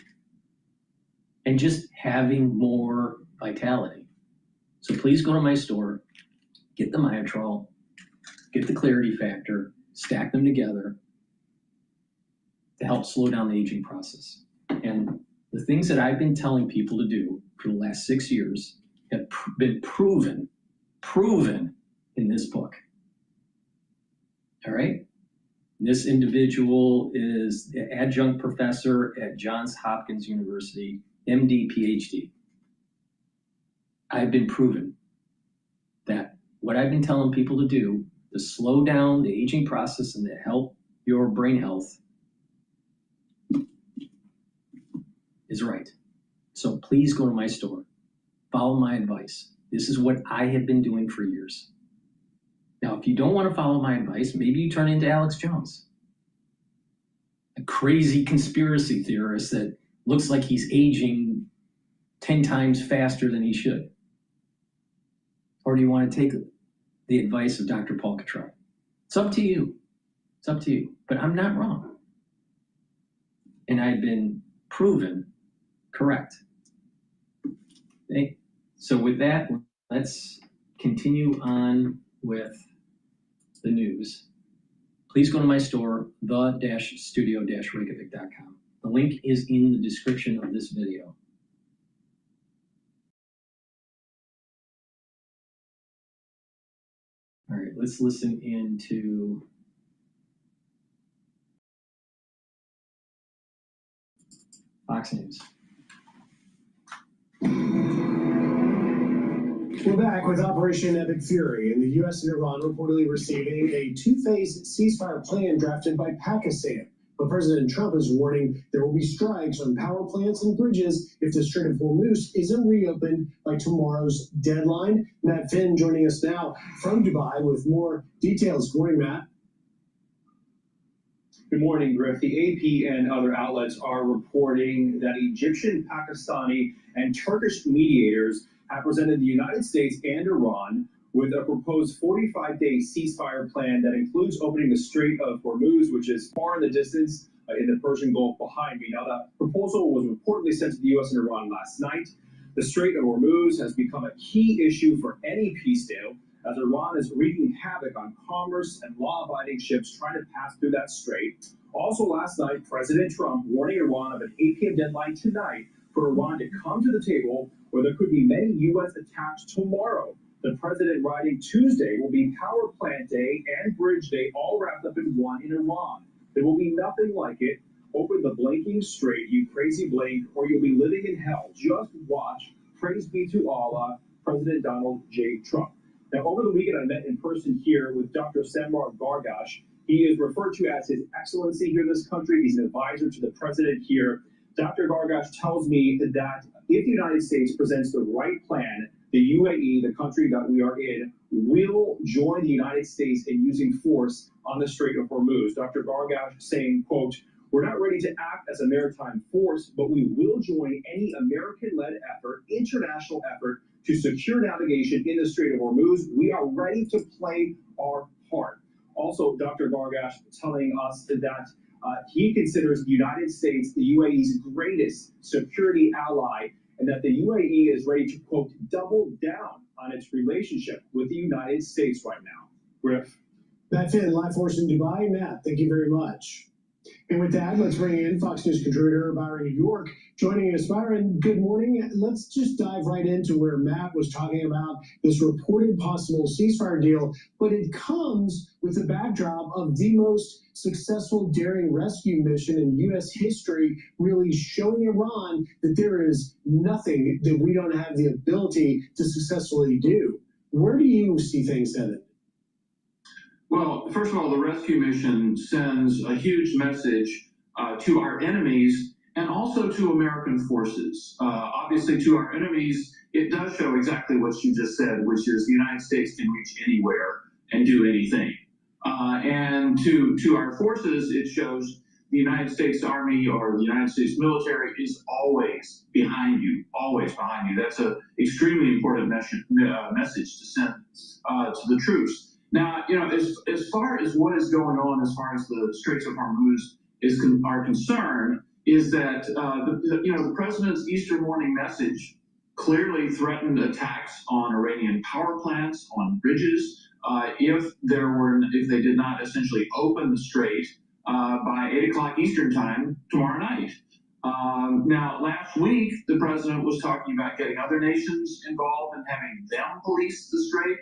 And just having more vitality. So please go to my store, get the Myotrol, get the Clarity Factor, stack them together to help slow down the aging process. And the things that I've been telling people to do for the last 6 years have been proven in this book. All right? This individual is an adjunct professor at Johns Hopkins University, MD, Ph.D. I've been proven that what I've been telling people to do to slow down the aging process and to help your brain health is right. So please go to my store. Follow my advice. This is what I have been doing for years. Now, if you don't want to follow my advice, maybe you turn into Alex Jones, a crazy conspiracy theorist that looks like he's aging 10 times faster than he should. Or do you want to take the advice of Dr. Paul Cottrell? It's up to you. It's up to you. But I'm not wrong. And I've been proven correct. Okay? So with that, let's continue on with the news, please go to my store, the-studio-reykjavik.com. The link is in the description of this video. All right, let's listen into Fox News. We're back with Operation Epic Fury, and the U.S. and Iran reportedly receiving a two-phase ceasefire plan drafted by Pakistan. But President Trump is warning there will be strikes on power plants and bridges if the Strait of Hormuz isn't reopened by tomorrow's deadline. Matt Finn joining us now from Dubai with more details. Good morning, Matt. Good morning, Griff. The AP and other outlets are reporting that Egyptian, Pakistani, and Turkish mediators have presented the United States and Iran with a proposed 45-day ceasefire plan that includes opening the Strait of Hormuz, which is far in the distance in the Persian Gulf behind me. Now, that proposal was reportedly sent to the U.S. and Iran last night. The Strait of Hormuz has become a key issue for any peace deal, as Iran is wreaking havoc on commerce and law-abiding ships trying to pass through that strait. Also last night, President Trump warning Iran of an 8 p.m. deadline tonight for Iran to come to the table where there could be many U.S. attacks tomorrow. The president writing Tuesday will be power plant day and bridge day all wrapped up in one in Iran. There will be nothing like it. Open the blinking strait, you crazy blink, or you'll be living in hell. Just watch. Praise be to Allah, President Donald J. Trump. Now, over the weekend, I met in person here with Dr. Samar Gargash. He is referred to as His Excellency here in this country. He's an advisor to the president here. Dr. Gargash tells me that if the United States presents the right plan, the UAE, the country that we are in, will join the United States in using force on the Strait of Hormuz. Dr. Gargash saying, quote, "We're not ready to act as a maritime force, but we will join any American-led effort, international effort, to secure navigation in the Strait of Hormuz. We are ready to play our part." Also, Dr. Gargash telling us that he considers the United States the UAE's greatest security ally, and that the UAE is ready to, quote, double down on its relationship with the United States right now. Griff. Matt Finn, live for us in Dubai. Matt, thank you very much. And with that, let's bring in Fox News contributor Byron York joining us. Byron, good morning. Let's just dive right into where Matt was talking about this reported possible ceasefire deal, but it comes with the backdrop of the most successful daring rescue mission in U.S. history, really showing Iran that there is nothing that we don't have the ability to successfully do. Where do you see things headed? Well, first of all, the rescue mission sends a huge message to our enemies and also to American forces. Obviously, to our enemies, it does show exactly what you just said, which is the United States can reach anywhere and do anything. And to our forces, it shows the United States Army or the United States military is always behind you, always behind you. That's an extremely important message to send to the troops. Now, you know, as far as what is going on, as far as the Straits of Hormuz are concerned, is that the president's Easter morning message clearly threatened attacks on Iranian power plants, on bridges, if they did not essentially open the strait by 8 o'clock Eastern time tomorrow night. Now, last week, the president was talking about getting other nations involved and having them police the strait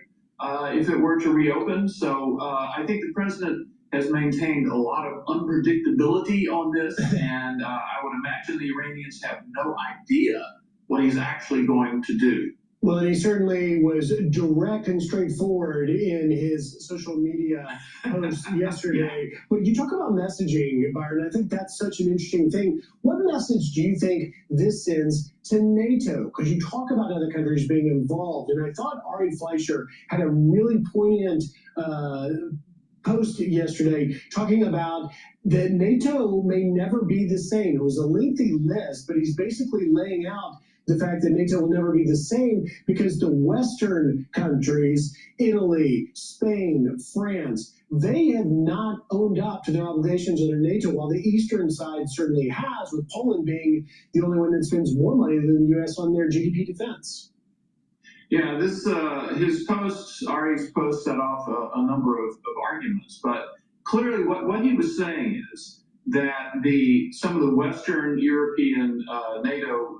if it were to reopen. So I think the president has maintained a lot of unpredictability on this, and I would imagine the Iranians have no idea what he's actually going to do. Well, and he certainly was direct and straightforward in his social media post yesterday. But you talk about messaging, Byron. I think that's such an interesting thing. What message do you think this sends to NATO? Because you talk about other countries being involved, and I thought Ari Fleischer had a really poignant post yesterday talking about that NATO may never be the same. It was a lengthy list, but he's basically laying out the fact that NATO will never be the same because the Western countries, Italy, Spain, France, they have not owned up to their obligations under NATO, while the Eastern side certainly has, with Poland being the only one that spends more money than the U.S. on their GDP defense. Yeah, this his posts, Ari's post, set off a number of arguments, but clearly what he was saying is that some of the Western European NATO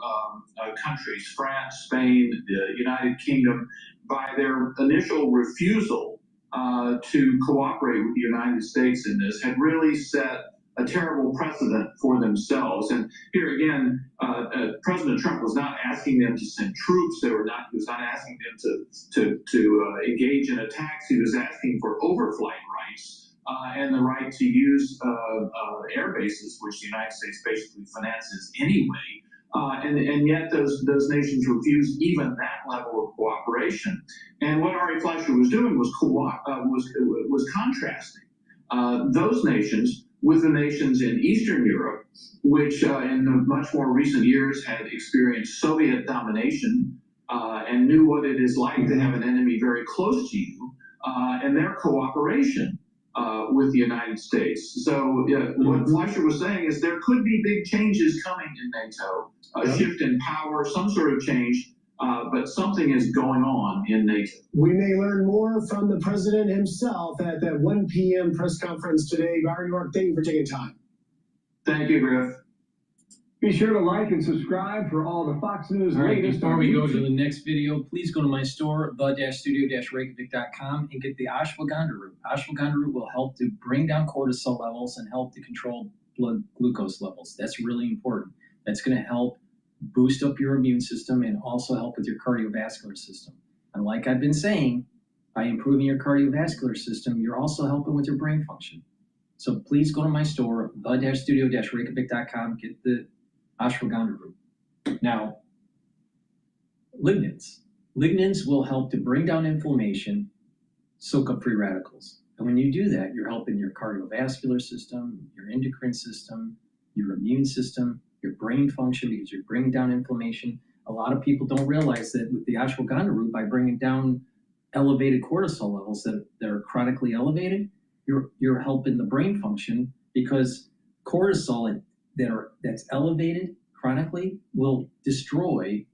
countries, France, Spain, the United Kingdom, by their initial refusal to cooperate with the United States in this, had really set a terrible precedent for themselves. And here again, President Trump was not asking them to send troops. He was not asking them to engage in attacks. He was asking for overflight rights and the right to use air bases, which the United States basically finances anyway. And yet those nations refused even that level of cooperation. And what Ari Fleischer was doing was contrasting those nations with the nations in Eastern Europe, which in the much more recent years had experienced Soviet domination and knew what it is like to have an enemy very close to you, and their cooperation with the United States. So what Fleischer was saying is there could be big changes coming in NATO, a shift in power, some sort of change, but something is going on in NATO. We may learn more from the president himself at that 1 p.m. press conference today. Byron York, thank you for taking time. Thank you, Griff. Be sure to like and subscribe for all the Fox News All right, latest. before we go to the next video, please go to my store, the-studio-reykjavik.com, and get the ashwagandha root. Ashwagandha root will help to bring down cortisol levels and help to control blood glucose levels. That's really important. That's going to help boost up your immune system and also help with your cardiovascular system. And like I've been saying, by improving your cardiovascular system, you're also helping with your brain function. So please go to my store, the-studio-reykjavik.com, get the ashwagandha root. Now, lignans. Lignans will help to bring down inflammation, soak up free radicals. And when you do that, you're helping your cardiovascular system, your endocrine system, your immune system, your brain function, because you're bringing down inflammation. A lot of people don't realize that with the ashwagandha root, by bringing down elevated cortisol levels that are chronically elevated, you're helping the brain function, because cortisol that's elevated chronically will destroy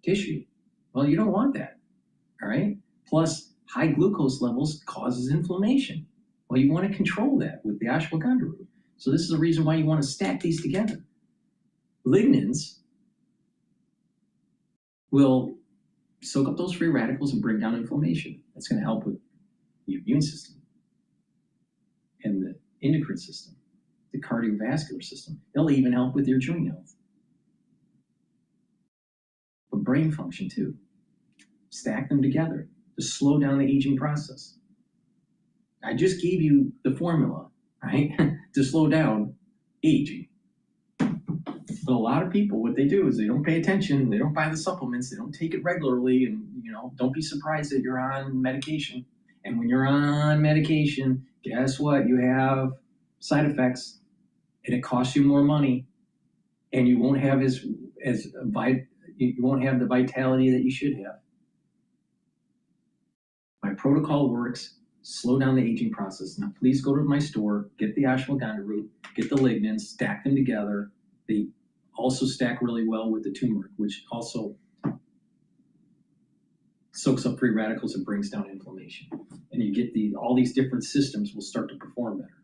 tissue. Well, you don't want that, all right? Plus, high glucose levels causes inflammation. Well, you want to control that with the ashwagandha root. So this is the reason why you want to stack these together. Lignans will soak up those free radicals and bring down inflammation. That's going to help with the immune system and the endocrine system, the cardiovascular system. They'll even help with your joint health. But brain function too. Stack them together to slow down the aging process. I just gave you the formula, right, to slow down aging. But a lot of people, what they do is they don't pay attention, they don't buy the supplements, they don't take it regularly, and don't be surprised that you're on medication. And when you're on medication, guess what? You have side effects, and it costs you more money, and you won't have you won't have the vitality that you should have. My protocol works. Slow down the aging process. Now, please go to my store, get the ashwagandha root, get the lignans, stack them together. They also stack really well with the turmeric, which also soaks up free radicals and brings down inflammation. And you get all these different systems will start to perform better.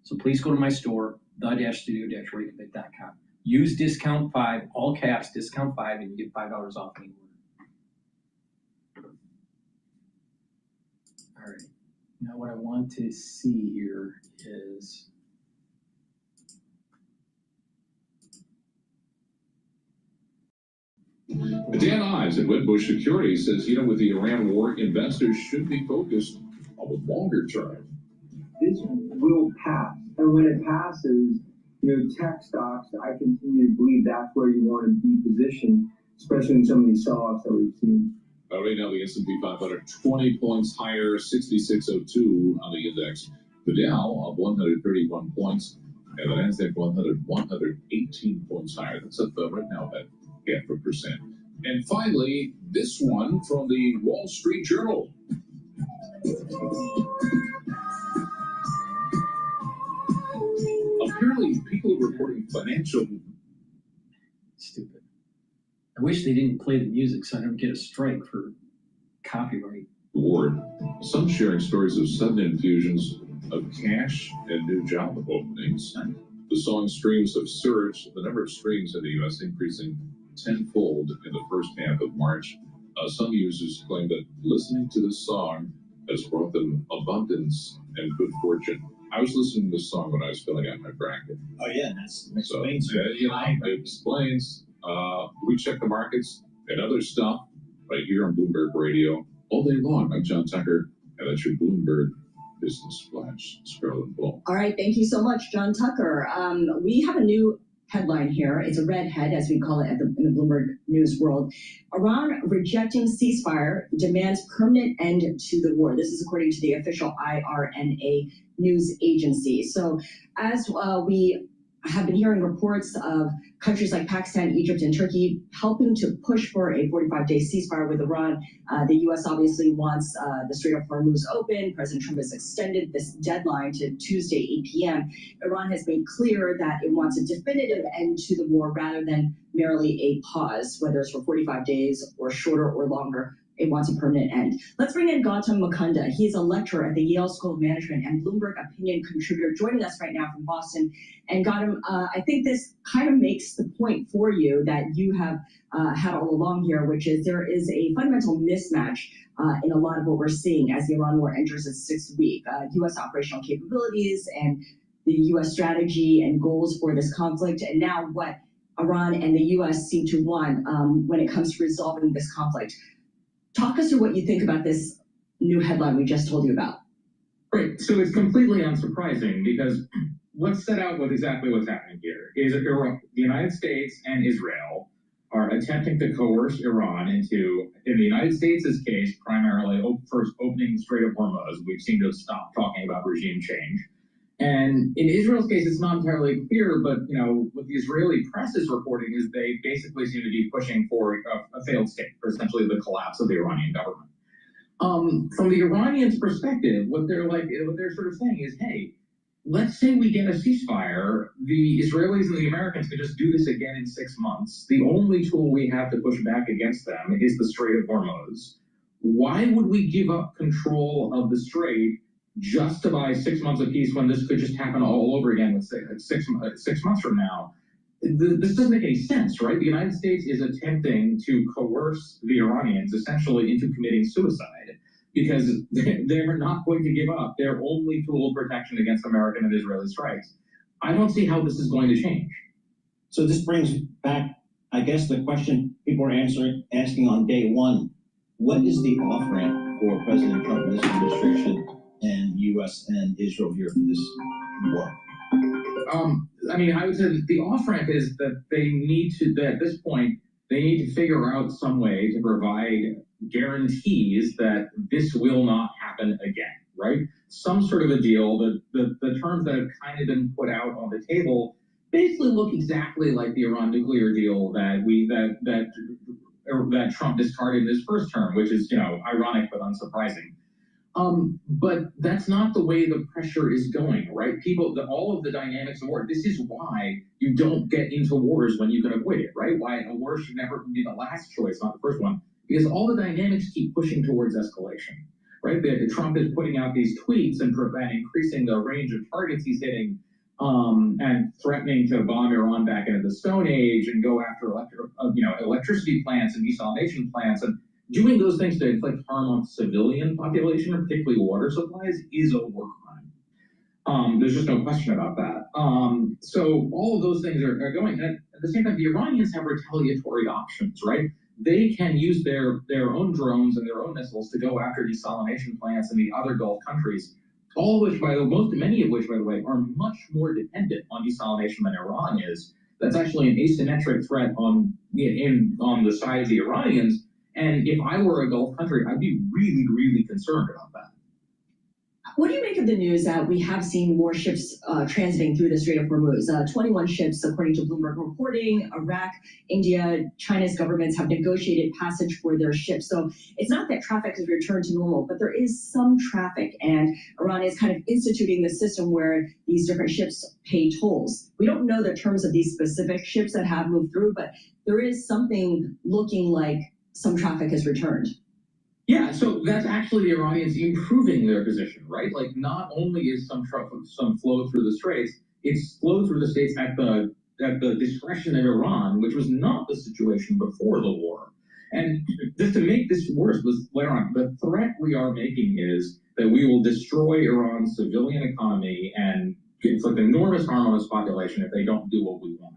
So please go to my store, the-studio-reykjavik.com. Use discount 5, all caps, discount 5, and you get $5 off any order. All right. Now what I want to see here is Dan Ives at Wedbush Securities says, with the Iran war, investors should be focused on the longer term. This will pass. And when it passes, tech stocks, I continue to believe that's where you want to be positioned, especially in some of these sell-offs that we've seen. Right now, the S&P 500, 20 points higher, 6602 on the index. The Dow up 131 points, and the Nasdaq 118 points higher. That's up right now at 0.5%. And finally, this one from the Wall Street Journal. Apparently, people are reporting financial. Stupid. I wish they didn't play the music so I don't get a strike for Copyright. Award. Some sharing stories of sudden infusions of cash and new job openings. The song streams have surged, the number of streams in the U.S. increasing tenfold in the first half of March. Some users claim that listening to this song has brought them abundance and good fortune. I was listening to this song when I was filling out my bracket. Oh yeah, that explains. So, it explains. We check the markets and other stuff right here on Bloomberg Radio all day long. I'm John Tucker, and that's your Bloomberg Business Flash. Scroll and pull. All right, thank you so much, John Tucker. We have a new headline here. It's a red head, as we call it in the Bloomberg News world. Iran rejecting ceasefire, demands permanent end to the war. This is according to the official IRNA news agency. So as we have been hearing reports of countries like Pakistan, Egypt, and Turkey helping to push for a 45-day ceasefire with Iran. The U.S. obviously wants the Strait of Hormuz open. President Trump has extended this deadline to Tuesday, 8 p.m. Iran has made clear that it wants a definitive end to the war rather than merely a pause, whether it's for 45 days or shorter or longer. It wants a permanent end. Let's bring in Gautam Mukunda. He's a lecturer at the Yale School of Management and Bloomberg opinion contributor, joining us right now from Boston. And Gautam, I think this kind of makes the point for you that you have had all along here, which is there is a fundamental mismatch in a lot of what we're seeing as the Iran war enters its sixth week. U.S. operational capabilities and the U.S. strategy and goals for this conflict, and now what Iran and the U.S. seem to want when it comes to resolving this conflict. Talk us through what you think about this new headline we just told you about. Right. So it's completely unsurprising because let's set out exactly what's happening here. Is the United States and Israel are attempting to coerce Iran into, in the United States' case, primarily first opening the Strait of Hormuz. We've seemed to have stopped talking about regime change. And in Israel's case, it's not entirely clear, but what the Israeli press is reporting is they basically seem to be pushing for a failed state, or essentially the collapse of the Iranian government. From the Iranians' perspective, what they're sort of saying is, hey, let's say we get a ceasefire, the Israelis and the Americans could just do this again in 6 months. The only tool we have to push back against them is the Strait of Hormuz. Why would we give up control of the Strait just to buy 6 months of peace when this could just happen all over again with six months from now? This doesn't make any sense, right? The United States is attempting to coerce the Iranians essentially into committing suicide because they're not going to give up their only tool of protection against American and Israeli strikes. I don't see how this is going to change. So this brings back, I guess, the question people are asking on day one. What is the off-ramp for President Trump and this administration and U.S. and Israel here for this war? I would say that the off-ramp is that they need to, at this point, they need to figure out some way to provide guarantees that this will not happen again, right? Some sort of a deal. The terms that have kind of been put out on the table basically look exactly like the Iran nuclear deal that Trump discarded in his first term, which is, ironic but unsurprising. But that's not the way the pressure is going, right? All of the dynamics of war, this is why you don't get into wars when you can avoid it, right? Why a war should never be the last choice, not the first one, because all the dynamics keep pushing towards escalation, right? Trump is putting out these tweets and increasing the range of targets he's hitting, and threatening to bomb Iran back into the Stone Age and go after electricity plants and desalination plants, and doing those things to inflict harm on civilian population, particularly water supplies, is a war crime. There's just no question about that. So all of those things are going. And at the same time, the Iranians have retaliatory options, right? They can use their own drones and their own missiles to go after desalination plants in the other Gulf countries, all of which, many of which, by the way, are much more dependent on desalination than Iran is. That's actually an asymmetric threat on the side of the Iranians. And if I were a Gulf country, I'd be really, really concerned about that. What do you make of the news that we have seen more ships transiting through the Strait of Hormuz? 21 ships, according to Bloomberg reporting. Iraq, India, China's governments have negotiated passage for their ships. So it's not that traffic has returned to normal, but there is some traffic, and Iran is kind of instituting the system where these different ships pay tolls. We don't know the terms of these specific ships that have moved through, but there is something looking like some traffic has returned. Yeah, so that's actually the Iranians improving their position, right? Like, not only is some flow through the Straits, it's flow through the States at the discretion of Iran, which was not the situation before the war. And just to make this worse, later on, the threat we are making is that we will destroy Iran's civilian economy and inflict enormous harm on its population if they don't do what we want.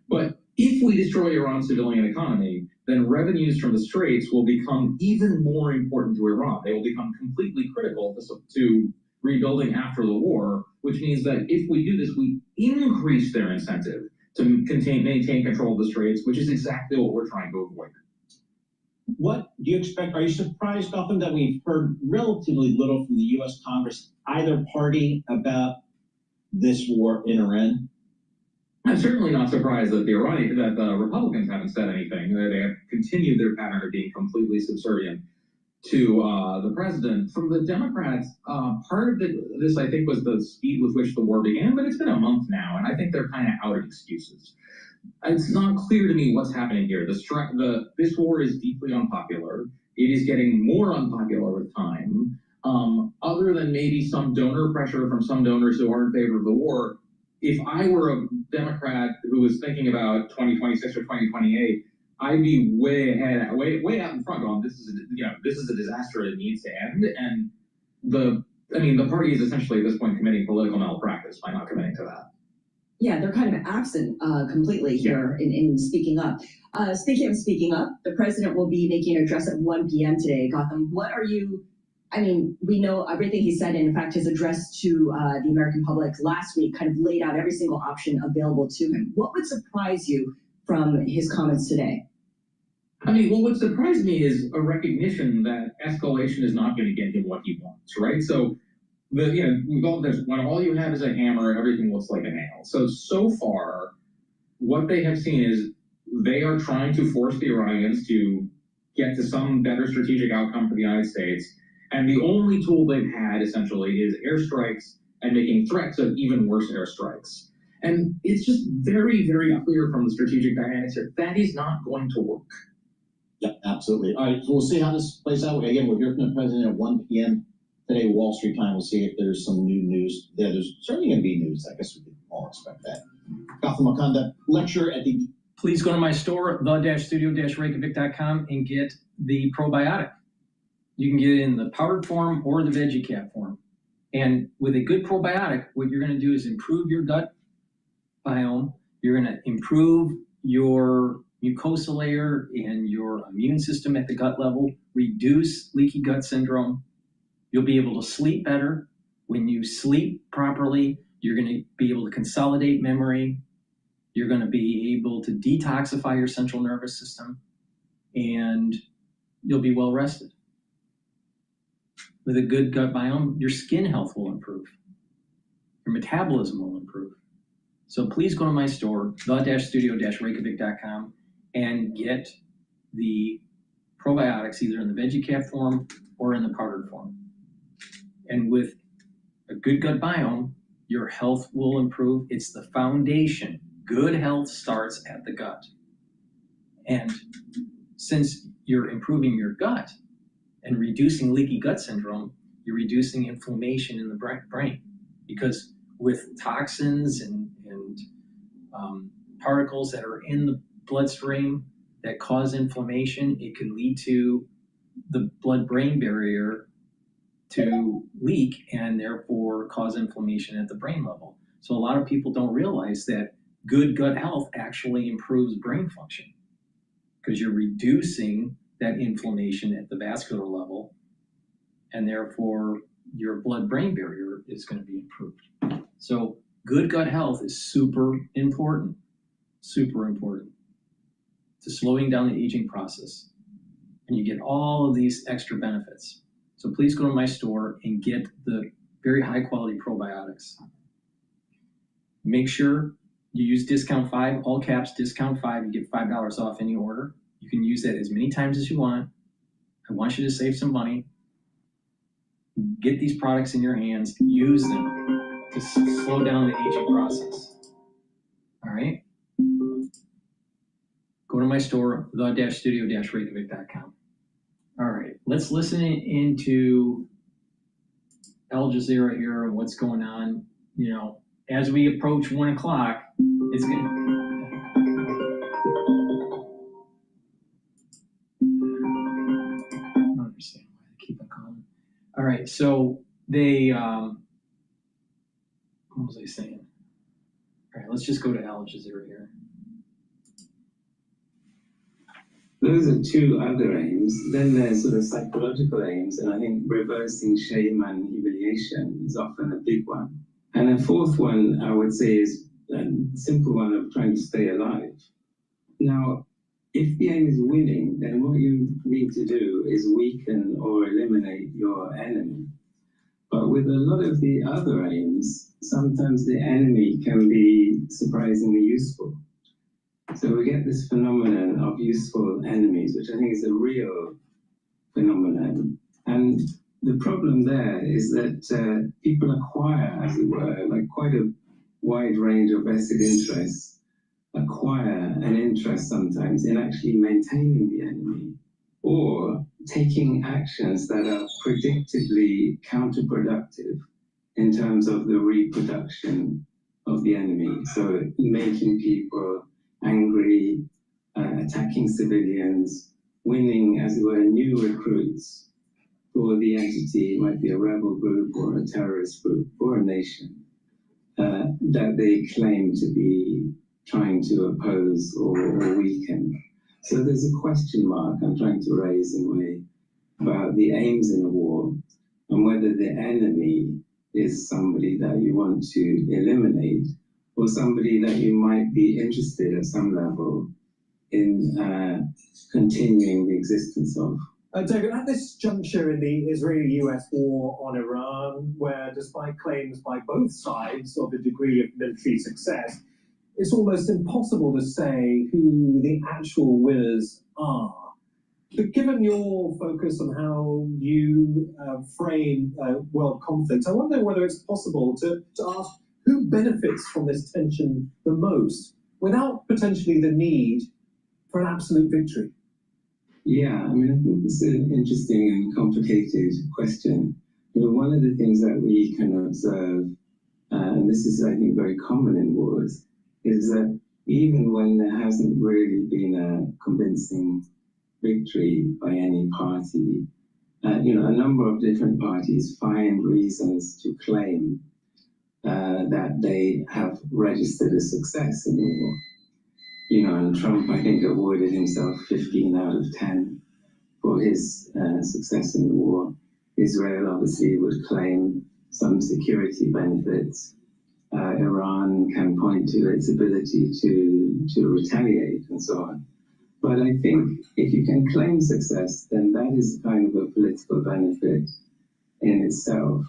But if we destroy Iran's civilian economy, then revenues from the Straits will become even more important to Iran. They will become completely critical to rebuilding after the war, which means that if we do this, we increase their incentive to maintain control of the Straits, which is exactly what we're trying to avoid. What do you expect? Are you surprised, Gotham, that we've heard relatively little from the U.S. Congress, either party, about this war in Iran? I'm certainly not surprised that the Republicans haven't said anything. They have continued their pattern of being completely subservient to the president. From the Democrats, part of this, I think, was the speed with which the war began, but it's been a month now, and I think they're kind of out of excuses. It's not clear to me what's happening here. This war is deeply unpopular. It is getting more unpopular with time. Other than maybe some donor pressure from some donors who are in favor of the war, if I were a Democrat who was thinking about 2026 or 2028, I'd be way ahead, way out in front on this is a disaster that needs to end. And the party is essentially at this point committing political malpractice by not committing to that. Yeah, they're kind of absent completely here in speaking up. Speaking of speaking up, the president will be making an address at 1 p.m. today. Gotham, we know everything he said, and in fact, his address to the American public last week kind of laid out every single option available to him. What would surprise you from his comments today? What would surprise me is a recognition that escalation is not going to get him what he wants, right? So when all you have is a hammer, everything looks like a nail. So far, what they have seen is they are trying to force the Iranians to get to some better strategic outcome for the United States. And the only tool they've had, essentially, is airstrikes and making threats of even worse airstrikes. And it's just very, very clear from the strategic dynamics here, that is not going to work. Yeah, absolutely. All right, so we'll see how this plays out. Again, we'll hear from the president at 1 p.m. today, Wall Street time. We'll see if there's some new news. Yeah, there's certainly going to be news. I guess we can all expect that. Gotham Wakanda lecture at the... Please go to my store, the-studio-reykjavik.com, and get the probiotic. You can get it in the powdered form or the veggie cap form. And with a good probiotic, what you're going to do is improve your gut biome. You're going to improve your mucosa layer and your immune system at the gut level, reduce leaky gut syndrome. You'll be able to sleep better. When you sleep properly, you're going to be able to consolidate memory. You're going to be able to detoxify your central nervous system, and you'll be well rested. With a good gut biome, your skin health will improve. Your metabolism will improve. So please go to my store, the-studio-reykjavik.com, and get the probiotics either in the veggie cap form or in the powdered form. And with a good gut biome, your health will improve. It's the foundation. Good health starts at the gut. And since you're improving your gut and reducing leaky gut syndrome, you're reducing inflammation in the brain. Because with toxins and particles that are in the bloodstream that cause inflammation, it can lead to the blood-brain barrier to leak and therefore cause inflammation at the brain level. So a lot of people don't realize that good gut health actually improves brain function because you're reducing that inflammation at the vascular level, and therefore your blood-brain barrier is going to be improved. So good gut health is super important to slowing down the aging process. And you get all of these extra benefits. So please go to my store and get the very high quality probiotics. Make sure you use discount 5, all caps, discount 5, you get $5 off any order. You can use that as many times as you want. I want you to save some money. Get these products in your hands, use them to slow down the aging process. All right? Go to my store, the-studio-reykjavik.com. All right. let's listen into Al Jazeera here and what's going on. You know, as we approach 1 o'clock, it's going to. I don't understand why they keep on calling. All right, so they, what was I saying? All right, let's just go to Al Jazeera here. Those are two other aims. Then there's sort of psychological aims, and I think reversing shame and humiliation is often a big one. And a fourth one, I would say, is a simple one of trying to stay alive. Now, if the aim is winning, then what you need to do is weaken or eliminate your enemy. But with a lot of the other aims, sometimes the enemy can be surprisingly useful. So we get this phenomenon of useful enemies, which I think is a real phenomenon. And the problem there is that people acquire, as it were, like quite a wide range of vested interests, acquire an interest sometimes in actually maintaining the enemy or taking actions that are predictably counterproductive in terms of the reproduction of the enemy. So making people angry, attacking civilians, winning, as it were, new recruits for the entity. It might be a rebel group or a terrorist group or a nation that they claim to be trying to oppose or weaken. So there's a question mark I'm trying to raise in a way about the aims in a war and whether the enemy is somebody that you want to eliminate or somebody that you might be interested at some level in continuing the existence of. David, at this juncture in the Israeli-US war on Iran, where despite claims by both sides of a degree of military success, it's almost impossible to say who the actual winners are. But given your focus on how you frame world conflicts, I wonder whether it's possible to ask who benefits from this tension the most without potentially the need for an absolute victory. Yeah, I mean, I think this is an interesting and complicated question. You know, one of the things that we can observe, and this is, I think, very common in wars, is that even when there hasn't really been a convincing victory by any party, you know, a number of different parties find reasons to claim that they have registered a success in the war. You know, and Trump, I think, awarded himself 15 out of 10 for his success in the war. Israel obviously would claim some security benefits. Iran can point to its ability to retaliate and so on. But I think if you can claim success, then that is kind of a political benefit in itself.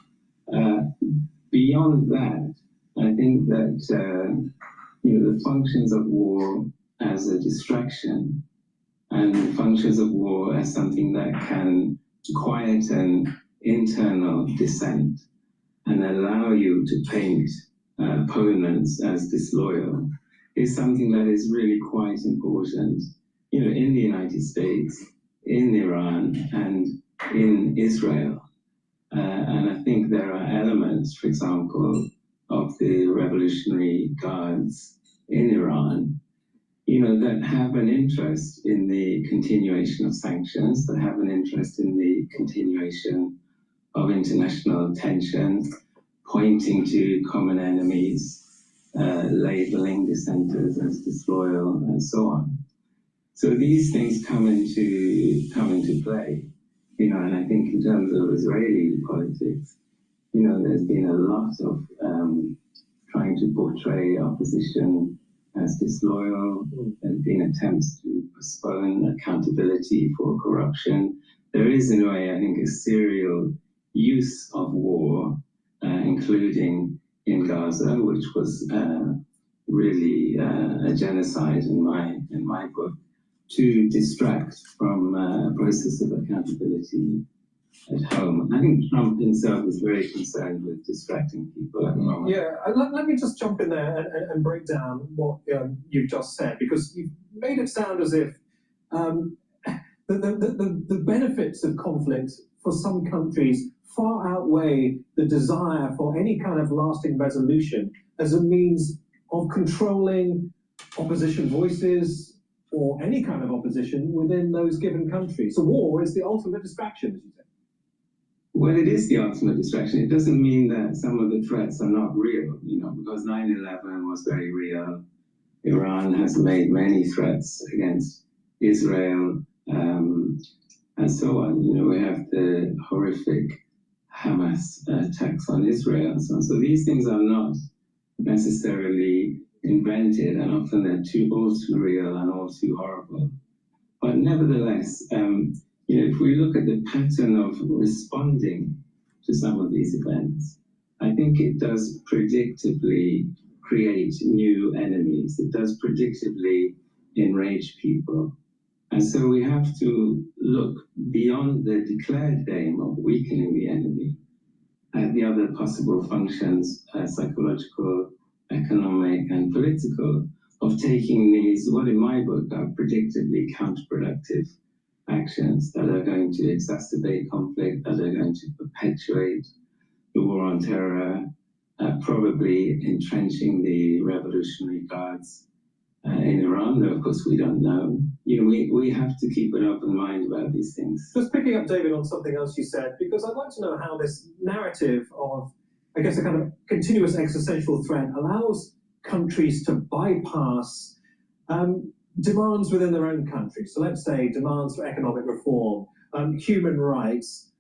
Beyond that, I think that you know, the functions of war as a distraction and the functions of war as something that can quieten internal dissent and allow you to paint opponents as disloyal is something that is really quite important, you know, in the United States, in Iran, and in Israel. And I think there are elements, for example, of the Revolutionary Guards in Iran, you know, that have an interest in the continuation of sanctions, that have an interest in the continuation of international tension, pointing to common enemies, labeling dissenters as disloyal, and so on. So these things come into play, you know, and I think in terms of Israeli politics, you know, there's been a lot of trying to portray opposition as disloyal. There's been attempts to postpone accountability for corruption. There is, in a way, I think, a serial use of war, including in Gaza, which was really a genocide in my book, to distract from a process of accountability at home. I think Trump himself is very concerned with distracting people at the moment. Yeah, let me just jump in there and break down what you've just said, because you've made it sound as if the benefits of conflict for some countries far outweigh the desire for any kind of lasting resolution as a means of controlling opposition voices or any kind of opposition within those given countries. So war is the ultimate distraction, as you say. Well, it is the ultimate distraction. It doesn't mean that some of the threats are not real, because 9/11 was very real. Iran has made many threats against Israel, and so on. We have the horrific Hamas attacks on Israel and so on. So these things are not necessarily invented, and often they're all too real and all too horrible. But nevertheless, if we look at the pattern of responding to some of these events, I think it does predictably create new enemies. It does predictably enrage people. And so we have to look beyond the declared aim of weakening the enemy at the other possible functions, psychological, economic, and political, of taking these, what in my book are predictably counterproductive actions that are going to exacerbate conflict, that are going to perpetuate the war on terror, probably entrenching the Revolutionary Guards in Iran, though of course we don't know. We have to keep an open mind about these things. Just picking up, David, on something else you said, because I'd like to know how this narrative of, I guess, a kind of continuous existential threat allows countries to bypass demands within their own country. So let's say demands for economic reform, human rights,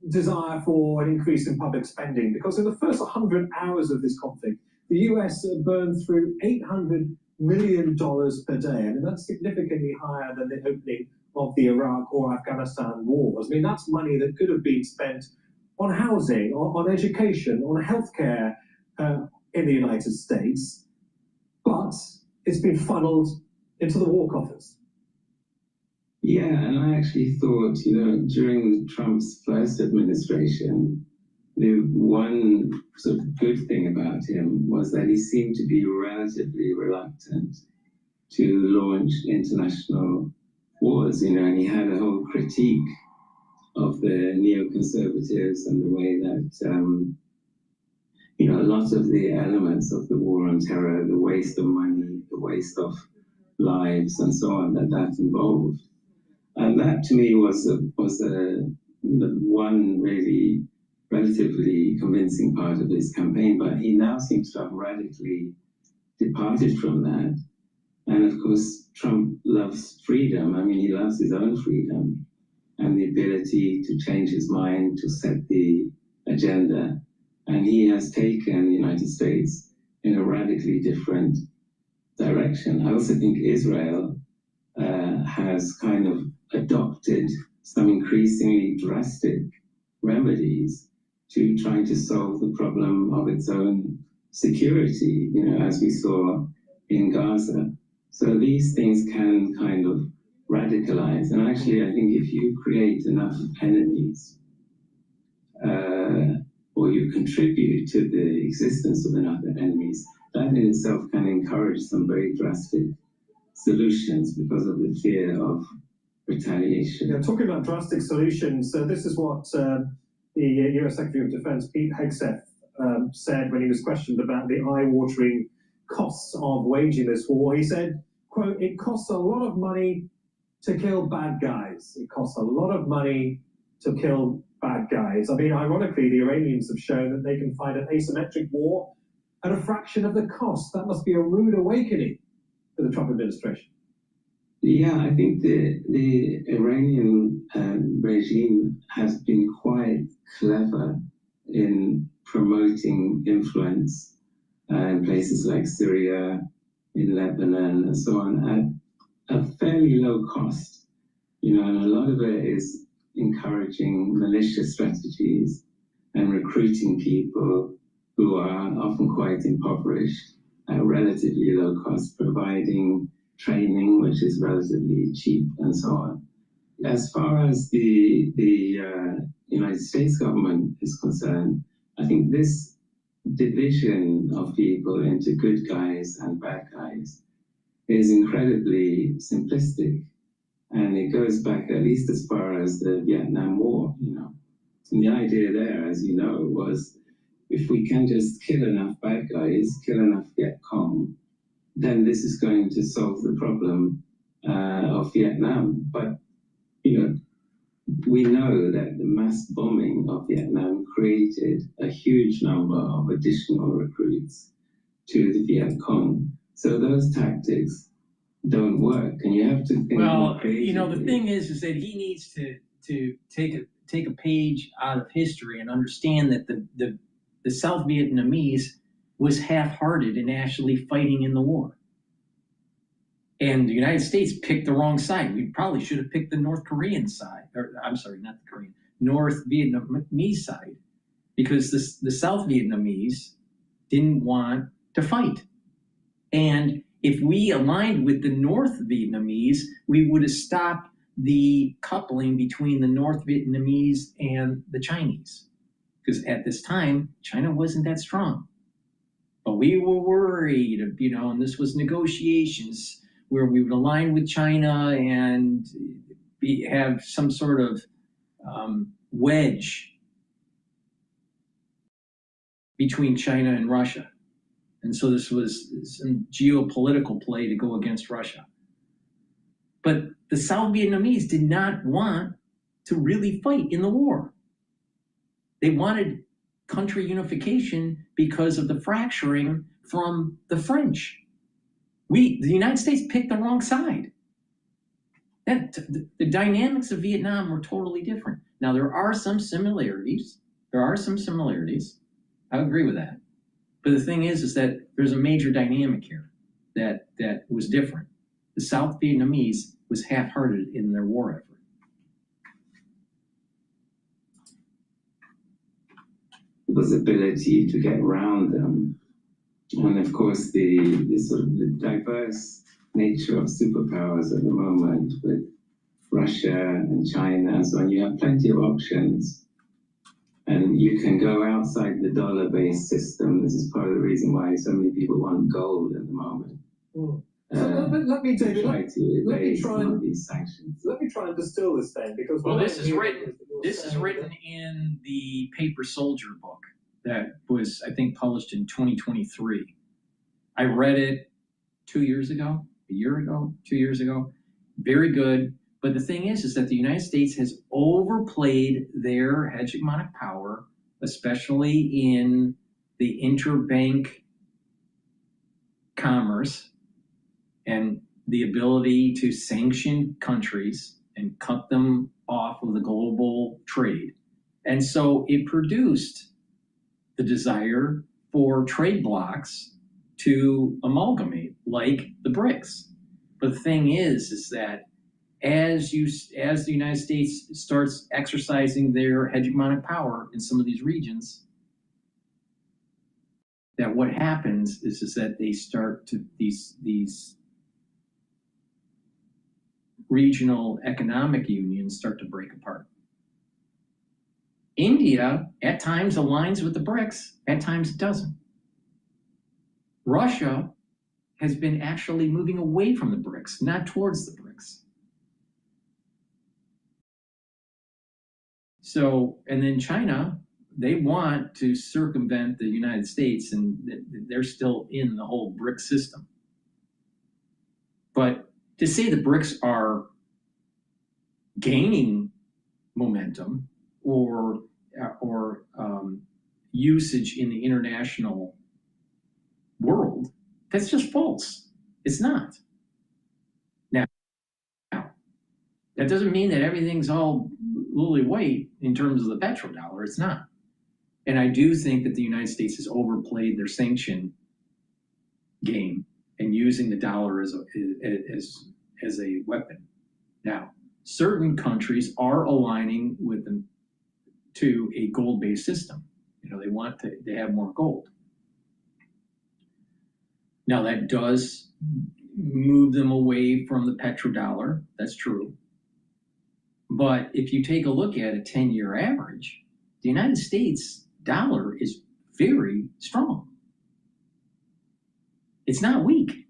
desire for an increase in public spending. Because in the first 100 hours of this conflict, the US burned through $800 million per day. I mean, that's significantly higher than the opening of the Iraq or Afghanistan wars. I mean, that's money that could have been spent on housing, on education, on healthcare in the United States, but it's been funneled into the war coffers. Yeah, and I actually thought, during Trump's first administration, the one sort of good thing about him was that he seemed to be relatively reluctant to launch international wars, and he had a whole critique of the neoconservatives and the way that, a lot of the elements of the war on terror, the waste of money, the waste of lives, and so on, that involved. And that to me was one really relatively convincing part of his campaign, but he now seems to have radically departed from that. And of course, Trump loves freedom. I mean, he loves his own freedom and the ability to change his mind, to set the agenda. And he has taken the United States in a radically different direction. I also think Israel has kind of adopted some increasingly drastic remedies to trying to solve the problem of its own security, as we saw in Gaza. So these things can kind of radicalize. And actually, I think if you create enough enemies, or you contribute to the existence of enough enemies, that in itself can encourage some very drastic solutions because of the fear of retaliation. Yeah, talking about drastic solutions, this is what the US Secretary of Defense, Pete Hegseth, said when he was questioned about the eye-watering costs of waging this war. He said, quote, "It costs a lot of money to kill bad guys. It costs a lot of money to kill bad guys." I mean, ironically, the Iranians have shown that they can fight an asymmetric war at a fraction of the cost. That must be a rude awakening for the Trump administration. Yeah, I think the Iranian regime has been quite clever in promoting influence in places like Syria, in Lebanon, and so on, at a fairly low cost. And a lot of it is encouraging militia strategies and recruiting people who are often quite impoverished at relatively low cost, providing training, which is relatively cheap, and so on. As far as the United States government is concerned, I think this division of people into good guys and bad guys is incredibly simplistic. And it goes back at least as far as the Vietnam War, And the idea there, as you know, was if we can just kill enough bad guys, kill enough Viet Cong, then this is going to solve the problem of Vietnam. But, we know that the mass bombing of Vietnam created a huge number of additional recruits to the Viet Cong. So those tactics don't work, and you have to think. Well, the thing is that he needs to take a page out of history and understand that the South Vietnamese was half-hearted in actually fighting in the war. And the United States picked the wrong side. We probably should have picked the North Korean side, or I'm sorry, not the Korean, North Vietnamese side, because the South Vietnamese didn't want to fight. And if we aligned with the North Vietnamese, we would have stopped the coupling between the North Vietnamese and the Chinese. Because at this time, China wasn't that strong. But we were worried, and this was negotiations where we would align with China and have some sort of wedge between China and Russia. And so this was some geopolitical play to go against Russia. But the South Vietnamese did not want to really fight in the war. They wanted country unification because of the fracturing from the French. The United States picked the wrong side. The dynamics of Vietnam were totally different. Now, there are some similarities. I agree with that. But the thing is that there's a major dynamic here that was different. The South Vietnamese was half-hearted in their war effort. It was ability to get around them. And of course, the sort of the diverse nature of superpowers at the moment with Russia and China and so on, you have plenty of options. And you can go outside the dollar-based system. This is part of the reason why so many people want gold at the moment. Let me try and these sanctions. Let me try and distill this then, because this is written in the Paper Soldier book that was, I think, published in 2023. I read it 2 years ago, a year ago, 2 years ago. Very good. But the thing is that the United States has overplayed their hegemonic power, especially in the interbank commerce and the ability to sanction countries and cut them off of the global trade. And so it produced the desire for trade blocs to amalgamate, like the BRICS. But the thing is that as the United States starts exercising their hegemonic power in some of these regions, that what happens is that they start to these regional economic unions start to break apart. India at times aligns with the BRICS, at times it doesn't. Russia has been actually moving away from the BRICS, not towards the BRICS. So, and then China, they want to circumvent the United States, and they're still in the whole BRICS system. But to say the BRICS are gaining momentum or usage in the international world, that's just false. It's not. Now, that doesn't mean that everything's all lily white in terms of the petrodollar. It's not. And I do think that the United States has overplayed their sanction game and using the dollar as a weapon. Now, certain countries are aligning with them to a gold-based system. They have more gold. Now, that does move them away from the petrodollar. That's true. But if you take a look at a 10-year average, the United States dollar is very strong. It's not weak.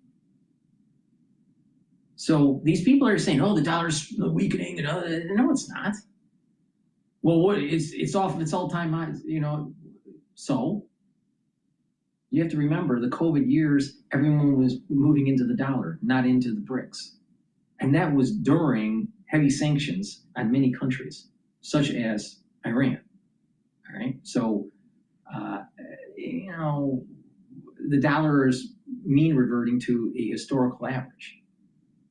So these people are saying, oh, the dollar's weakening. And no, it's not. Well, what it's off of its all-time highs, so you have to remember the COVID years, everyone was moving into the dollar, not into the BRICS. And that was during heavy sanctions on many countries, such as Iran. All right. So, the dollar is mean reverting to a historical average.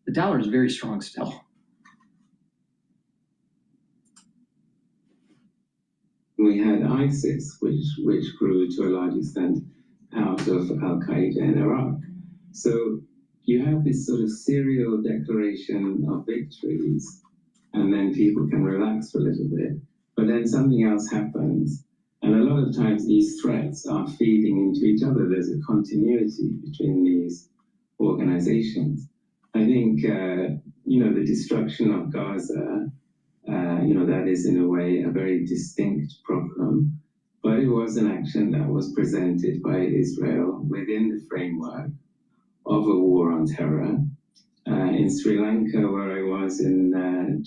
The dollar is very strong still. We had ISIS, which grew to a large extent out of Al-Qaeda in Iraq. So you have this sort of serial declaration of victories, and then people can relax for a little bit. But then something else happens. And a lot of times these threats are feeding into each other. There's a continuity between these organizations. I think, the destruction of Gaza, that is in a way a very distinct problem, but it was an action that was presented by Israel within the framework of a war on terror. In Sri Lanka, where I was in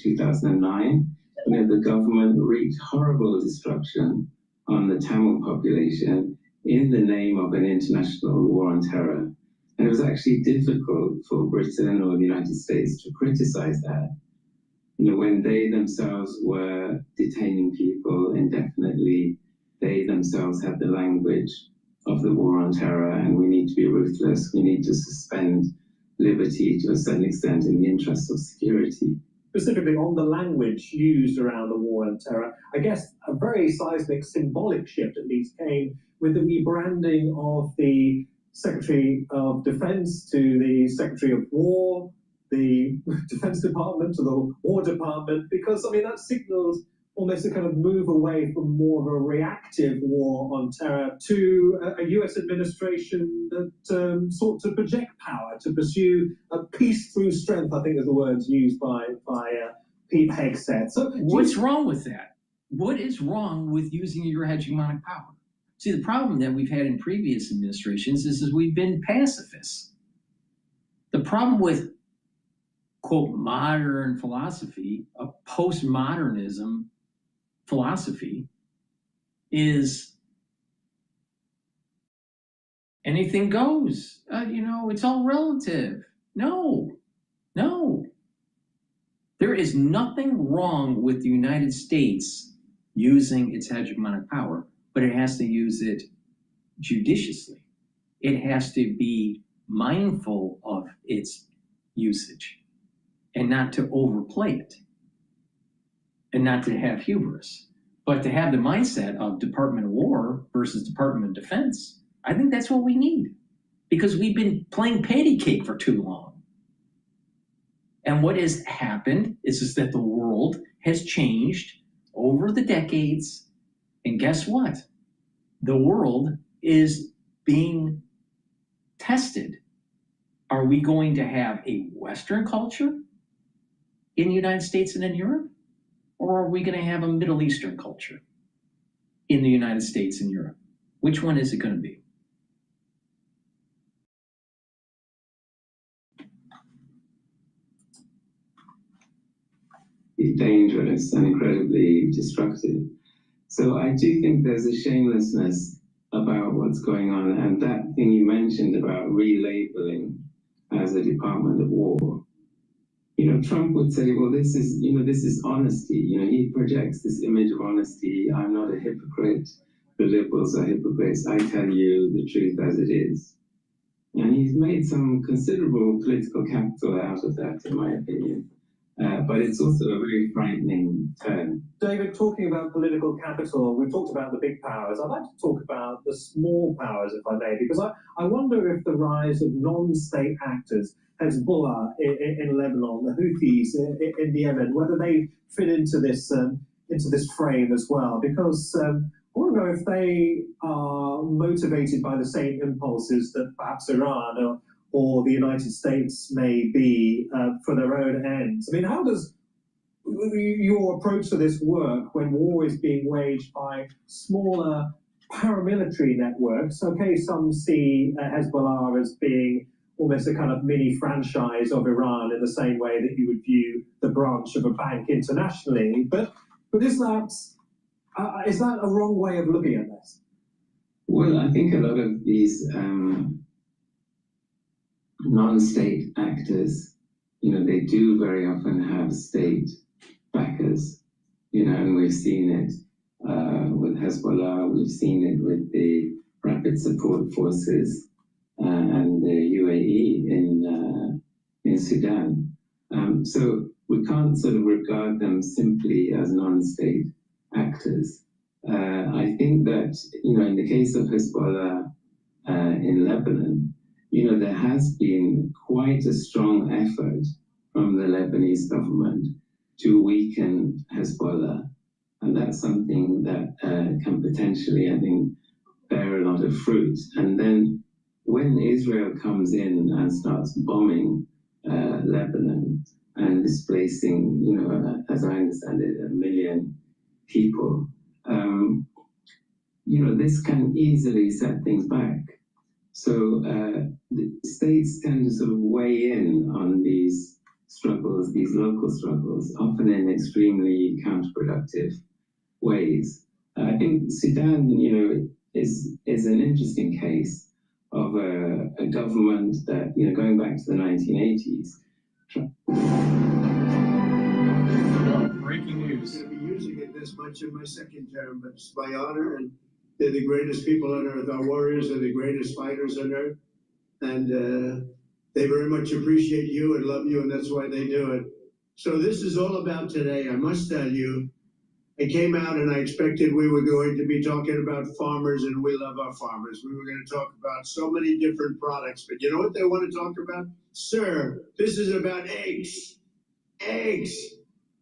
2009, the government wreaked horrible destruction on the Tamil population in the name of an international war on terror. And it was actually difficult for Britain or the United States to criticize that. When they themselves were detaining people indefinitely, they themselves had the language of the war on terror, and we need to be ruthless. We need to suspend liberty to a certain extent in the interest of security. Specifically on the language used around the war on terror, I guess a very seismic symbolic shift at least came with the rebranding of the Secretary of Defense to the Secretary of War, the Defense Department to the War Department, because that signals almost a kind of move away from more of a reactive war on terror to a US administration that sought to project power, to pursue a peace through strength, I think is the words used by Pete Hegseth. So what's wrong with that? What is wrong with using your hegemonic power? See, the problem that we've had in previous administrations is we've been pacifists. The problem with, quote, modern philosophy, a postmodernism philosophy, is anything goes. It's all relative. No. There is nothing wrong with the United States using its hegemonic power, but it has to use it judiciously. It has to be mindful of its usage and not to overplay it and not to have hubris, but to have the mindset of Department of War versus Department of Defense. I think that's what we need, because we've been playing patty cake for too long. And what has happened is that the world has changed over the decades. And guess what? The world is being tested. Are we going to have a Western culture in the United States and in Europe? Or are we going to have a Middle Eastern culture in the United States and Europe? Which one is it going to be? Dangerous and incredibly destructive. So I do think there's a shamelessness about what's going on, and that thing you mentioned about relabeling as a Department of War. Trump would say, well, this is honesty. He projects this image of honesty. I'm not a hypocrite. The liberals are hypocrites. I tell you the truth as it is. And he's made some considerable political capital out of that, in my opinion. But it's also a very frightening turn. David, talking about political capital, we've talked about the big powers. I'd like to talk about the small powers, if I may, because I wonder if the rise of non-state actors, Hezbollah in Lebanon, the Houthis in Yemen, whether they fit into this frame as well. Because I want to know if they are motivated by the same impulses that perhaps Iran or the United States may be for their own ends. How does your approach to this work when war is being waged by smaller paramilitary networks? Okay, some see Hezbollah as being almost a kind of mini franchise of Iran in the same way that you would view the branch of a bank internationally. But is that a wrong way of looking at this? Well, I think a lot of these non-state actors, they do very often have state backers, and we've seen it with Hezbollah, we've seen it with the Rapid Support Forces and the UAE in Sudan. So we can't sort of regard them simply as non-state actors. I think that, in the case of Hezbollah in Lebanon, there has been quite a strong effort from the Lebanese government to weaken Hezbollah. And that's something that can potentially, I think, bear a lot of fruit. And then when Israel comes in and starts bombing Lebanon and displacing, as I understand it, 1 million people, this can easily set things back. So the states tend to sort of weigh in on these struggles, these local struggles, often in extremely counterproductive ways. I think Sudan, is an interesting case of a government that, going back to the 1980s. Breaking news. I'm going to be using it this much in my second term, but it's my honor, and they're the greatest people on earth. Our warriors are the greatest fighters on earth, and they very much appreciate you and love you, and that's why they do it. So this is all about today. I must tell you, I came out and I expected we were going to be talking about farmers, and we love our farmers. We were going to talk about so many different products, but you know what they want to talk about? Sir, this is about eggs. Eggs.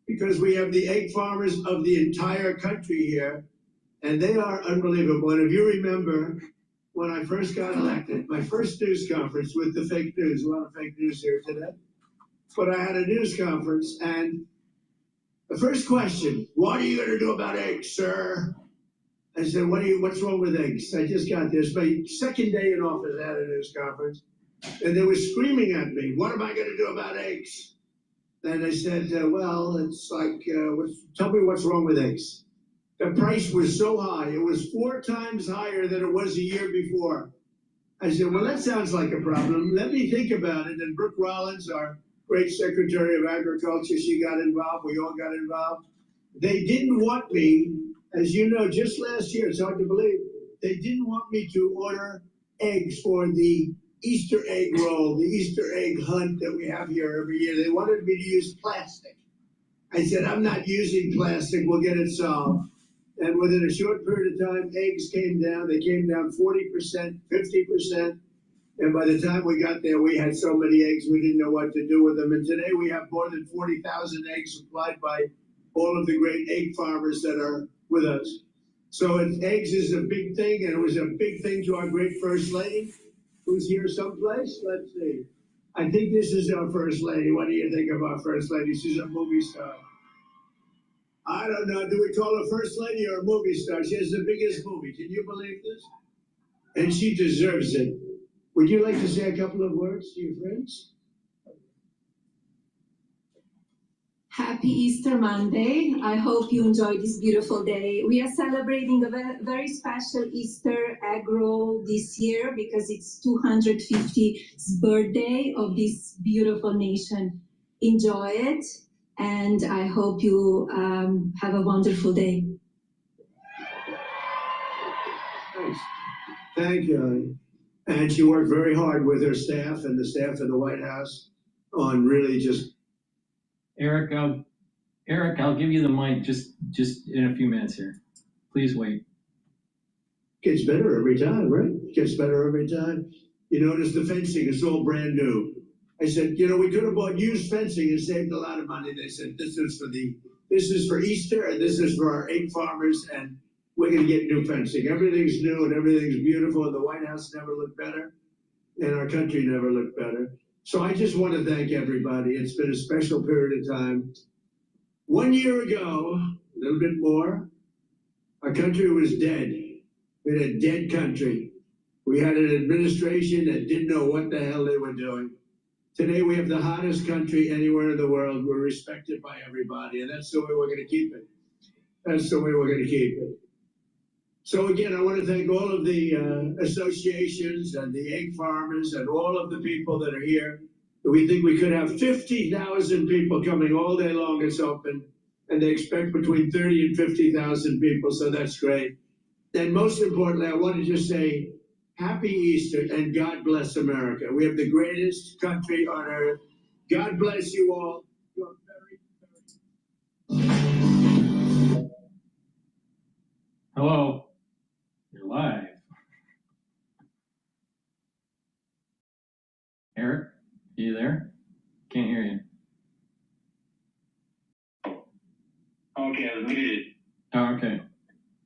Because we have the egg farmers of the entire country here, and they are unbelievable. And if you remember, when I first got elected, my first news conference with the fake news, a lot of fake news here today, but I had a news conference, and the first question, what are you going to do about eggs, sir? I said, what's wrong with eggs? I just got this. My second day in office, I had a news conference, and they were screaming at me, what am I going to do about eggs? And I said, well, it's like, tell me what's wrong with eggs. The price was so high. It was 4 times higher than it was a year before. I said, well, that sounds like a problem. Let me think about it. And Brooke Rollins, our great Secretary of Agriculture, she got involved. We all got involved. They didn't want me, as you know, just last year, it's hard to believe, they didn't want me to order eggs for the Easter egg roll, the Easter egg hunt that we have here every year. They wanted me to use plastic. I said, I'm not using plastic. We'll get it solved. And within a short period of time, eggs came down. They came down 40%, 50%. And by the time we got there, we had so many eggs, we didn't know what to do with them. And today we have more than 40,000 eggs supplied by all of the great egg farmers that are with us. So eggs is a big thing, and it was a big thing to our great First Lady, who's here someplace. Let's see. I think this is our First Lady. What do you think of our First Lady? She's a movie star. I don't know. Do we call her First Lady or a movie star? She has the biggest movie. Can you believe this? And she deserves it. Would you like to say a couple of words to your friends? Happy Easter Monday. I hope you enjoy this beautiful day. We are celebrating a very special Easter egg roll this year because it's 250th birthday of this beautiful nation. Enjoy it, and I hope you have a wonderful day. Thanks. Thank you. And she worked very hard with her staff and the staff of the White House on really just. Eric, I'll give you the mic just in a few minutes here. Please wait. Gets better every time, right? Gets better every time. You notice the fencing is all brand new. I said, we could have bought used fencing and saved a lot of money. They said, this is for Easter, and this is for our egg farmers, and we're going to get new fencing. Everything's new and everything's beautiful, and the White House never looked better, and our country never looked better. So I just want to thank everybody. It's been a special period of time. 1 year ago, a little bit more, our country was dead. We had a dead country. We had an administration that didn't know what the hell they were doing. Today, we have the hottest country anywhere in the world. We're respected by everybody, and that's the way we're going to keep it. That's the way we're going to keep it. So again, I want to thank all of the associations and the egg farmers and all of the people that are here. We think we could have 50,000 people coming all day long. It's open, and they expect between 30 and 50,000 people, so that's great. And most importantly, I want to just say Happy Easter and God bless America. We have the greatest country on earth. God bless you all. You're very. Hello. You're live. Eric, are you there? Can't hear you. Okay, I was muted. Oh, okay.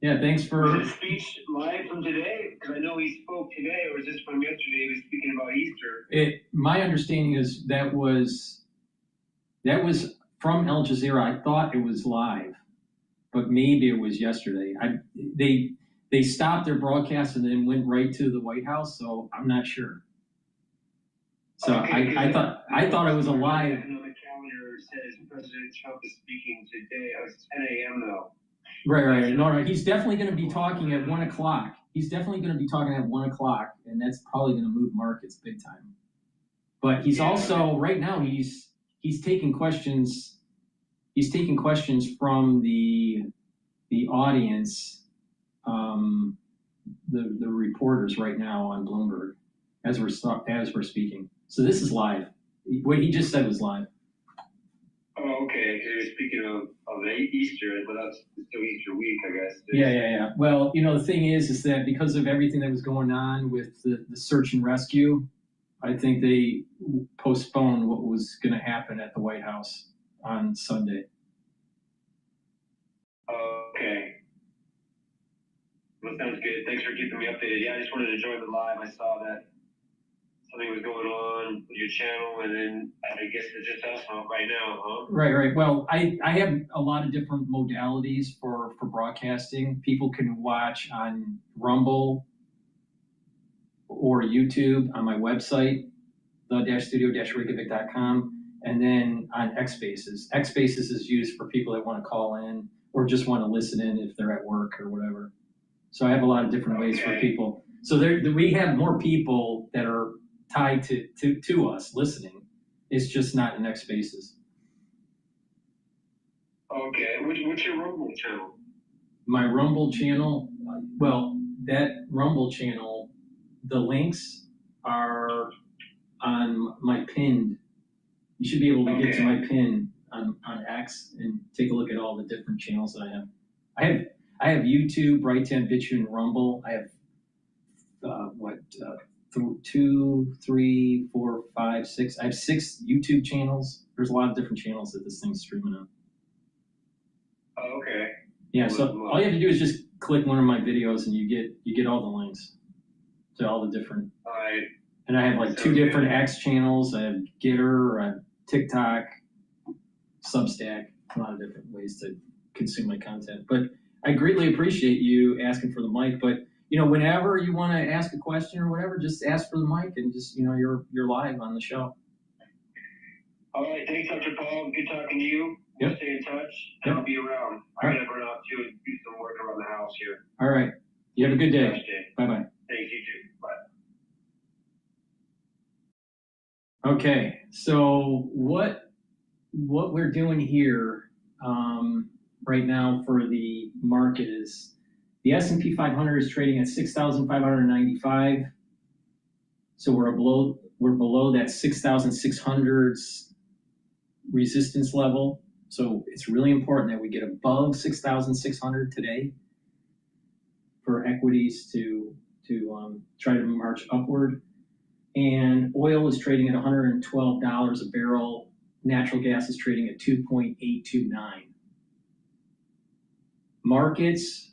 Yeah, thanks for. Was his speech live from today? Because I know he spoke today, or was this from yesterday? He was speaking about Easter. My understanding is that was from Al Jazeera. I thought it was live, but maybe it was yesterday. They stopped their broadcast and then went right to the White House, so I'm not sure. So okay, I thought it was a live. On the calendar says President Trump is speaking today. It's 10 a.m. though. Right. No, he's definitely going to be talking at 1 o'clock. He's definitely going to be talking at 1 o'clock, and that's probably going to move markets big time. But he's also right now he's taking questions. He's taking questions from the audience, the reporters right now on Bloomberg as we're speaking. So this is live. What he just said was live. Oh, okay. So you're speaking of Easter, but that's still Easter week, I guess. Yeah. Well, the thing is that because of everything that was going on with the search and rescue, I think they postponed what was going to happen at the White House on Sunday. Okay. Well, sounds good. Thanks for keeping me updated. Yeah, I just wanted to join the live. I saw that something was going on with your channel, and then I guess it's just us right now, huh? Right. Well, I have a lot of different modalities for broadcasting. People can watch on Rumble or YouTube on my website, the-studio-reykjavik.com, and then on X Spaces. X Spaces is used for people that want to call in or just want to listen in if they're at work or whatever. So I have a lot of different ways for people. So we have more people that are tied to us listening. It's just not in X Spaces. Okay. What's your Rumble channel? My Rumble channel, well, that Rumble channel, the links are on my pinned. You should be able to get to my pin on X and take a look at all the different channels that I have. I have YouTube, Brighteon, Bitchute, and Rumble. I have 2, 3, 4, 5, 6. I have 6 YouTube channels. There's a lot of different channels that this thing's streaming on. Oh, okay. Yeah, so all you have to do is just click one of my videos and you get all the links to all the different. All right. And I have like 2 different X channels. I have GETTR, I have TikTok, Substack, a lot of different ways to consume my content. But I greatly appreciate you asking for the mic. But whenever you want to ask a question or whatever, just ask for the mic and just you're live on the show. All right, thanks, Dr. Paul. Good talking to you. Yep. We'll stay in touch. Yep. I'll be around. I gotta run out too and do some work around the house here. All right. You have a good day. Bye bye. Thanks, you too. Bye. Okay, so what we're doing here right now for the market is the S&P 500 is trading at 6,595. So we're below that 6,600's resistance level. So it's really important that we get above 6,600 today for equities to try to march upward. And oil is trading at $112 a barrel. Natural gas is trading at 2.829. Markets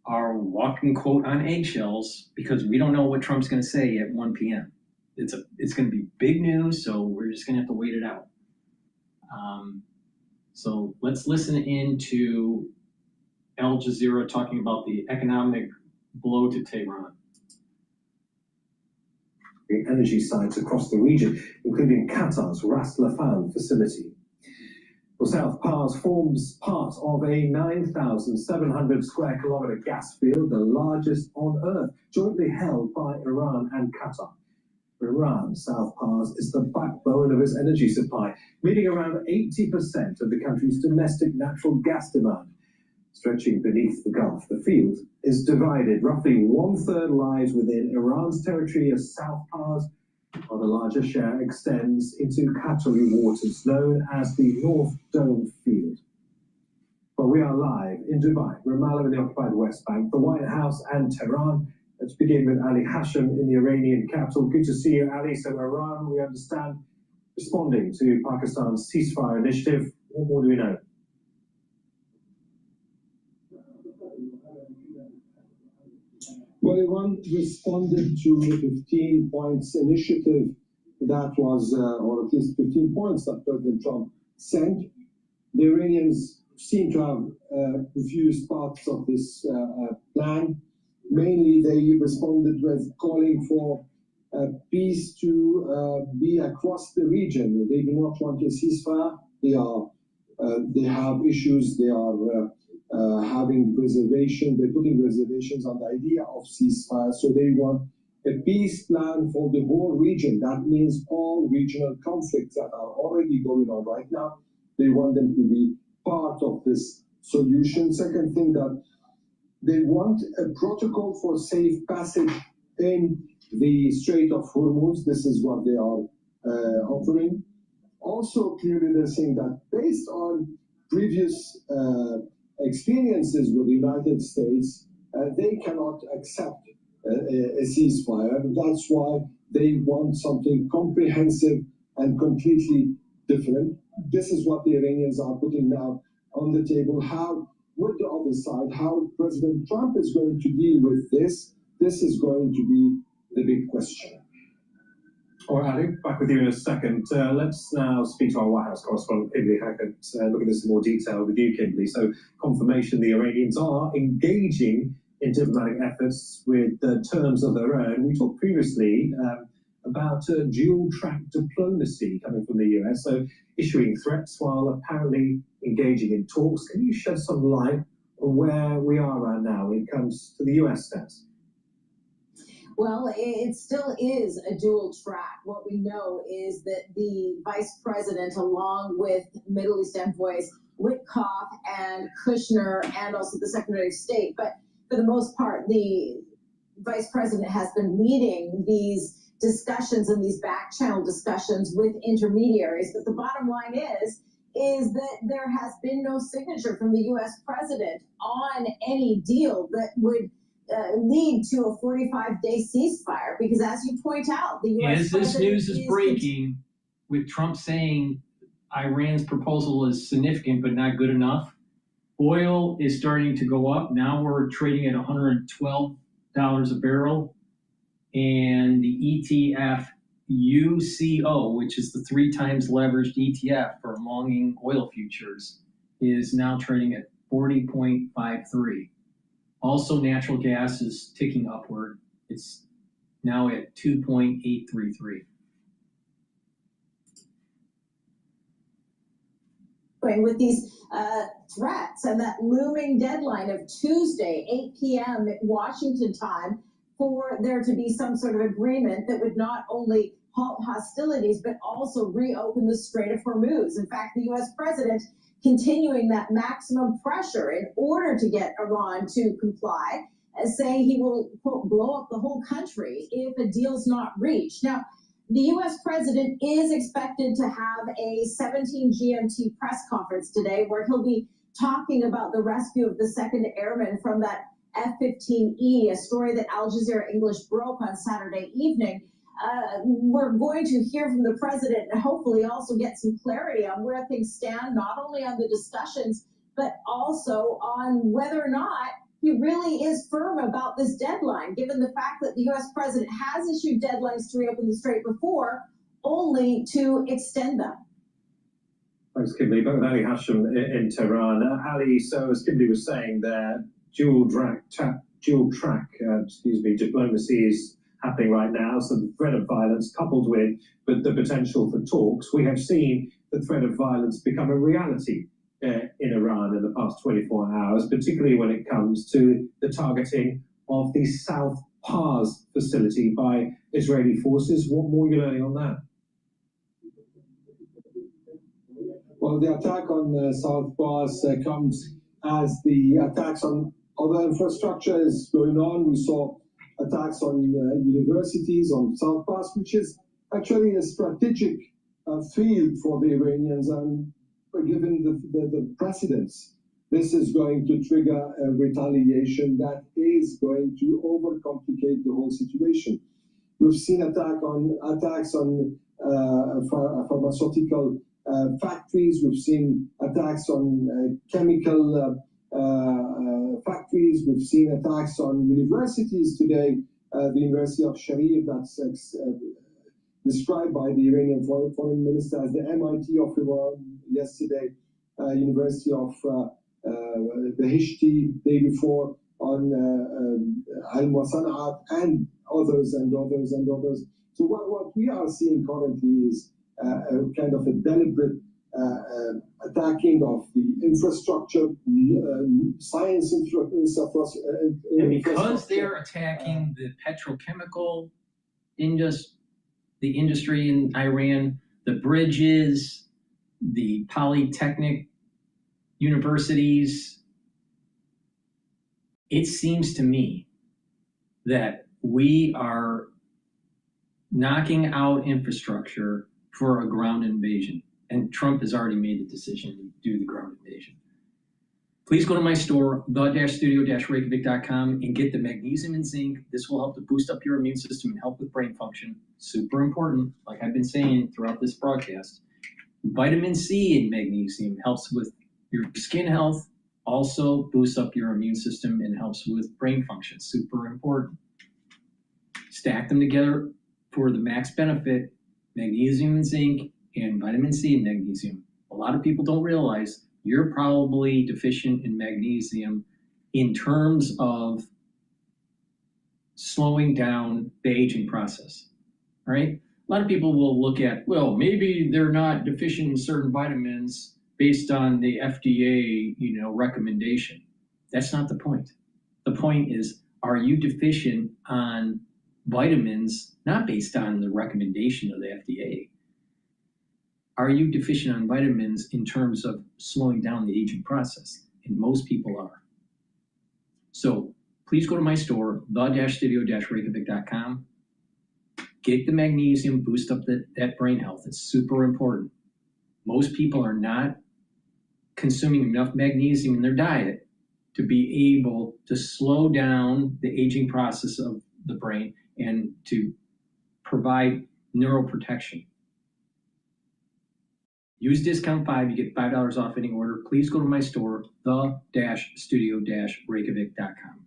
are walking, quote, on eggshells because we don't know what Trump's going to say at 1 p.m. It's going to be big news, so we're just going to have to wait it out. So let's listen into Al Jazeera talking about the economic blow to Tehran. energy sites across the region, including Qatar's Ras Laffan facility. Well, South Pars forms part of a 9,700 square kilometer gas field, the largest on Earth, jointly held by Iran and Qatar. For Iran, South Pars is the backbone of its energy supply, meeting around 80% of the country's domestic natural gas demand. Stretching beneath the Gulf, the field is divided. Roughly 1/3 lies within Iran's territory as South Pars, while the larger share extends into Qatari waters, known as the North Dome Field. Well, we are live in Dubai, Ramallah in the occupied West Bank, the White House and Tehran. Let's begin with Ali Hashem in the Iranian capital. Good to see you, Ali. So Iran, we understand, responding to Pakistan's ceasefire initiative. What more do we know? Well, Iran responded to the 15 points initiative that was, or at least 15 points that President Trump sent. The Iranians seem to have refused parts of this plan. Mainly, they responded with calling for peace to be across the region. They do not want a ceasefire. They have issues. They are having reservations. They're putting reservations on the idea of ceasefire. So they want a peace plan for the whole region. That means all regional conflicts that are already going on right now. They want them to be part of this solution. Second thing, that they want a protocol for safe passage in the Strait of Hormuz. This is what they are offering. Also, clearly, they're saying that based on previous experiences with the United States, they cannot accept a ceasefire. That's why they want something comprehensive and completely different. This is what the Iranians are putting now on the table. How, with the other side, how President Trump is going to deal with this is going to be the big question. All right, Ali, back with you in a second. Let's now speak to our White House correspondent, Kimberly Hackett, look at this in more detail with you, Kimberly. So, confirmation the Iranians are engaging in diplomatic efforts with terms of their own. We talked previously about dual-track diplomacy coming from the US, so issuing threats while apparently engaging in talks. Can you shed some light on where we are right now when it comes to the US stance? Well, it still is a dual track. What we know is that the vice president, along with Middle East envoys Witkoff and Kushner, and also the Secretary of State, but for the most part, the vice president has been leading these discussions and these back channel discussions with intermediaries. But the bottom line is that there has been no signature from the U.S. president on any deal that would lead to a 45-day ceasefire, because as you point out, the U.S. As this news is breaking, with Trump saying Iran's proposal is significant but not good enough, oil is starting to go up. Now we're trading at $112 a barrel, and the ETF UCO, which is the 3 times leveraged ETF for longing oil futures, is now trading at 40.53. Also, natural gas is ticking upward. It's now at 2.833. With these threats and that looming deadline of Tuesday, 8 p.m. at Washington time, for there to be some sort of agreement that would not only halt hostilities, but also reopen the Strait of Hormuz. In fact, the U.S. president continuing that maximum pressure in order to get Iran to comply, saying he will, quote, blow up the whole country if a deal's not reached. Now, the U.S. president is expected to have a 17 GMT press conference today where he'll be talking about the rescue of the second airman from that F-15E, a story that Al Jazeera English broke on Saturday evening. We're going to hear from the president and hopefully also get some clarity on where things stand, not only on the discussions, but also on whether or not he really is firm about this deadline, given the fact that the U.S. president has issued deadlines to reopen the strait before, only to extend them. Thanks, Kimberly. Back with Ali Hashem in Tehran. Ali, so as Kimberly was saying there, dual track diplomacy is happening right now, so the threat of violence coupled with the potential for talks, we have seen the threat of violence become a reality in Iran in the past 24 hours, particularly when it comes to the targeting of the South Pars facility by Israeli forces. What more are you learning on that? Well, the attack on South Pars comes as the attacks on other infrastructure is going on. We saw attacks on universities on South Pars, which is actually a strategic field for the Iranians, and given the precedents, this is going to trigger a retaliation that is going to overcomplicate the whole situation. We've seen attacks on pharmaceutical factories. We've seen attacks on chemical factories. We've seen attacks on universities today. The University of Sharif, that's described by the Iranian foreign minister as the MIT of Iran yesterday. University of Ph.D. day before on Al-Musana'at and others and others and others. So what we are seeing currently is a kind of a deliberate attacking of the infrastructure, science infrastructure. And because they're attacking the petrochemical the industry in Iran, the bridges, the polytechnic universities, it seems to me that we are knocking out infrastructure for a ground invasion. And Trump has already made the decision to do the ground invasion. Please go to my store, the-studio-reykjavik.com, and get the magnesium and zinc. This will help to boost up your immune system and help with brain function. Super important, like I've been saying throughout this broadcast. Vitamin C and magnesium helps with your skin health, also boosts up your immune system and helps with brain function. Super important. Stack them together for the max benefit, magnesium and zinc, and vitamin C and magnesium. A lot of people don't realize you're probably deficient in magnesium in terms of slowing down the aging process, all right? A lot of people will look at, well, maybe they're not deficient in certain vitamins based on the FDA, recommendation. That's not the point. The point is, are you deficient on vitamins not based on the recommendation of the FDA? Are you deficient on vitamins in terms of slowing down the aging process? And most people are. So please go to my store, the-studio-reykjavik.com. Get the magnesium, boost up that brain health. It's super important. Most people are not consuming enough magnesium in their diet to be able to slow down the aging process of the brain and to provide neuroprotection. Use discount 5, you get $5 off any order. Please go to my store, the-studio-reykjavik.com.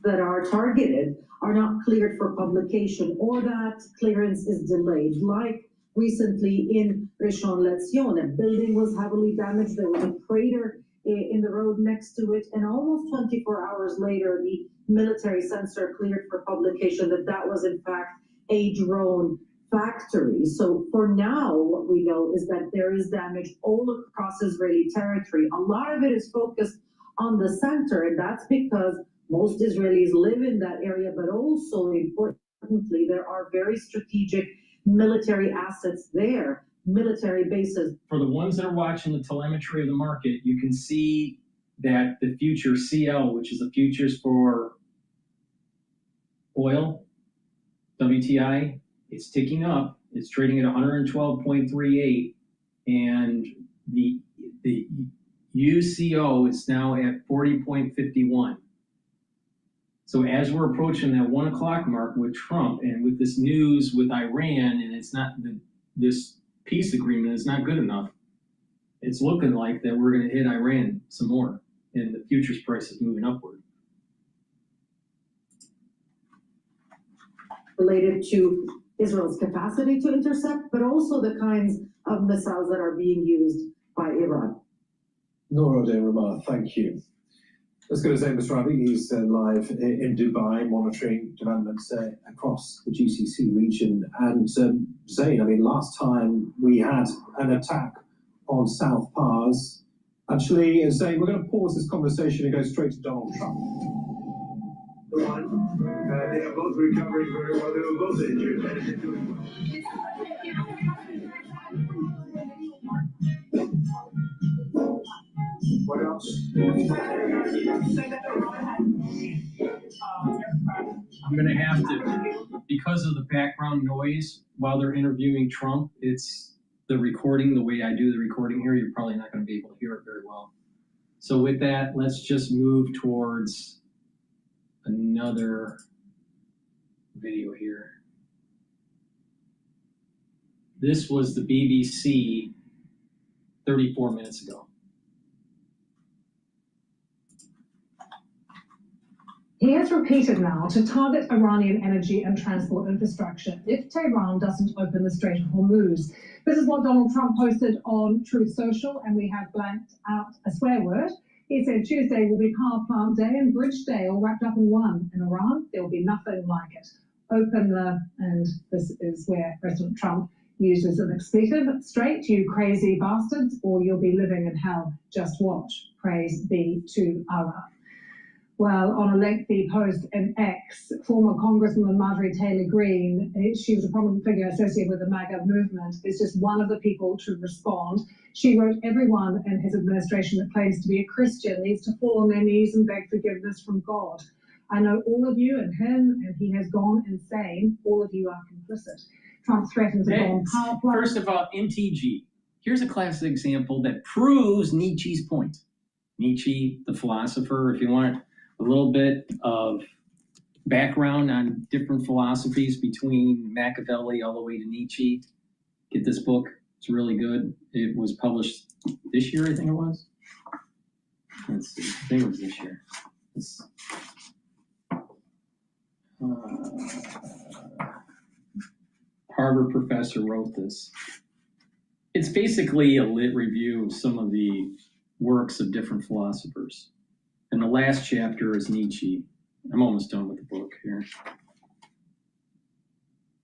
That are targeted are not cleared for publication, or that clearance is delayed. Like recently in Rishon LeZion, a building was heavily damaged. There was a crater in the road next to it, and almost 24 hours later, the military censor cleared for publication that was in fact a drone factory. So for now, what we know is that there is damage all across Israeli territory. A lot of it is focused on the center, and that's because most Israelis live in that area, but also importantly, there are very strategic military assets there, military bases. For the ones that are watching the telemetry of the market, you can see that the future CL, which is the futures for oil, WTI, it's ticking up. It's trading at 112.38, and the UCO is now at 40.51. So as we're approaching that 1 o'clock mark with Trump and with this news with Iran, and it's not this peace agreement is not good enough, it's looking like that we're going to hit Iran some more, and the futures price is moving upward. Related to Israel's capacity to intercept, but also the kinds of missiles that are being used by Iran. Nora de Ramah, thank you. was going to say, Mr. Ravi, he's live in Dubai monitoring developments across the GCC region. And Zain, I mean, last time we had an attack on South Pars. Actually, Zain, we're going to pause this conversation and go straight to Donald Trump. The one, they are both recovering very well. They were both injured, and they're doing well. What else? I'm going to have to, because of the background noise while they're interviewing Trump, it's the recording, the way I do the recording here, you're probably not going to be able to hear it very well. So with that, let's just move towards another video here. This was the BBC 34 minutes ago. He has repeated now to target Iranian energy and transport infrastructure if Tehran doesn't open the Strait of Hormuz. This is what Donald Trump posted on Truth Social, and we have blanked out a swear word. He said Tuesday will be Power Plant Day and Bridge Day all wrapped up in one. In Iran, there will be nothing like it. Open the, and this is where President Trump uses an expletive, straight, you crazy bastards, or you'll be living in hell. Just watch. Praise be to Allah. Well, on a lengthy post in X, former Congresswoman Marjorie Taylor Greene, she was a prominent figure associated with the MAGA movement, is just one of the people to respond. She wrote, everyone in his administration that claims to be a Christian needs to fall on their knees and beg forgiveness from God. I know all of you and him, and he has gone insane. All of you are complicit. Trump threatened to bomb power plants. First of all, MTG. Here's a classic example that proves Nietzsche's point. Nietzsche, the philosopher, if you want a little bit of background on different philosophies between Machiavelli all the way to Nietzsche, get this book. It's really good. It was published this year, I think it was. Let's see. I think it was this year. Harvard professor wrote this. It's basically a lit review of some of the works of different philosophers. And the last chapter is Nietzsche. I'm almost done with the book here.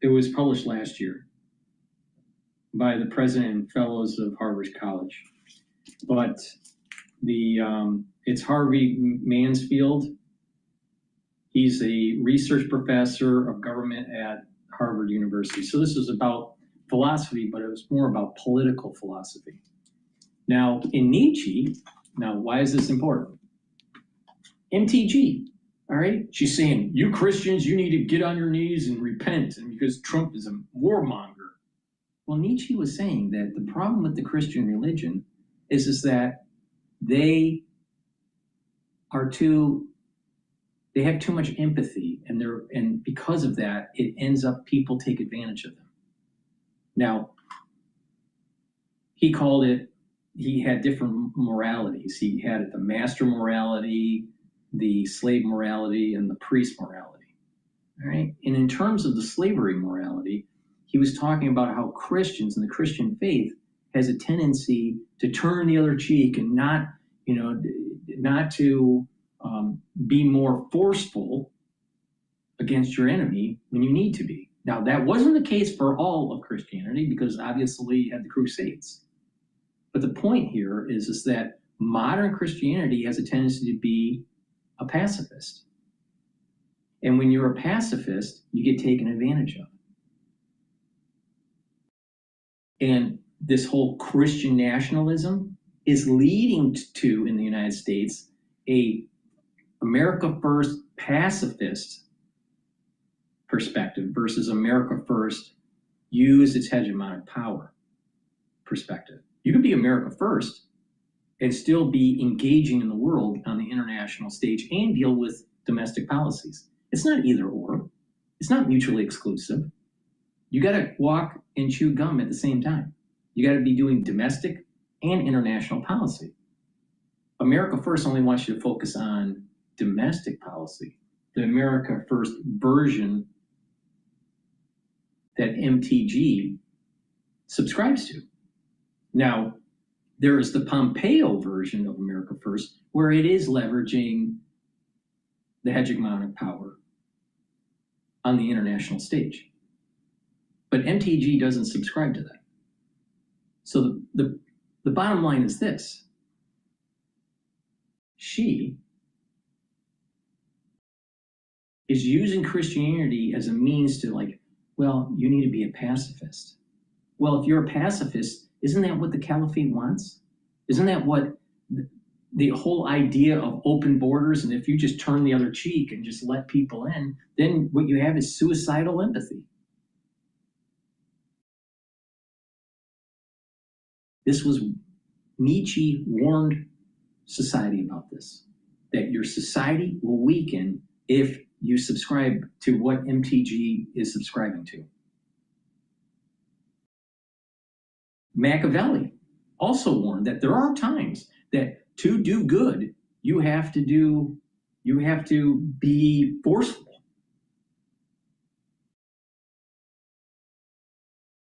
It was published last year by the president and fellows of Harvard College. But it's Harvey Mansfield. He's a research professor of government at Harvard University. So this was about philosophy, but it was more about political philosophy. Now, in Nietzsche, now why is this important? MTG, all right? She's saying, you Christians, you need to get on your knees and repent, and because Trump is a warmonger. Well, Nietzsche was saying that the problem with the Christian religion is that they have too much empathy, and because of that, it ends up people take advantage of them. Now, he had different moralities. He had the master morality, the slave morality, and the priest morality. All right. And in terms of the slavery morality, he was talking about how Christians and the Christian faith has a tendency to turn the other cheek and not to be more forceful against your enemy when you need to be. Now, that wasn't the case for all of Christianity, because obviously you had the Crusades. But the point here is that modern Christianity has a tendency to be a pacifist. And when you're a pacifist, you get taken advantage of. And this whole Christian nationalism is leading to, in the United States, a America First pacifist perspective versus America First use its hegemonic power perspective. You can be America First and still be engaging in the world on the international stage and deal with domestic policies. It's not either or. It's not mutually exclusive. You got to walk and chew gum at the same time. You got to be doing domestic and international policy. America First only wants you to focus on domestic policy. The America First version that MTG subscribes to. Now, there is the Pompeo version of America First, where it is leveraging the hegemonic power on the international stage. But MTG doesn't subscribe to that. So the bottom line is this. She is using Christianity as a means to, like, well, you need to be a pacifist. Well, if you're a pacifist, isn't that what the caliphate wants? Isn't that what the whole idea of open borders, and if you just turn the other cheek and just let people in, then what you have is suicidal empathy. This was, Nietzsche warned society about this, that your society will weaken if you subscribe to what MTG is subscribing to. Machiavelli also warned that there are times that to do good, you have to be forceful.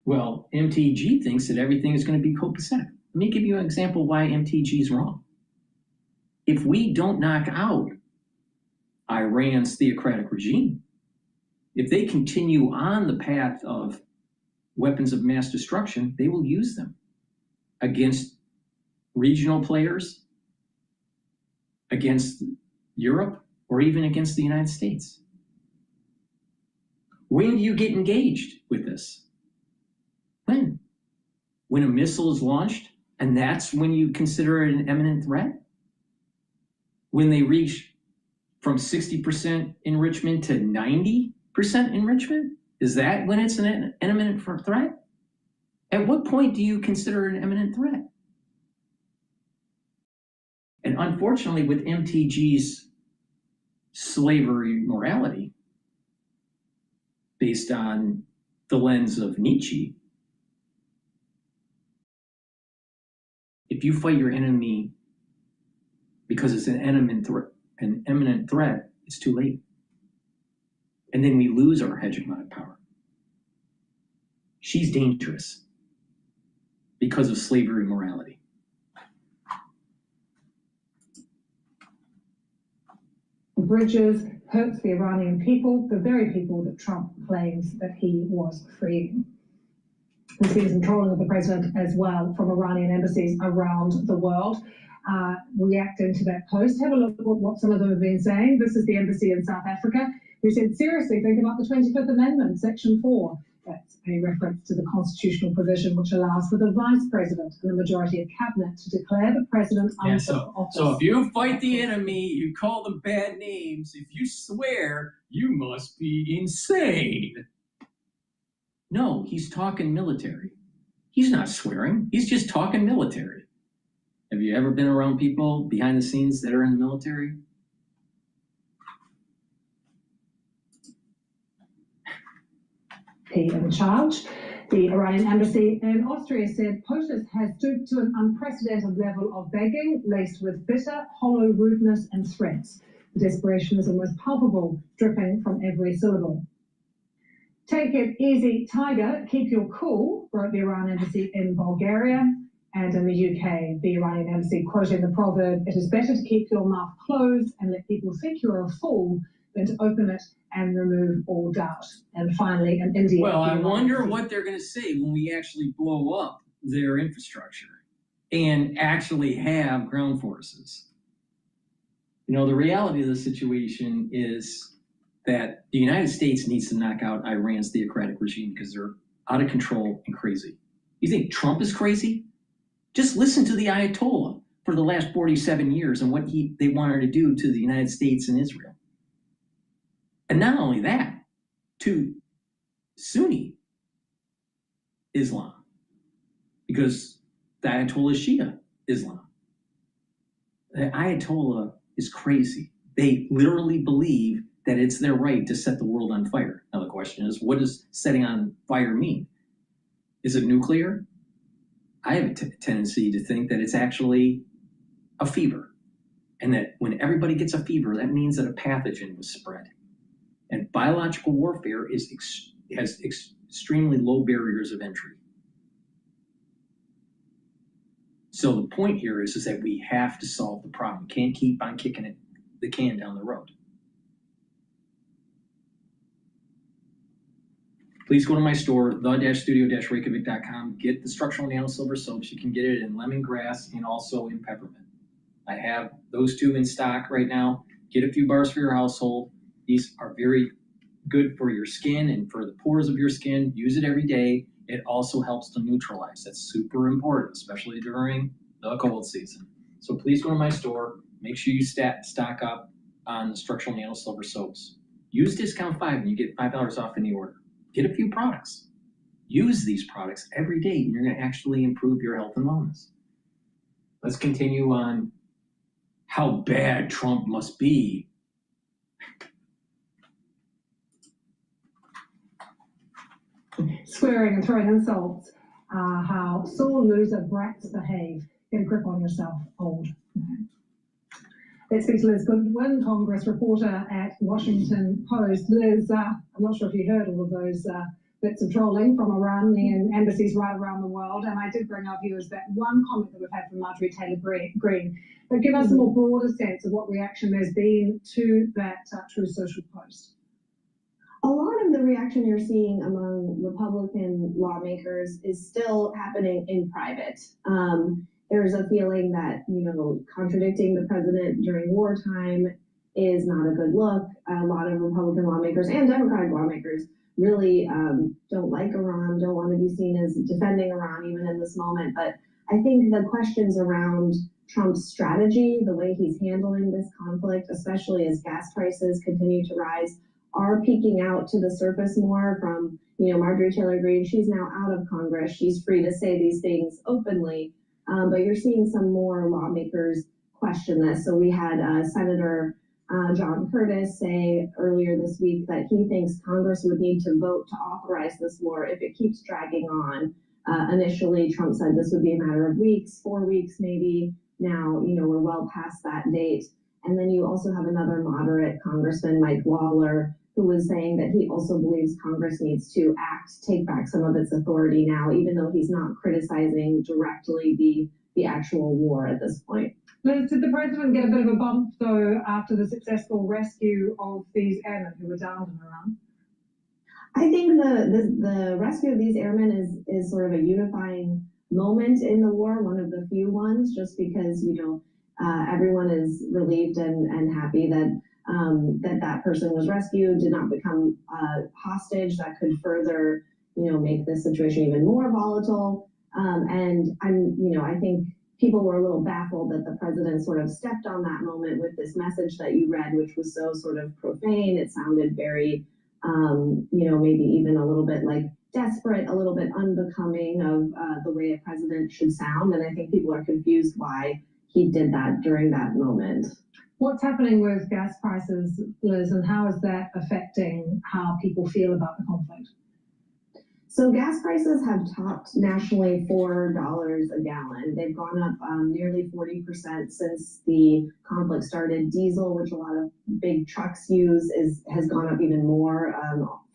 Well, MTG thinks that everything is going to be copacetic. Let me give you an example why MTG is wrong. If we don't knock out Iran's theocratic regime, if they continue on the path of weapons of mass destruction, they will use them against regional players, against Europe, or even against the United States. When do you get engaged with this? When? When a missile is launched, and that's when you consider it an imminent threat? When they reach from 60% enrichment to 90% enrichment? Is that when it's an imminent threat? At what point do you consider an imminent threat? And unfortunately, with MTG's slavery morality, based on the lens of Nietzsche, if you fight your enemy because it's an imminent threat, it's too late. And then we lose our hegemonic power. She's dangerous because of slavery morality. Bridges hurts the Iranian people, the very people that Trump claims that he was freeing. We've seen some trolling of the president as well from Iranian embassies around the world. Reacting to that post, have a look at what some of them have been saying. This is the embassy in South Africa, who said, seriously, think about the 25th Amendment, Section 4. That's a reference to the constitutional provision which allows for the vice president and the majority of cabinet to declare the president unfit for office. So if you fight the enemy, you call them bad names. If you swear, you must be insane. No, he's talking military. He's not swearing. He's just talking military. Have you ever been around people behind the scenes that are in the military? He in charge. The Iranian embassy in Austria said POTUS has stooped to an unprecedented level of begging, laced with bitter, hollow rudeness and threats. The desperation is almost palpable, dripping from every syllable. Take it easy, Tiger, keep your cool, wrote the Iran embassy in Bulgaria. And in the UK, the Iranian embassy quoting the proverb, it is better to keep your mouth closed and let people think you're a fool than to open it and remove all doubt. And finally, in India. Well, I wonder what they're going to say when we actually blow up their infrastructure and actually have ground forces. You know, the reality of the situation is that the United States needs to knock out Iran's theocratic regime because they're out of control and crazy. You think Trump is crazy? Just listen to the Ayatollah for the last 47 years and what they wanted to do to the United States and Israel. And not only that, to Sunni Islam, because the Ayatollah is Shia Islam. The Ayatollah is crazy. They literally believe that it's their right to set the world on fire. Now the question is, what does setting on fire mean? Is it nuclear? I have a tendency to think that it's actually a fever, and that when everybody gets a fever, that means that a pathogen was spread. And biological warfare has extremely low barriers of entry. So the point here is that we have to solve the problem. We can't keep on kicking the can down the road. Please go to my store, the-studio-reykjavik.com. Get the structural nano silver soaps. You can get it in lemongrass and also in peppermint. I have those two in stock right now. Get a few bars for your household. These are very good for your skin and for the pores of your skin. Use it every day. It also helps to neutralize. That's super important, especially during the cold season. So please go to my store. Make sure you stock up on the structural nano silver soaps. Use discount 5 and you get $5 off any order. Get a few products. Use these products every day and you're going to actually improve your health and wellness. Let's continue on how bad Trump must be. Swearing and throwing insults, how sore loser brats behave. Get a grip on yourself, old man. Let's speak to Liz Goodwin, Congress reporter at Washington Post. Liz, I'm not sure if you heard all of those bits of trolling from Iranian embassies right around the world, and I did bring our viewers that one comment that we've had from Marjorie Taylor Greene. But give us a more broader sense of what reaction there's been to that Truth Social post. A lot of the reaction you're seeing among Republican lawmakers is still happening in private. There's a feeling that, contradicting the president during wartime is not a good look. A lot of Republican lawmakers and Democratic lawmakers really don't like Iran, don't want to be seen as defending Iran even in this moment. But I think the questions around Trump's strategy, the way he's handling this conflict, especially as gas prices continue to rise, are peeking out to the surface more from, Marjorie Taylor Greene. She's now out of Congress. She's free to say these things openly. But you're seeing some more lawmakers question this. So we had Senator John Curtis say earlier this week that he thinks Congress would need to vote to authorize this war if it keeps dragging on. Initially, Trump said this would be a matter of weeks, 4 weeks maybe. Now, we're well past that date. And then you also have another moderate Congressman, Mike Lawler, who was saying that he also believes Congress needs to take back some of its authority now, even though he's not criticizing directly the actual war at this point. Liz, did the president get a bit of a bump, though, after the successful rescue of these airmen who were downed in Iran? I think the rescue of these airmen is sort of a unifying moment in the war, one of the few ones, just because, everyone is relieved and happy that that person was rescued, did not become hostage that could further, make this situation even more volatile. And I think people were a little baffled that the president sort of stepped on that moment with this message that you read, which was so sort of profane. It sounded very, maybe even a little bit like desperate, a little bit unbecoming of the way a president should sound. And I think people are confused why he did that during that moment. What's happening with gas prices, Liz, and how is that affecting how people feel about the conflict? So gas prices have topped nationally $4 a gallon. They've gone up nearly 40% since the conflict started. Diesel, which a lot of big trucks use, has gone up even more,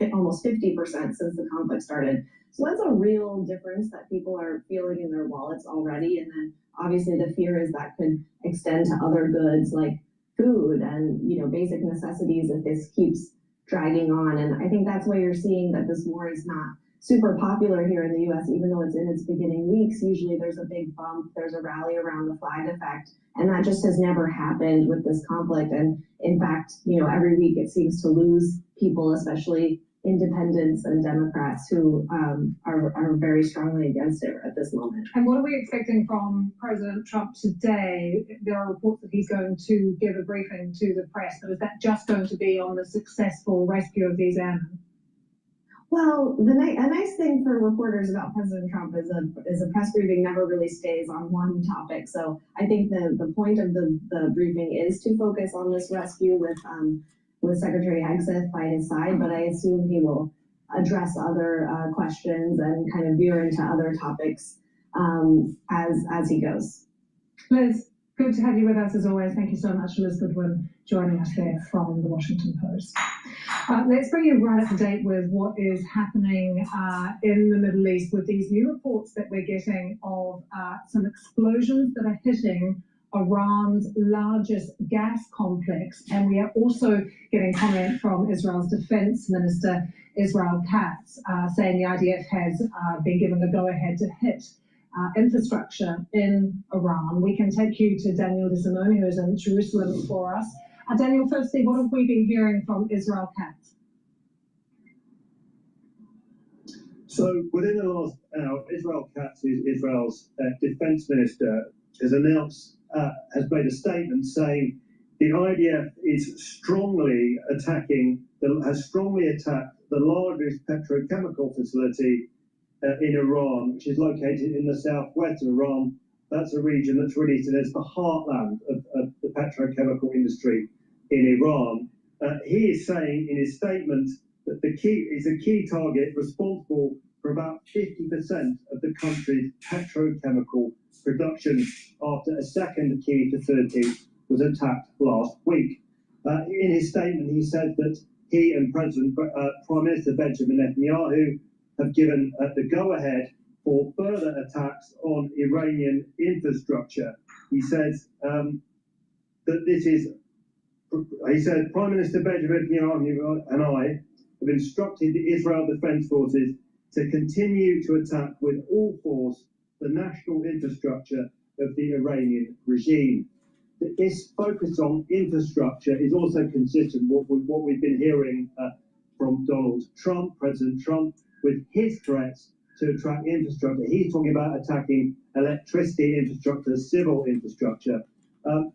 almost 50% since the conflict started. So that's a real difference that people are feeling in their wallets already. And then obviously the fear is that could extend to other goods like food and, basic necessities if this keeps dragging on. And I think that's why you're seeing that this war is not super popular here in the U.S., even though it's in its beginning weeks. Usually there's a big bump, there's a rally around the flag effect, and that just has never happened with this conflict. And in fact, every week it seems to lose people, especially independents and Democrats who are very strongly against it at this moment. And what are we expecting from President Trump today? There are reports that he's going to give a briefing to the press, but is that just going to be on the successful rescue of these airmen? Well, a nice thing for reporters about President Trump is a press briefing never really stays on one topic. So I think the point of the briefing is to focus on this rescue with Secretary Hegseth by his side, but I assume he will address other questions and kind of veer into other topics as he goes. Liz, Good to have you with us as always. Thank you so much, Liz Goodwin, joining us there from the Washington Post. Let's bring you right up to date with what is happening in the Middle East with these new reports that we're getting of some explosions that are hitting Iran's largest gas complex. And we are also getting comment from Israel's Defense Minister, Israel Katz, saying the IDF has been given the go-ahead to hit infrastructure in Iran. We can take you to Daniel DeSimone, who is in Jerusalem for us. Daniel, firstly, what have we been hearing from Israel Katz? So within the last hour, Israel Katz, who's Israel's defense minister, has announced, has made a statement saying the IDF is strongly attacking, has strongly attacked the largest petrochemical facility in Iran, which is located in the southwest of Iran. That's a region that's really seen as the heartland of the petrochemical industry in Iran. He is saying in his statement that the key is a key target responsible for about 50% of the country's petrochemical production after a second key facility was attacked last week. In his statement, he said that he and Prime Minister Benjamin Netanyahu have given the go-ahead for further attacks on Iranian infrastructure. He says that this is, he said, Prime Minister Benjamin Netanyahu and I have instructed the Israel Defense Forces to continue to attack with all force the national infrastructure of the Iranian regime. This focus on infrastructure is also consistent with what we've been hearing from Donald Trump, President Trump, with his threats to attract infrastructure. He's talking about attacking electricity infrastructure, civil infrastructure.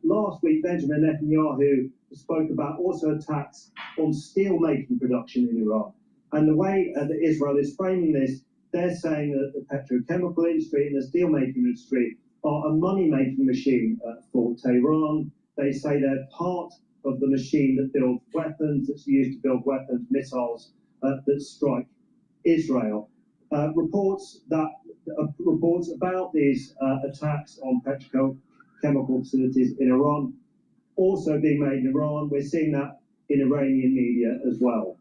Last week, Benjamin Netanyahu spoke about also attacks on steel-making production in Iran. And the way that Israel is framing this, they're saying that the petrochemical industry and the steel-making industry are a money-making machine for Tehran. They say they're part of the machine that builds weapons, that's used to build weapons, missiles that strike Israel. Reports about these attacks on petrochemical facilities in Iran also being made in Iran. We're seeing that in Iranian media as well.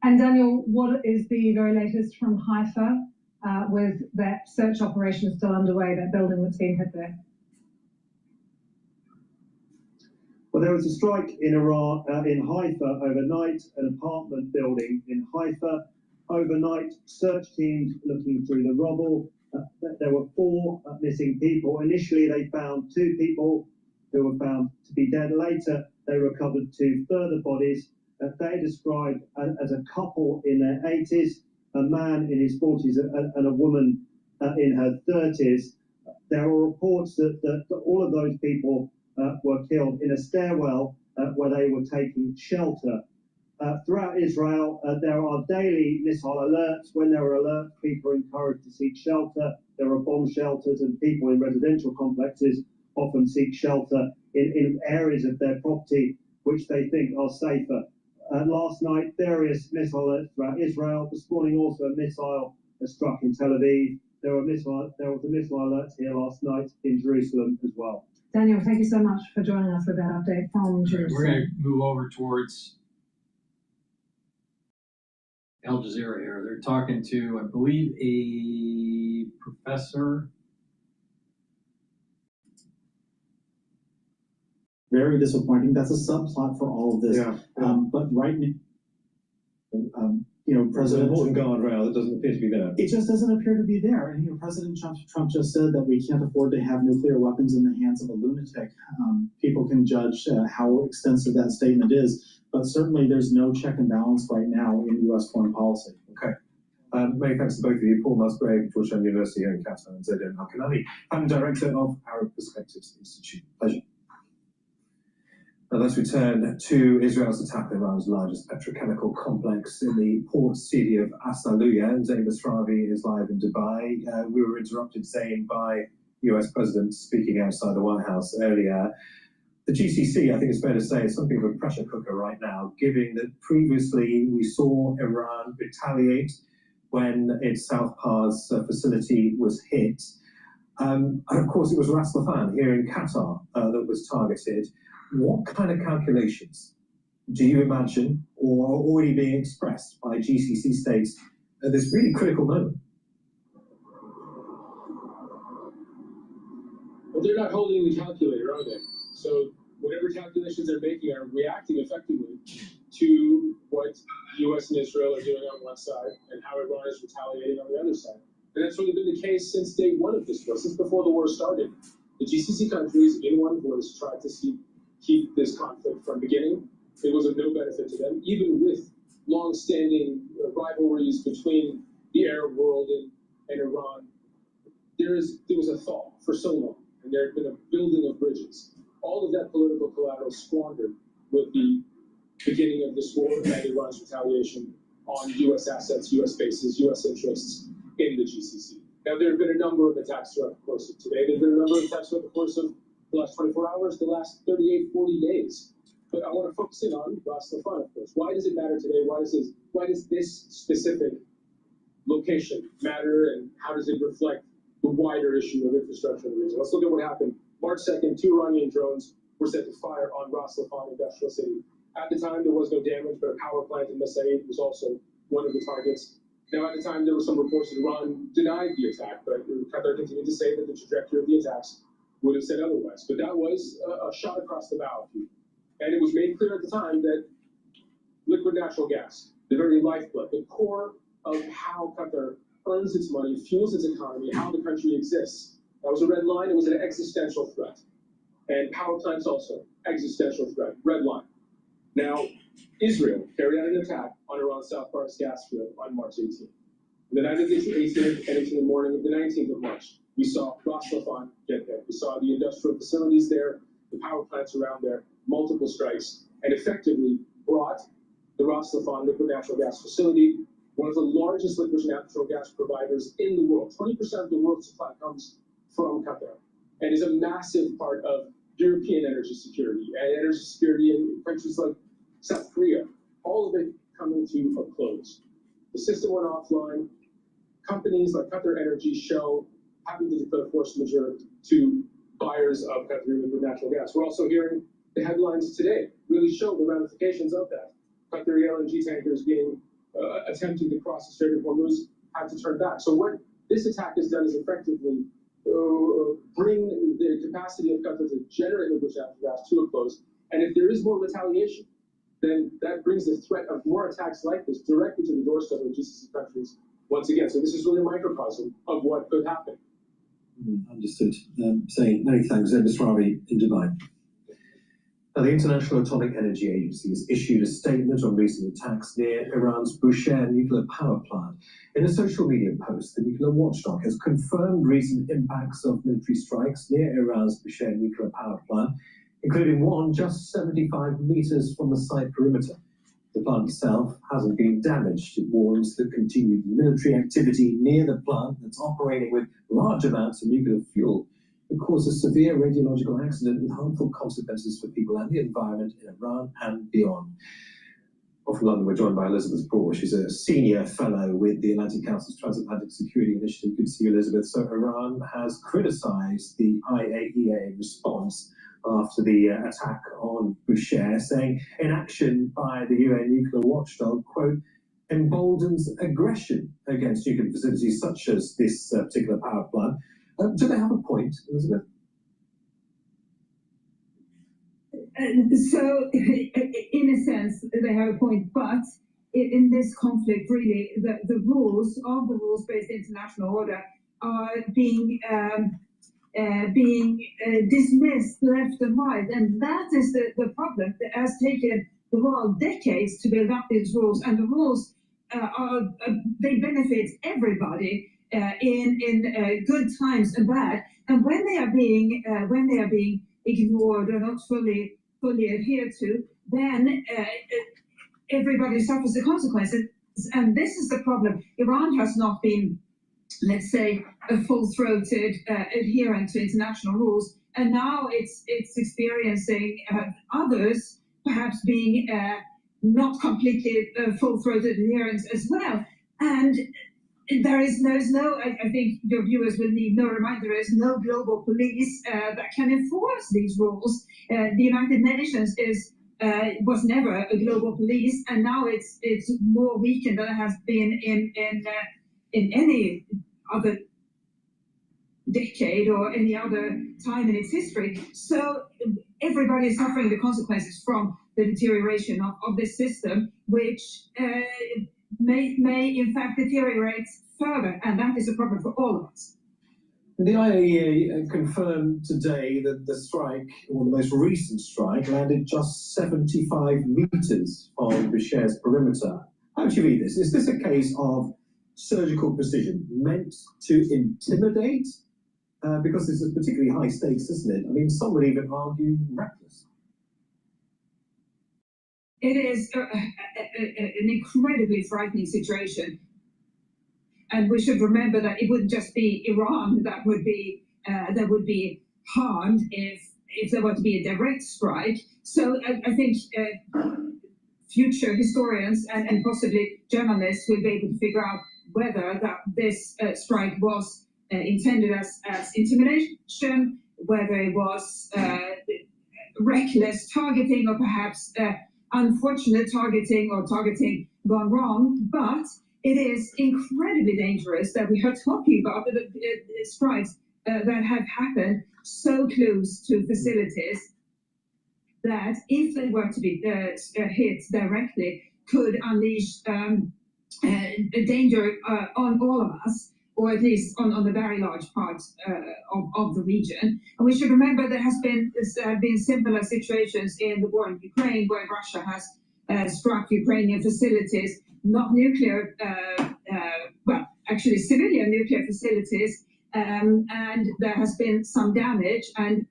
And Daniel, what is the very latest from Haifa with that search operation still underway, that building that's been hit there? Well, there was a strike in Iran, in Haifa overnight, an apartment building in Haifa. Overnight, search teams looking through the rubble. There were 4 missing people. Initially, they found 2 people who were found to be dead. Later, they recovered 2 further bodies. They're described as a couple in their 80s, a man in his 40s and a woman in her 30s. There are reports that all of those people were killed in a stairwell where they were taking shelter. Throughout Israel, there are daily missile alerts. When there are alerts, people are encouraged to seek shelter. There are bomb shelters, and people in residential complexes often seek shelter in areas of their property which they think are safer. Last night, various missile alerts throughout Israel. This morning, also a missile struck in Tel Aviv. There was a missile alert here last night in Jerusalem as well. Daniel, thank you so much for joining us with that update from Jerusalem. We're going to move over towards Al Jazeera here. They're talking to, I believe, a professor. Very disappointing. That's a subplot for all of this. Yeah. But right now, President important guardrail that doesn't appear to be there. It just doesn't appear to be there. And President Trump just said that we can't afford to have nuclear weapons in the hands of a lunatic. People can judge how extensive that statement is, but certainly there's no check and balance right now in U.S. foreign policy. Okay. Many thanks to both of you, Paul Musgrave, Georgetown University here in Qatar, and Zedin Hakanani, and Director of Arab Perspectives Institute. Pleasure. Now let's return to Israel's attack on Iran's largest petrochemical complex in the port city of Asaluya. Zain Basravi is live in Dubai. We were interrupted, Zain, by US President speaking outside the White House earlier. The GCC, I think it's fair to say, is something of a pressure cooker right now, given that previously we saw Iran retaliate when its South Pars facility was hit. And of course, it was Ras Laffan here in Qatar that was targeted. What kind of calculations do you imagine or are already being expressed by GCC states at this really critical moment? Well, they're not holding the calculator, are they? So whatever calculations they're making are reacting effectively to what U.S. and Israel are doing on one side and how Iran is retaliating on the other side. And that's really been the case since day one of this war, since before the war started. The GCC countries, in one voice, tried to keep this conflict from beginning. It was of no benefit to them, even with long-standing rivalries between the Arab world and Iran. There was a thaw for so long, and there had been a building of bridges. All of that political collateral squandered with the beginning of this war and Iran's retaliation on U.S. assets, U.S. bases, U.S. interests in the GCC. Now, there have been a number of attacks throughout the course of today. There have been a number of attacks throughout the course of the last 24 hours, the last 38, 40 days. But I want to focus in on Ras Laffan, of course. Why does it matter today? Why does this specific location matter, and how does it reflect the wider issue of infrastructure in the region? Let's look at what happened. March 2nd, 2 Iranian drones were set to fire on Ras Laffan Industrial City. At the time, there was no damage, but a power plant in Massaid was also one of the targets. Now, at the time, there were some reports that Iran denied the attack, but Qatar continued to say that the trajectory of the attacks would have said otherwise. But that was a shot across the bow. And it was made clear at the time that liquid natural gas, the very lifeblood, the core of how Qatar earns its money, fuels its economy, how the country exists. That was a red line. It was an existential threat. And power plants also, existential threat, red line. Now, Israel carried out an attack on Iran's South Pars gas field on March 18th. On the night of the 18th and into the morning of the 19th of March, we saw Ras Laffan get there. We saw the industrial facilities there, the power plants around there, multiple strikes, and effectively brought the Ras Laffan liquid natural gas facility, one of the largest liquid natural gas providers in the world. 20% of the world's supply comes from Qatar, and is a massive part of European energy security and energy security in countries like South Korea. All of it coming to a close. The system went offline. Companies like Qatar Energy Shell having to declare force majeure to buyers of Qatari liquid natural gas. We're also hearing the headlines today really show the ramifications of that. Qatari LNG tankers being attempting to cross the Strait of Hormuz had to turn back. So what this attack has done is effectively bring the capacity of Qatar to generate liquid natural gas to a close. And if there is more retaliation, then that brings the threat of more attacks like this directly to the doorstep of GCC countries once again. So this is really a microcosm of what could happen. Understood. Saying many thanks, Mr. Ravi in Dubai. Now, the International Atomic Energy Agency has issued a statement on recent attacks near Iran's Bushehr nuclear power plant. In a social media post, the nuclear watchdog has confirmed recent impacts of military strikes near Iran's Bushehr nuclear power plant, including one just 75 meters from the site perimeter. The plant itself hasn't been damaged. It warns that continued military activity near the plant that's operating with large amounts of nuclear fuel could cause a severe radiological accident with harmful consequences for people and the environment in Iran and beyond. Off in London, we're joined by Elizabeth Poor. She's a senior fellow with the Atlantic Council's Transatlantic Security Initiative. Good to see you, Elizabeth. So Iran has criticized the IAEA response after the attack on Bushehr, saying inaction by the UN nuclear watchdog, quote, emboldens aggression against nuclear facilities such as this particular power plant. Do they have a point, Elizabeth? So, in a sense, they have a point, but in this conflict, really, the rules-based international order are being dismissed left and right, and that is the problem. It has taken the world decades to build up these rules, and the rules they benefit everybody in good times and bad. And when they are being ignored or not fully adhered to, then everybody suffers the consequences. And this is the problem. Iran has not been, let's say, a full-throated adherent to international rules, and now it's experiencing others perhaps being not completely full-throated adherents as well. And there is no, I think your viewers will need no reminder, there is no global police that can enforce these rules. The United Nations was never a global police, and now it's more weakened than it has been in any other decade or any other time in its history. So everybody is suffering the consequences from the deterioration of this system, which may in fact deteriorate further, and that is a problem for all of us. The IAEA confirmed today that the strike, or the most recent strike, landed just 75 meters on Bitchute's perimeter. How do you read this? Is this a case of surgical precision meant to intimidate? Because this is particularly high stakes, isn't it? I mean, some would even argue reckless. It is an incredibly frightening situation. And we should remember that it wouldn't just be Iran that would be harmed if there were to be a direct strike. So I think future historians and possibly journalists will be able to figure out whether this strike was intended as intimidation, whether it was reckless targeting, or perhaps unfortunate targeting, or targeting gone wrong. But it is incredibly dangerous that we are talking about the strikes that have happened so close to facilities that, if they were to be hit directly, could unleash a danger on all of us, or at least on the very large part of the region. And we should remember there has been similar situations in the war in Ukraine, where Russia has struck Ukrainian facilities, not nuclear, well, actually civilian nuclear facilities, and there has been some damage, and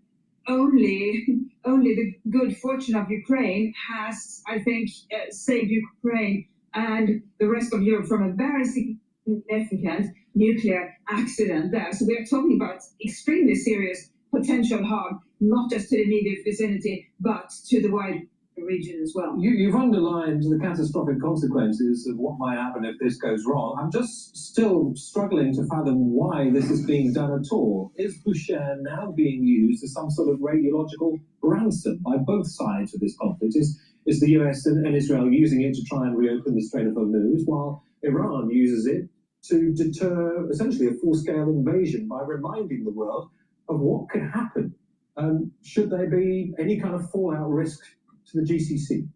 only the good fortune of Ukraine has, I think, saved Ukraine and the rest of Europe from a very significant nuclear accident there. So we are talking about extremely serious potential harm, not just to the immediate vicinity, but to the wide region as well. You've underlined the catastrophic consequences of what might happen if this goes wrong. I'm just still struggling to fathom why this is being done at all. Is Bitchute now being used as some sort of radiological ransom by both sides of this conflict? Is the US and Israel using it to try and reopen the Strait of Hormuz, while Iran uses it to deter essentially a full-scale invasion by reminding the world of what could happen should there be any kind of fallout risk to the GCC?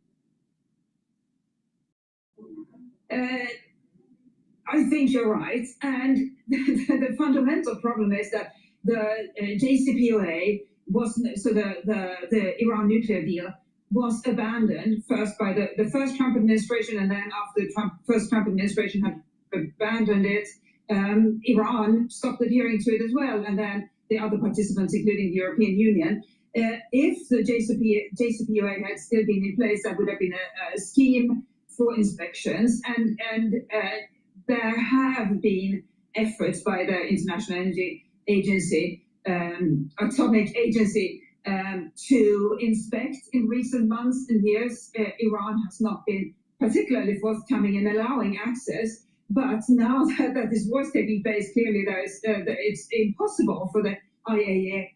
I think you're right, and the fundamental problem is that the JCPOA was, so the Iran nuclear deal was abandoned first by the first Trump administration, and then after the first Trump administration had abandoned it, Iran stopped adhering to it as well, and then the other participants, including the European Union. If the JCPOA had still been in place, that would have been a scheme for inspections, and there have been efforts by the International Energy Agency, Atomic Agency, to inspect in recent months and years. Iran has not been particularly forthcoming in allowing access, but now that this war is taking place, clearly it's impossible for the IAEA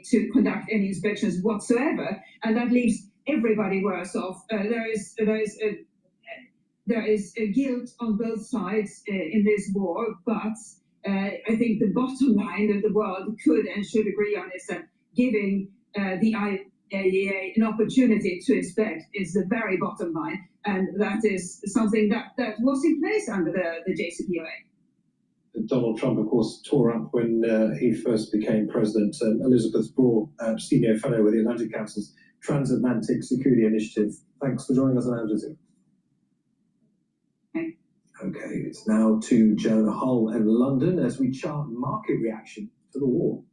to conduct any inspections whatsoever, and that leaves everybody worse off. There is a guilt on both sides in this war, but I think the bottom line that the world could and should agree on is that giving the IAEA an opportunity to inspect is the very bottom line, and that is something that was in place under the JCPOA. Donald Trump, of course, tore up when he first became president. Elizabeth Braw, senior fellow with the Atlantic Council's Transatlantic Security Initiative. Thanks for joining us on Al Jazeera. Okay, it's now to Jonah Hull in London as we chart market reaction to the war.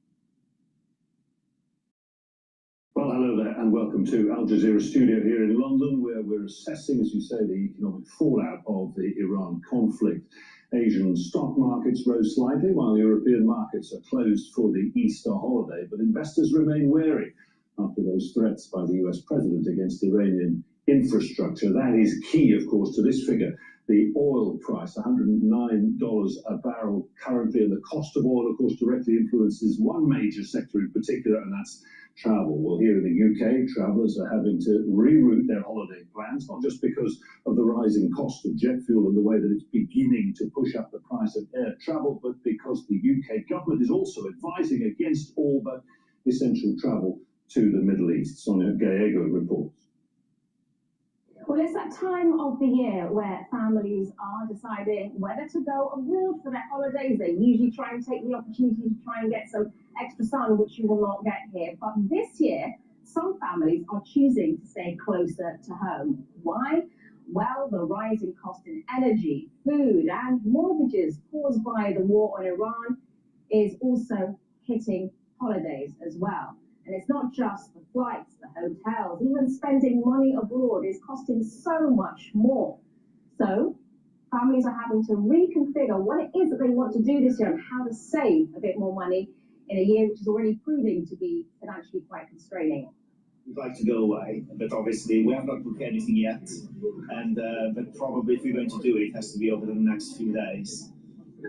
Well, hello there, and welcome to Al Jazeera studio here in London, where we're assessing, as you say, the economic fallout of the Iran conflict. Asian stock markets rose slightly, while European markets are closed for the Easter holiday, but investors remain wary after those threats by the US president against Iranian infrastructure. That is key, of course, to this figure. the oil price, $109 a barrel currently, and the cost of oil, of course, directly influences one major sector in particular, and that's travel. Well, here in the UK, travellers are having to reroute their holiday plans, not just because of the rising cost of jet fuel and the way that it's beginning to push up the price of air travel, but because the UK government is also advising against all but essential travel to the Middle East. Sonia Gallego reports. Well, it's that time of the year where families are deciding whether to go abroad for their holidays. They usually try and take the opportunity to try and get some extra sun, which you will not get here. But this year, some families are choosing to stay closer to home. Why? Well, the rising cost in energy, food, and mortgages caused by the war on Iran is also hitting holidays as well. And it's not just the flights, the hotels, even spending money abroad is costing so much more. So families are having to reconfigure what it is that they want to do this year and how to save a bit more money in a year which is already proving to be financially quite constraining. We'd like to go away, but obviously we have not booked anything yet. And but probably if we're going to do it, it has to be over the next few days.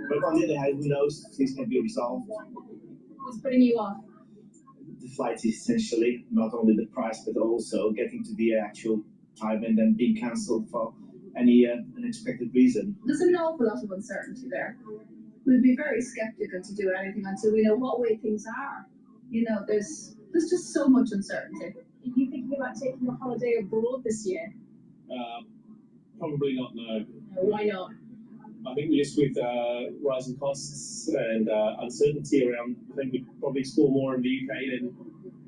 But on the other hand, who knows, things can be resolved. What's putting you off? The flight is essentially not only the price, but also getting to the actual time and then being cancelled for any unexpected reason. There's an awful lot of uncertainty there. We'd be very skeptical to do anything until we know what way things are. You know, there's just so much uncertainty. Are you thinking about taking a holiday abroad this year? Probably not, no. Why not? I think just with rising costs and uncertainty around, I think we'd probably explore more in the UK than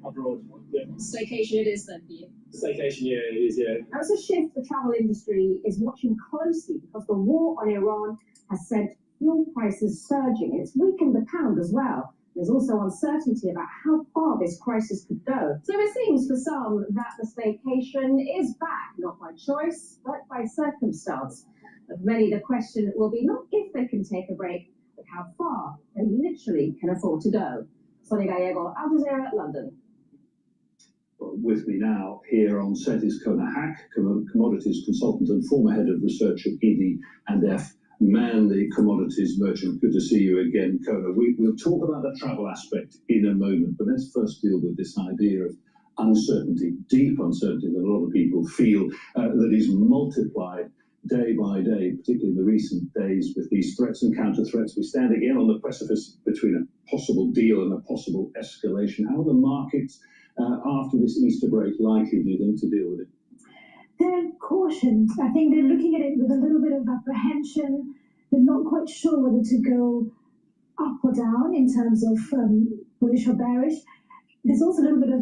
abroad. Yeah. Staycation it is then for you. Staycation, yeah, it is, yeah. As a shift, the travel industry is watching closely because the war on Iran has sent fuel prices surging and it's weakened the pound as well. There's also uncertainty about how far this crisis could go. So it seems for some that the staycation is back, not by choice, but by circumstance. But many, the question will be not if they can take a break, but how far they literally can afford to go. Sonia Gallego, Al Jazeera, London. With me now here on set is Kona Hack, commodities consultant and former head of research at ED and F. Man, the commodities merchant. Good to see you again, Kona. We'll talk about the travel aspect in a moment, but let's first deal with this idea of uncertainty, deep uncertainty that a lot of people feel that is multiplied day by day, particularly in the recent days with these threats and counter threats. We stand again on the precipice between a possible deal and a possible escalation. How are the markets after this Easter break likely, do you think, to deal with it? They're cautioned. I think they're looking at it with a little bit of apprehension. They're not quite sure whether to go up or down in terms of bullish or bearish. There's also a little bit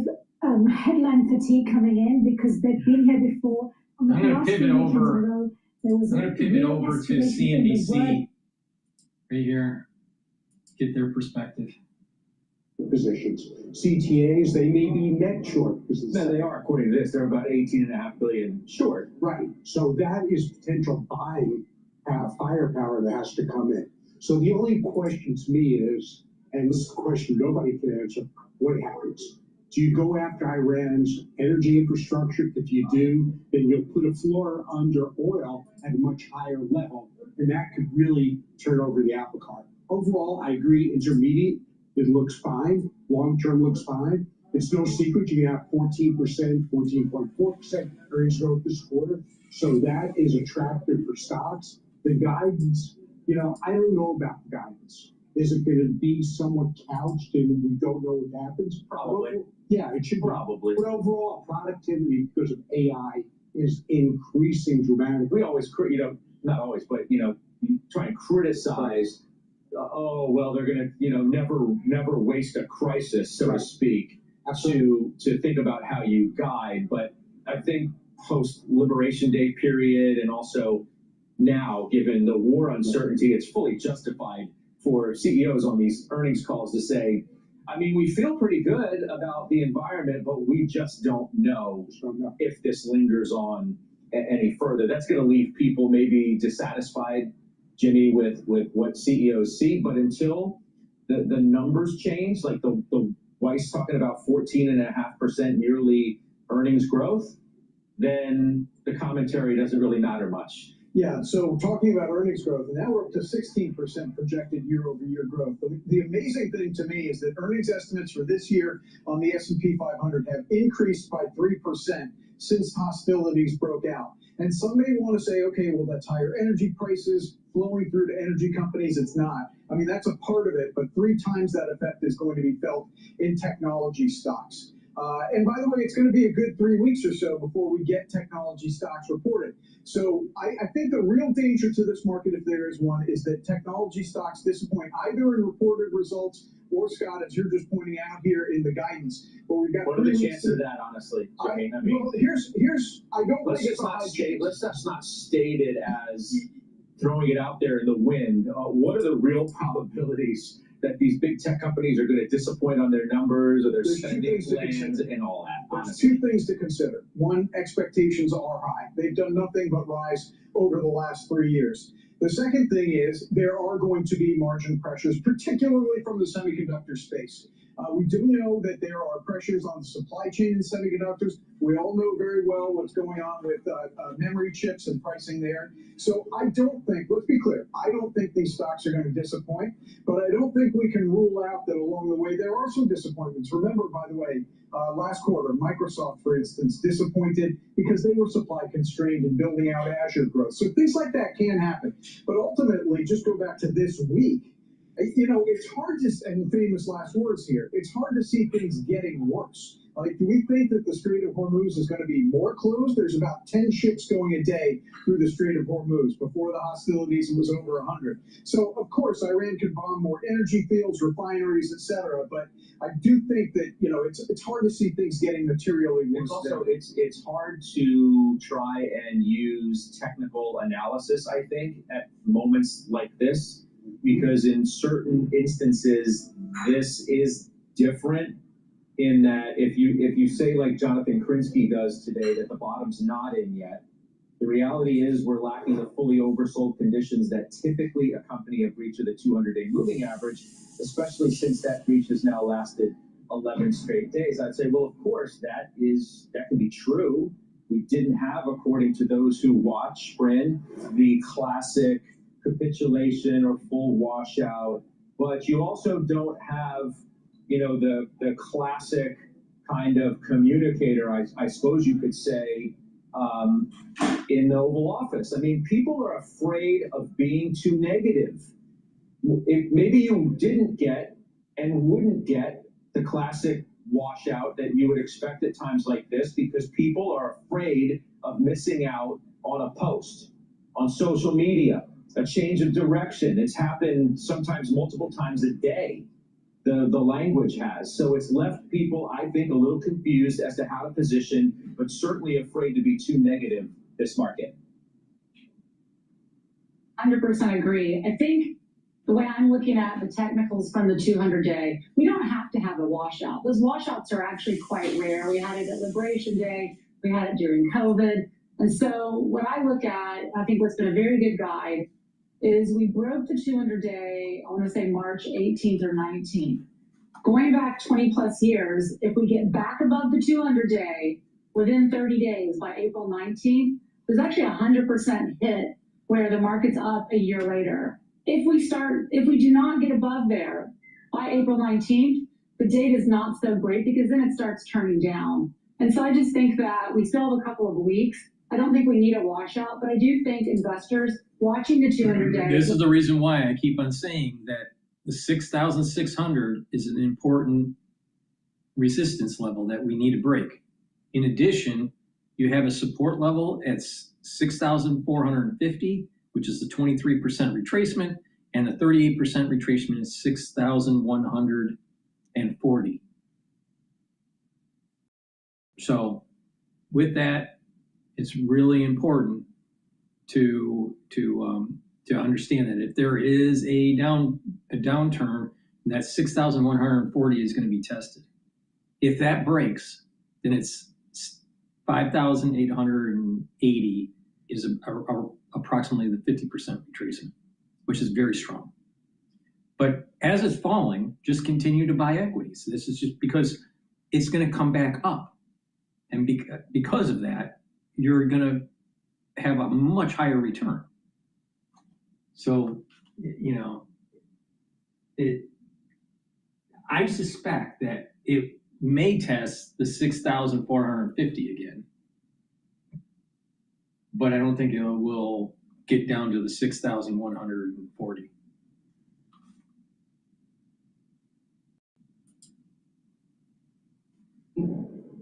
of headline fatigue coming in because they've been here before. I'm going to pivot over. To CNBC right here. Get their perspective. Positions. CTAs, they may be net short positions. No, they are, according to this. They're about 18.5 billion short. Right. So that is potential buying firepower that has to come in. So the only question to me is, and this is a question nobody can answer, what happens? Do you go after Iran's energy infrastructure? If you do, then you'll put a floor under oil at a much higher level, and that could really turn over the apple cart. Overall, I agree, intermediate, it looks fine. Long-term looks fine. It's no secret you have 14%, 14.4% earnings growth this quarter. So that is attractive for stocks. The guidance, I don't know about the guidance. Is it going to be somewhat couched and we don't know what happens? Probably. Yeah, it should probably. But overall, productivity because of AI is increasing dramatically. We always, not always, but you try and criticize. Oh well, they're going to never waste a crisis, so to speak, to think about how you guide. But I think post Liberation Day period and also now, given the war uncertainty, it's fully justified for CEOs on these earnings calls to say, I mean, we feel pretty good about the environment, but we just don't know if this lingers on any further. That's going to leave people maybe dissatisfied, Jimmy, with what CEOs see. But until the numbers change, like the Weiss talking about 14.5% yearly earnings growth, then the commentary doesn't really matter much. Yeah, so talking about earnings growth, and now we're up to 16% projected year-over-year growth. The amazing thing to me is that earnings estimates for this year on the S&P 500 have increased by 3% since hostilities broke out. And some may want to say, okay, well, that's higher energy prices flowing through to energy companies. It's not. I mean, that's a part of it, but 3 times that effect is going to be felt in technology stocks. And by the way, it's going to be a good 3 weeks or so before we get technology stocks reported. So I think the real danger to this market, if there is one, is that technology stocks disappoint either in reported results or, Scott, as you're just pointing out here, in the guidance. But we've got what are the chances of that, honestly? Well, here's I don't let's think just it's a high chance. let's just not state it as throwing it out there in the wind. What are the real probabilities that these big tech companies are going to disappoint on their numbers or their spending plans and all that? There's Honestly, 2 things to consider. One, expectations are high. They've done nothing but rise over the last 3 years. The second thing is there are going to be margin pressures, particularly from the semiconductor space. We do know that there are pressures on the supply chain in semiconductors. We all know very well what's going on with memory chips and pricing there. So I don't think, let's be clear, I don't think these stocks are going to disappoint, but I don't think we can rule out that along the way there are some disappointments. Remember, by the way, last quarter, Microsoft, for instance, disappointed because they were supply constrained in building out Azure growth. So things like that can happen. But ultimately, just go back to this week. You know, it's hard to, and famous last words here, it's hard to see things getting worse. Like, do we think that the Strait of Hormuz is going to be more closed? There's about 10 ships going a day through the Strait of Hormuz. Before the hostilities, it was over 100. So, of course, Iran could bomb more energy fields, refineries, etc. But I do think that, you know, it's hard to see things getting materially worse. it's hard to try and use technical analysis, I think, at moments like this, because in certain instances, this is different in that if you say, like Jonathan Krinsky does today, that the bottom's not in yet, the reality is we're lacking the fully oversold conditions that typically accompany a breach of the 200-day moving average, especially since that breach has now lasted 11 straight days. I'd say, well, of course, that can be true. We didn't have, according to those who watch, Bryn, the classic capitulation or full washout, but you also don't have, you know, the classic kind of communicator, I suppose you could say, in the Oval Office. I mean, people are afraid of being too negative. Maybe you didn't get and wouldn't get the classic washout that you would expect at times like this because people are afraid of missing out on a post on social media, a change of direction. It's happened sometimes multiple times a day. The language has. So it's left people, I think, a little confused as to how to position, but certainly afraid to be too negative this market. 100% agree. I think the way I'm looking at the technicals from the 200-day, we don't have to have a washout. Those washouts are actually quite rare. We had it at Liberation Day. We had it during COVID. And so what I look at, I think what's been a very good guide, is we broke the 200-day, I want to say March 18th or 19th. Going back 20 plus years, if we get back above the 200-day within 30 days by April 19th, there's actually a 100% hit where the market's up a year later. If we do not get above there by April 19th, the data is not so great because then it starts turning down. And so I just think that we still have a couple of weeks. I don't think we need a washout, but I do think investors watching the 200 days. This is the reason why I keep on saying that the 6,600 is an important resistance level that we need to break. In addition, you have a support level at 6,450, which is the 23% retracement, and the 38% retracement is 6,140. So with that, it's really important to understand that if there is a downturn, that 6,140 is going to be tested. If that breaks, then it's 5,880 is approximately the 50% retracement, which is very strong. But as it's falling, just continue to buy equities. This is just because it's going to come back up. And because of that, you're going to have a much higher return. So, you know, I suspect that it may test the 6,450 again, but I don't think it will get down to the 6,140.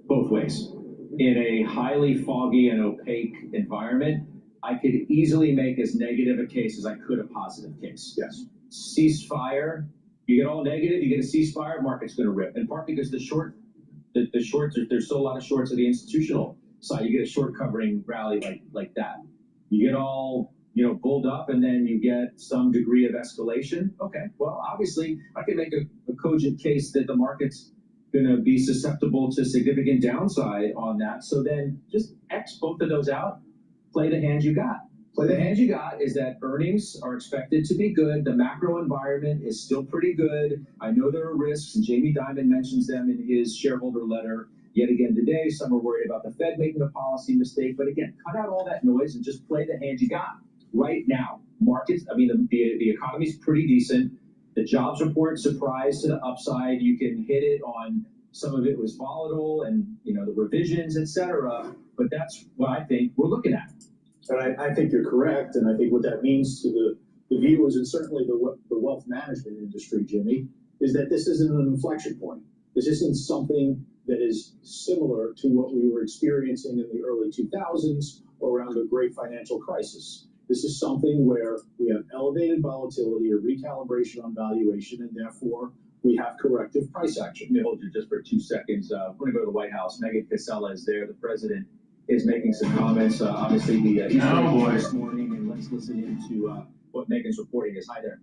Both ways. In a highly foggy and opaque environment, I could easily make as negative a case as I could a positive case. Yes. Ceasefire, you get all negative, you get a ceasefire, market's going to rip. In part because the shorts, there's still a lot of shorts at the institutional side. You get a short covering rally like that. You get all, you know, bulled up, and then you get some degree of escalation. Okay, well, obviously, I can make a cogent case that the market's going to be susceptible to significant downside on that. So then just X both of those out, play the hand you got. Play the hand you got is that earnings are expected to be good. The macro environment is still pretty good. I know there are risks, and Jamie Dimon mentions them in his shareholder letter. Yet again today, some are worried about the Fed making a policy mistake. But again, cut out all that noise and just play the hand you got right now. Markets, I mean, the economy's pretty decent. The jobs report surprise to the upside. You can hit it on some of it was volatile and, you know, the revisions, et cetera. But that's what I think we're looking at. And I think you're correct. And I think what that means to the viewers and certainly the wealth management industry, Jimmy, is that this isn't an inflection point. This isn't something that is similar to what we were experiencing in the early 2000s or around the great financial crisis. This is something where we have elevated volatility, a recalibration on valuation, and therefore we have corrective price action. Let me hold you just for 2 seconds. We're going to go to the White House. Megan Casella is there. The president is making some comments. Obviously, this morning, and let's listen into what Megan's reporting is. Hi there.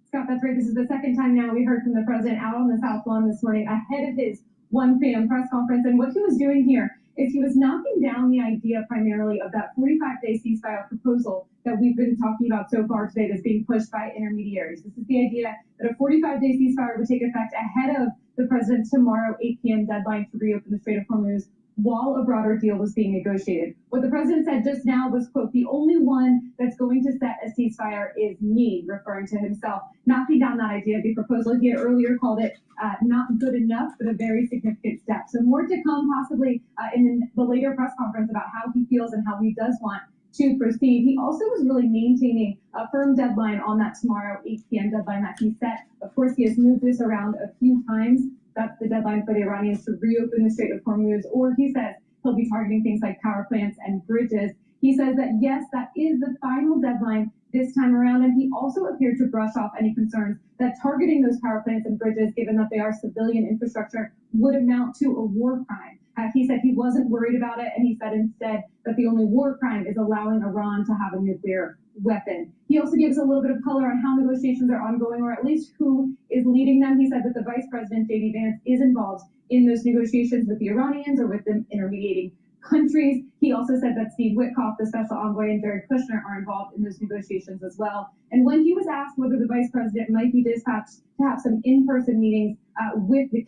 Scott, that's right. This is the second time now we heard from the president out on the South Lawn this morning ahead of his 1 p.m. press conference. And what he was doing here is he was knocking down the idea primarily of that 45-day ceasefire proposal that we've been talking about so far today that's being pushed by intermediaries. This is the idea that a 45-day ceasefire would take effect ahead of the president's tomorrow 8 p.m. deadline to reopen the Strait of Hormuz while a broader deal was being negotiated. What the president said just now was, quote, "The only one that's going to set a ceasefire is me," referring to himself, knocking down that idea. The proposal he had earlier called it not good enough, but a very significant step. So more to come possibly in the later press conference about how he feels and how he does want to proceed. He also was really maintaining a firm deadline on that tomorrow 8 p.m. deadline that he set. Of course, he has moved this around a few times. That's the deadline for the Iranians to reopen the Strait of Hormuz, or he says he'll be targeting things like power plants and bridges. He says that, yes, that is the final deadline this time around, and he also appeared to brush off any concerns that targeting those power plants and bridges, given that they are civilian infrastructure, would amount to a war crime. He said he wasn't worried about it, and he said instead that the only war crime is allowing Iran to have a nuclear weapon. He also gives a little bit of color on how negotiations are ongoing, or at least who is leading them. He said that the Vice President, J.D. Vance, is involved in those negotiations with the Iranians or with the intermediating countries. He also said that Steve Witkoff, the special envoy, and Jared Kushner are involved in those negotiations as well. And when he was asked whether the Vice President might be dispatched to have some in-person meetings with the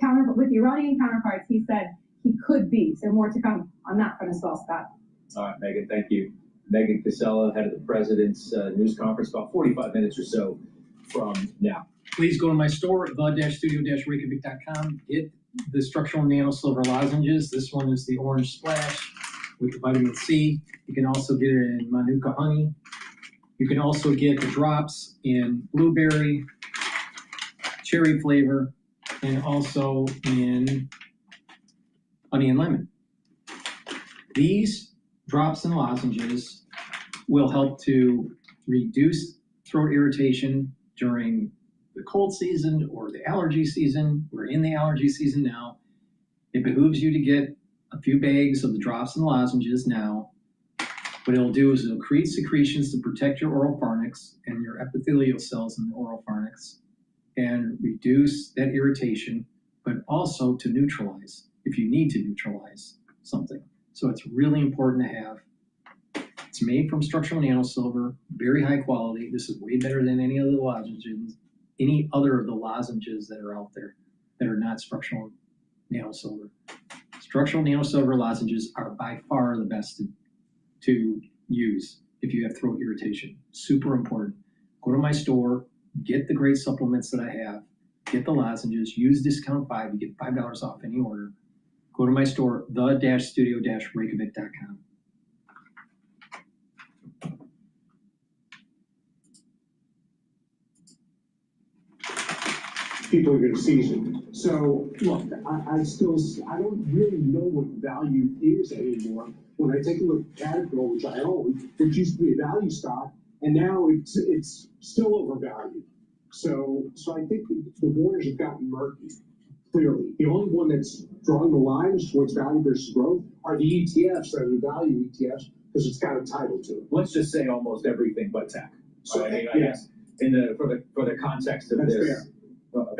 Iranian counterparts, he said he could be. So more to come on that front as well, Scott. All right, Megan, thank you. Megan Casella, head of the president's news conference, about 45 minutes or so from now. Please go to my store, the-studio-reykjavik.com. Get the structural nano silver lozenges. This one is the orange splash with the vitamin C. You can also get it in Manuka honey. You can also get the drops in blueberry, cherry flavor, and also in honey and lemon. These drops and lozenges will help to reduce throat irritation during the cold season or the allergy season. We're in the allergy season now. It behooves you to get a few bags of the drops and lozenges now. What it'll do is it'll create secretions to protect your oral pharynx and your epithelial cells in the oral pharynx and reduce that irritation, but also to neutralize if you need to neutralize something. So it's really important to have. It's made from structural nanosilver, very high quality. This is way better than any other lozenges, any other of the lozenges that are out there that are not structural nanosilver. Structural nanosilver lozenges are by far the best to use if you have throat irritation. Super important. Go to my store, get the great supplements that I have, get the lozenges, use discount 5, you get $5 off any order. Go to my store, the-studio-reykjavik.com. People are going to seize it. So, look, I don't really know what value is anymore. When I take a look at Cottrell, which I own, which used to be a value stock, and now it's still overvalued. So I think the waters have gotten murky, clearly. The only one that's drawing the lines towards value versus growth are the ETFs that are the value ETFs, because it's got a title to it. Let's just say almost everything but tech. So, I yes. guess for the context of That's this. fair. For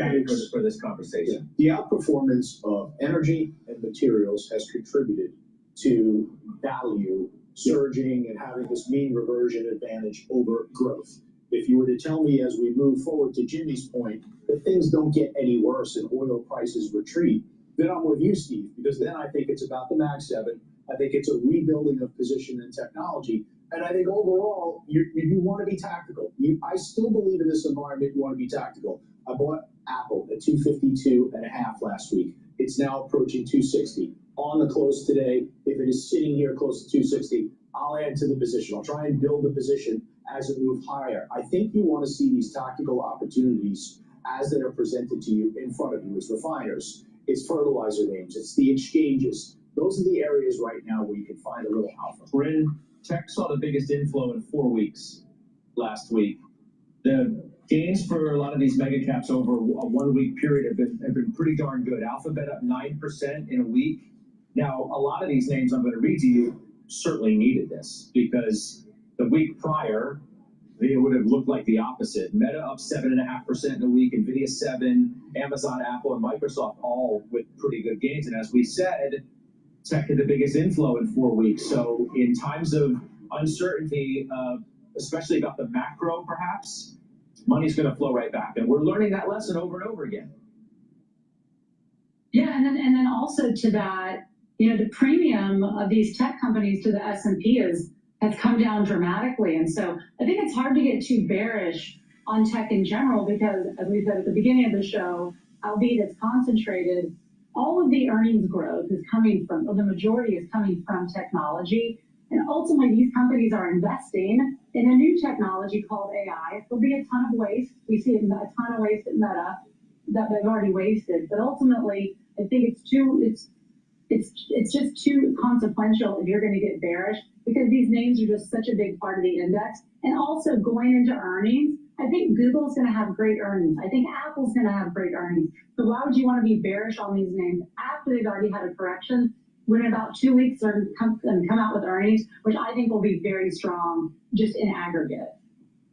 this conversation. The outperformance of energy and materials has contributed to value surging and having this mean reversion advantage over growth. If you were to tell me as we move forward to Jimmy's point that things don't get any worse and oil prices retreat, then I'm with you, Steve, because then I think it's about the Mag 7. I think it's a rebuilding of position and technology. And I think overall, you want to be tactical. I still believe in this environment, you want to be tactical. I bought Apple at 252.5 last week. It's now approaching 260. On the close today, if it is sitting here close to 260, I'll add to the position. I'll try and build the position as it moves higher. I think you want to see these tactical opportunities as they are presented to you in front of you. It's refiners, it's fertilizer names, it's the exchanges. Those are the areas right now where you can find a little alpha. Bryn, tech saw the biggest inflow in 4 weeks last week. The gains for a lot of these mega caps over a 1 week period have been pretty darn good. Alphabet up 9% in a week. Now, a lot of these names I'm going to read to you certainly needed this, because the week prior, it would have looked like the opposite. Meta up 7.5% in a week, Nvidia 7%, Amazon, Apple, and Microsoft all with pretty good gains. And as we said, tech had the biggest inflow in 4 weeks. So in times of uncertainty, especially about the macro, perhaps, money's going to flow right back. And we're learning that lesson over and over again. Yeah, and then also to that, the premium of these tech companies to the S&P has come down dramatically. And so I think it's hard to get too bearish on tech in general, because as we said at the beginning of the show, albeit it's concentrated, all of the earnings growth is coming from, or the majority is coming from technology. And ultimately, these companies are investing in a new technology called AI. There'll be a ton of waste. We see a ton of waste at Meta that they've already wasted. But ultimately, I think it's just too consequential if you're going to get bearish, because these names are just such a big part of the index. And also going into earnings, I think Google's going to have great earnings. I think Apple's going to have great earnings. So why would you want to be bearish on these names after they've already had a correction, when in about 2 weeks they're come out with earnings, which I think will be very strong just in aggregate?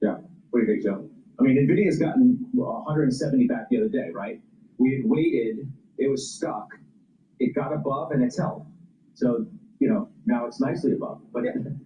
Yeah, what do you think, Joe? I mean, Nvidia's gotten 170 back the other day, right? We had waited, it was stuck, it got above, and it's held. So, now it's nicely above. But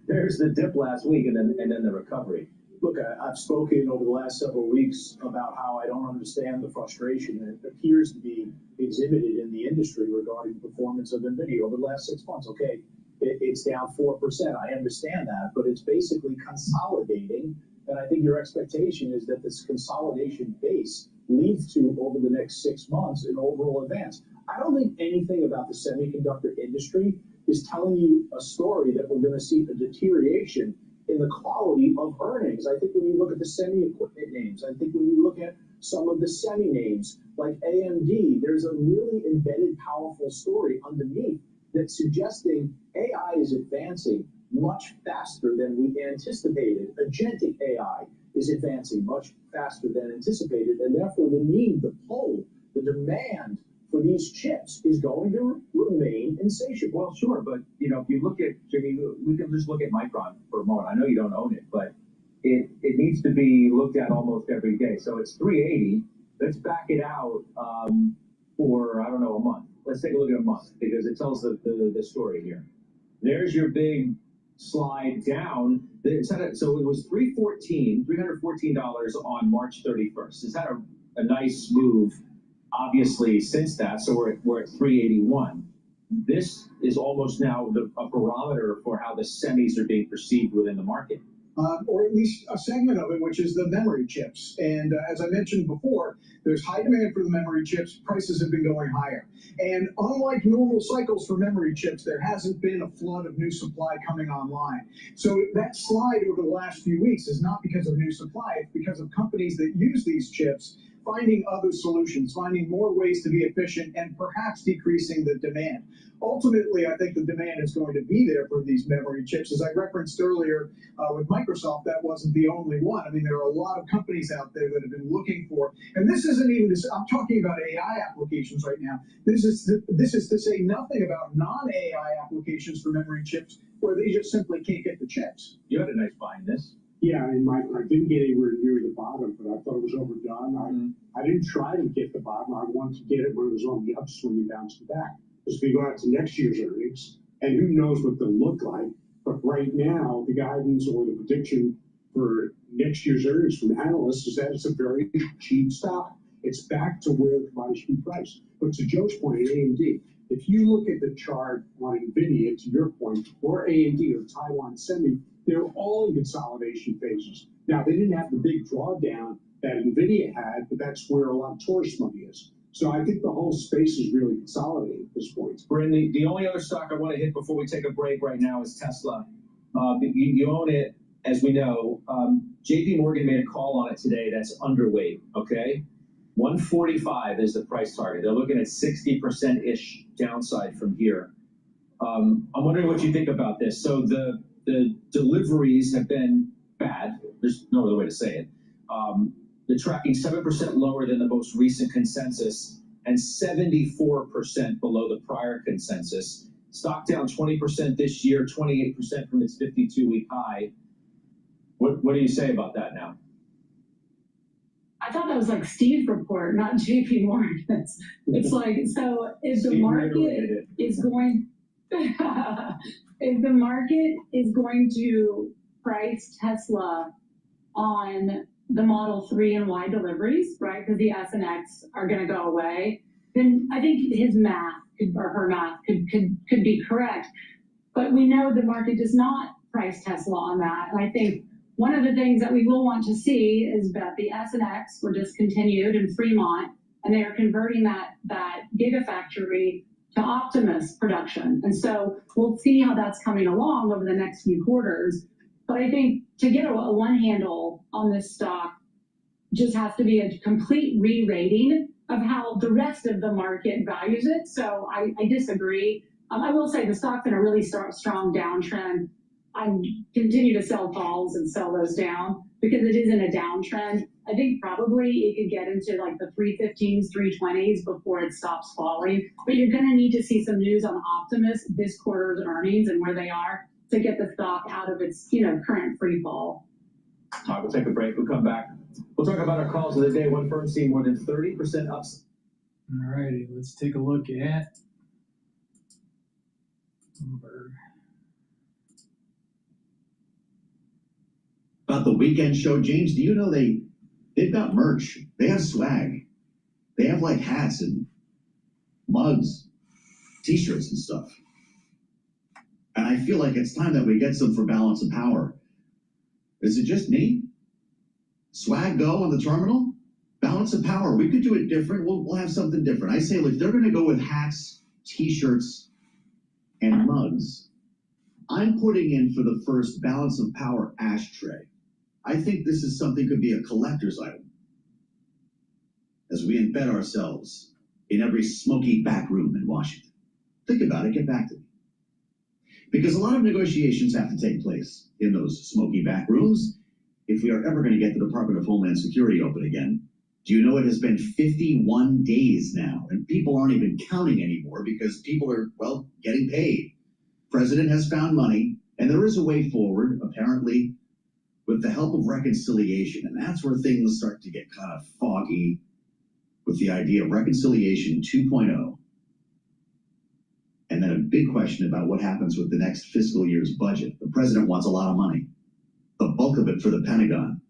there's the dip last week, and then the recovery. Look, I've spoken over the last several weeks about how I don't understand the frustration that appears to be exhibited in the industry regarding the performance of NVIDIA over the last 6 months. Okay, it's down 4%. I understand that, but it's basically consolidating. And I think your expectation is that this consolidation base leads to, over the next 6 months, an overall advance. I don't think anything about the semiconductor industry is telling you a story that we're going to see a deterioration in the quality of earnings. I think when you look at the semi-equipment names, I think when you look at some of the semi names like AMD, there's a really embedded, powerful story underneath that's suggesting AI is advancing much faster than we anticipated. Agentic AI is advancing much faster than anticipated, and therefore the need, the pull, the demand for these chips is going to remain insatiable. Well, sure, but if you look at, Jimmy, we can just look at Micron for a moment. I know you don't own it, but it needs to be looked at almost every day. So it's 380. Let's back it out for, I don't know, a month. Let's take a look at a month, because it tells the story here. There's your big slide down. So it was $314 on March 31st. It's had a nice move, obviously, since that. So we're at 381. this is almost now a barometer for how the semis are being perceived within the market. Or at least a segment of it, which is the memory chips. And as I mentioned before, there's high demand for the memory chips. Prices have been going higher. And unlike normal cycles for memory chips, there hasn't been a flood of new supply coming online. So that slide over the last few weeks is not because of new supply. It's because of companies that use these chips finding other solutions, finding more ways to be efficient, and perhaps decreasing the demand. Ultimately, I think the demand is going to be there for these memory chips. As I referenced earlier with Microsoft, that wasn't the only one. I mean, there are a lot of companies out there that have been looking for, and this isn't even, I'm talking about AI applications right now. This is to say nothing about non-AI applications for memory chips where they just simply can't get the chips. You had a nice buy in this. Yeah, and I didn't get anywhere near the bottom, but I thought it was overdone. I didn't try to get the bottom. I wanted to get it when it was on the upswing and bounced back. As we go out to next year's earnings, and who knows what they'll look like. But right now, the guidance or the prediction for next year's earnings from analysts is that it's a very cheap stock. It's back to where the commodity should be priced. But to Joe's point, at AMD, if you look at the chart on NVIDIA, to your point, or AMD or Taiwan Semi, they're all in consolidation phases. Now, they didn't have the big drawdown that NVIDIA had, but that's where a lot of tourist money is. So I think the whole space is really consolidating at this point. Brandon, the only other stock I want to hit before we take a break right now is Tesla. You own it, as we know. JP Morgan made a call on it today that's underweight, okay? 145 is the price target. They're looking at 60%-ish downside from here. I'm wondering what you think about this. So the deliveries have been bad. There's no other way to say it. They're tracking 7% lower than the most recent consensus and 74% below the prior consensus. Stock down 20% this year, 28% from its 52-week high. What do you say about that now? I thought that was like Steve's report, not JP Morgan's. It's like, so if the market is going, if the market is going to price Tesla on the Model 3 and Y deliveries, right, because the S and X are going to go away, then I think his math or her math could be correct. But we know the market does not price Tesla on that. And I think one of the things that we will want to see is that the S and X were discontinued in Fremont, and they are converting that gigafactory to Optimus production. And so we'll see how that's coming along over the next few quarters. But I think to get a one handle on this stock just has to be a complete re-rating of how the rest of the market values it. So I disagree. I will say the stock's in a really strong downtrend. I continue to sell calls and sell those down because it is in a downtrend. I think probably it could get into like the 315s, 320s before it stops falling. But you're going to need to see some news on Optimus, this quarter's earnings and where they are to get the stock out of its current free fall. All right, we'll take a break. We'll come back. We'll talk about our calls of the day. One firm seeing more than 30% ups. All righty, let's take a look at Bloomberg. About the weekend show, James, do you know they've got merch? They have swag. They have like hats and mugs, t-shirts and stuff. And I feel like it's time that we get some for Balance of Power. Is it just me? Swag go on the terminal? Balance of Power, we could do it different. We'll have something different. I say, if they're going to go with hats, t-shirts, and mugs, I'm putting in for the first Balance of Power ashtray. I think this is something could be a collector's item as we embed ourselves in every smoky back room in Washington. Think about it, get back to me. Because a lot of negotiations have to take place in those smoky back rooms if we are ever going to get the Department of Homeland Security open again. Do you know it has been 51 days now, and people aren't even counting anymore because people are, well, getting paid. President has found money, and there is a way forward, apparently, with the help of reconciliation. And that's where things start to get kind of foggy with the idea of reconciliation 2.0. And then a big question about what happens with the next fiscal year's budget. The president wants a lot of money, the bulk of it for the Pentagon.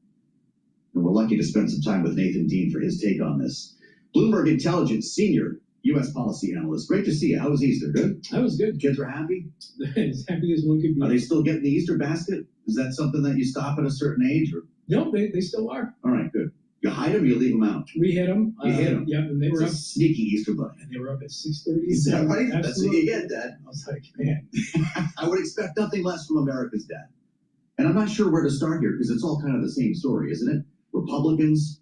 And we're lucky to spend some time with Nathan Dean for his take on this. Bloomberg Intelligence Senior U.S. policy analyst. Great to see you. How was Easter? Good? That was good. Kids were happy? As happy as one could be. Are they still getting the Easter basket? Is that something that you stop at a certain age? Or? No, they still are. All right, good. You hide them or you leave them out? We hit them. You hit them? Yep, and they were up. A sneaky Easter bunny. And they were up at 6:30. Is that right? Absolutely. That's what you get, Dad. I was like, man. I would expect nothing less from America's dad. And I'm not sure where to start here because it's all kind of the same story, isn't it? Republicans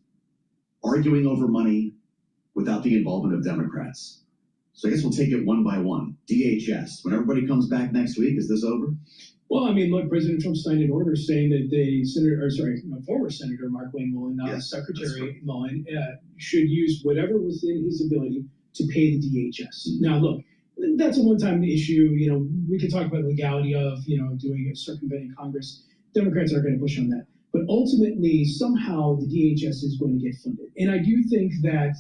arguing over money without the involvement of Democrats. So I guess we'll take it one by one. DHS. When everybody comes back next week, is this over? Well, I mean, look, President Trump signed an order saying that former Senator Mark Wayne Mullen, Secretary Mullen, should use whatever was in his ability to pay the DHS. Now, look, that's a one-time issue. You know, we could talk about the legality of, doing circumventing Congress. Democrats aren't going to push on that. But ultimately, somehow the DHS is going to get funded. And I do think that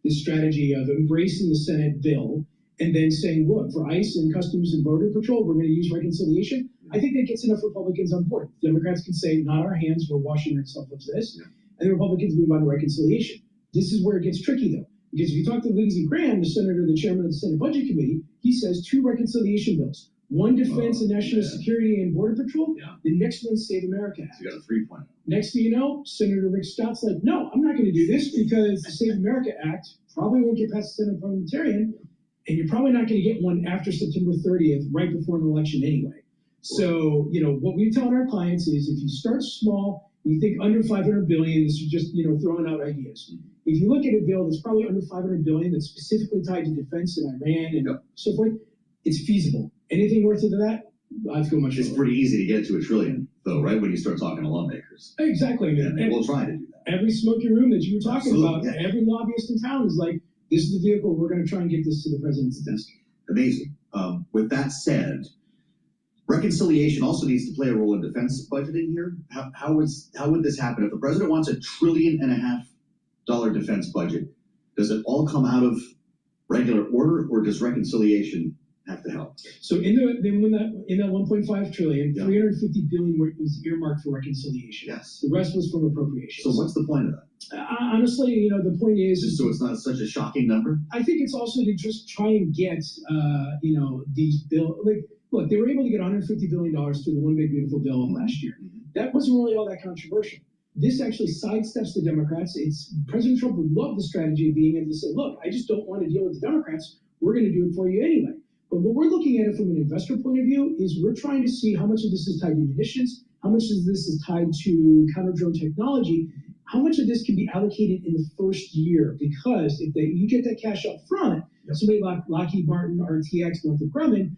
this strategy of embracing the Senate bill and then saying, look, for ICE and Customs and Border Patrol, we're going to use reconciliation. I think that gets enough Republicans on board. Democrats can say, not our hands, we're washing ourselves of this. And the Republicans move on to reconciliation. This is where it gets tricky, though. Because if you talk to Lindsey Graham, the chairman of the Senate Budget Committee, he says 2 reconciliation bills. One defense and national security and border patrol. The next one, Save America Act. So you got a 3-point. Next thing you know, Senator Rick Scott's like, no, I'm not going to do this because the Save America Act probably won't get past the Senate parliamentarian, and you're probably not going to get one after September 30th, right before an election anyway. So, what we're telling our clients is if you start small, you think under 500 billion, this is just, throwing out ideas. If you look at a bill that's probably under 500 billion that's specifically tied to defense in Iran and so forth, it's feasible. Anything north of that, I'd go much It's lower. pretty easy to get to $1 trillion, though, right? When you start talking to lawmakers. Exactly. And we'll try to do that. Every smoking room that you were talking Absolutely, about, every lobbyist in town is like, this is the vehicle, we're going to try and get this to the president's desk. Amazing. With that said, reconciliation also needs to play a role in defense budgeting here. How would this happen? If the president wants $1.5 trillion defense budget, does it all come out of regular order, or does reconciliation have to help? So in that 1.5 trillion, 350 billion was earmarked for reconciliation. Yes. The rest was from appropriations. So what's the point of that? Honestly, the point is just so it's not such a shocking number. I think it's also to just try and get these bills. Look, they were able to get $150 billion through the One Big Beautiful Bill of last year. That wasn't really all that controversial. This actually sidesteps the Democrats. President Trump would love the strategy of being able to say, look, I just don't want to deal with the Democrats. We're going to do it for you anyway. But what we're looking at it from an investor point of view is we're trying to see how much of this is tied to munitions, how much of this is tied to counter-drone technology, how much of this can be allocated in the first year. Because if you get that cash up front, somebody like Lockheed Martin, RTX, Northrop Grumman,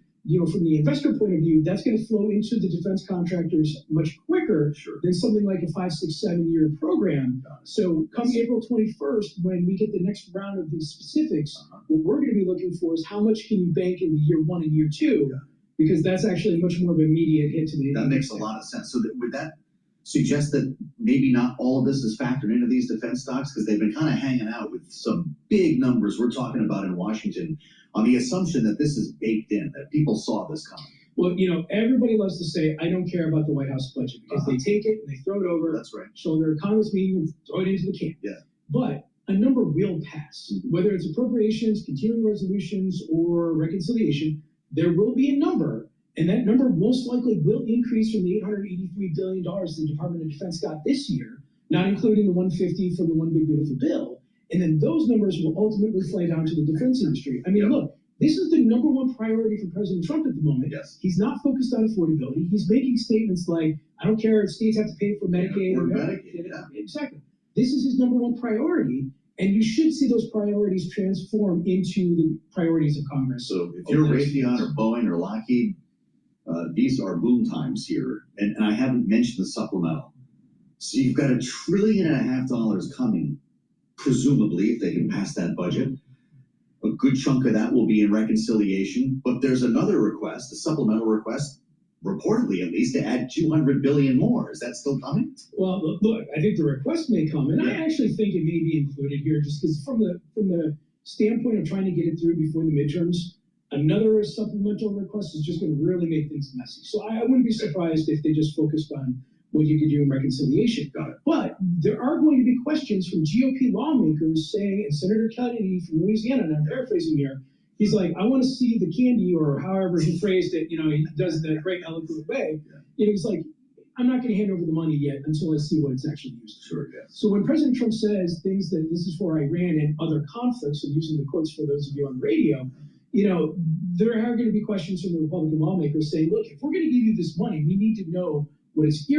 from the investor point of view, that's going to flow into the defense contractors much quicker than something like a 5, 6, 7 year program. So come April 21st, when we get the next round of these specifics, what we're going to be looking for is how much can you bank in the year 1 and year 2, because that's actually much more of an immediate hit to the. That makes a lot of sense. So would that suggest that maybe not all of this is factored into these defense stocks, because they've been kind of hanging out with some big numbers we're talking about in Washington on the assumption that this is baked in, that people saw this coming? Well, everybody loves to say, I don't care about the White House budget, because they take it and they throw it over. That's right. So their Congress meeting and throw it into the can. Yeah. But a number will pass, whether it's appropriations, continuing resolutions, or reconciliation. There will be a number, and that number most likely will increase from the $883 billion the Department of Defense got this year, not including the $150 from the One Big Beautiful Bill. And then those numbers will ultimately fly down to the defense industry. I mean, look, this is the #1 priority for President Trump at the moment. Yes. He's not focused on affordability. He's making statements like, I don't care if states have to pay for Medicaid. Or Medicaid, Exactly. This is his #1 priority, and you should see those priorities transform into the priorities of Congress. So if you're Raytheon or Boeing or Lockheed, these are boom times here. And I haven't mentioned the supplemental. So you've got $1.5 trillion coming, presumably, if they can pass that budget. A good chunk of that will be in reconciliation. But there's another request, a supplemental request, reportedly at least, to add $200 billion more. Is that still coming? Well, look, I think the request may come, and I actually think it may be included here, just because from the standpoint of trying to get it through before the midterms, another supplemental request is just going to really make things messy. So I wouldn't be surprised if they just focused on what you could do in reconciliation. But there are going to be questions from GOP lawmakers saying, and Senator Kennedy from Louisiana, and I'm paraphrasing here, he's like, I want to see the candy, or however he phrased it, he does it in a great eloquent way. He's like, I'm not going to hand over the money yet until I see what it's actually used. Sure, yeah. So when President Trump says things that this is for Iran and other conflicts, and using the quotes for those of you on the radio, there are going to be questions from the Republican lawmakers saying, look, if we're going to give you this money, we need to know what it's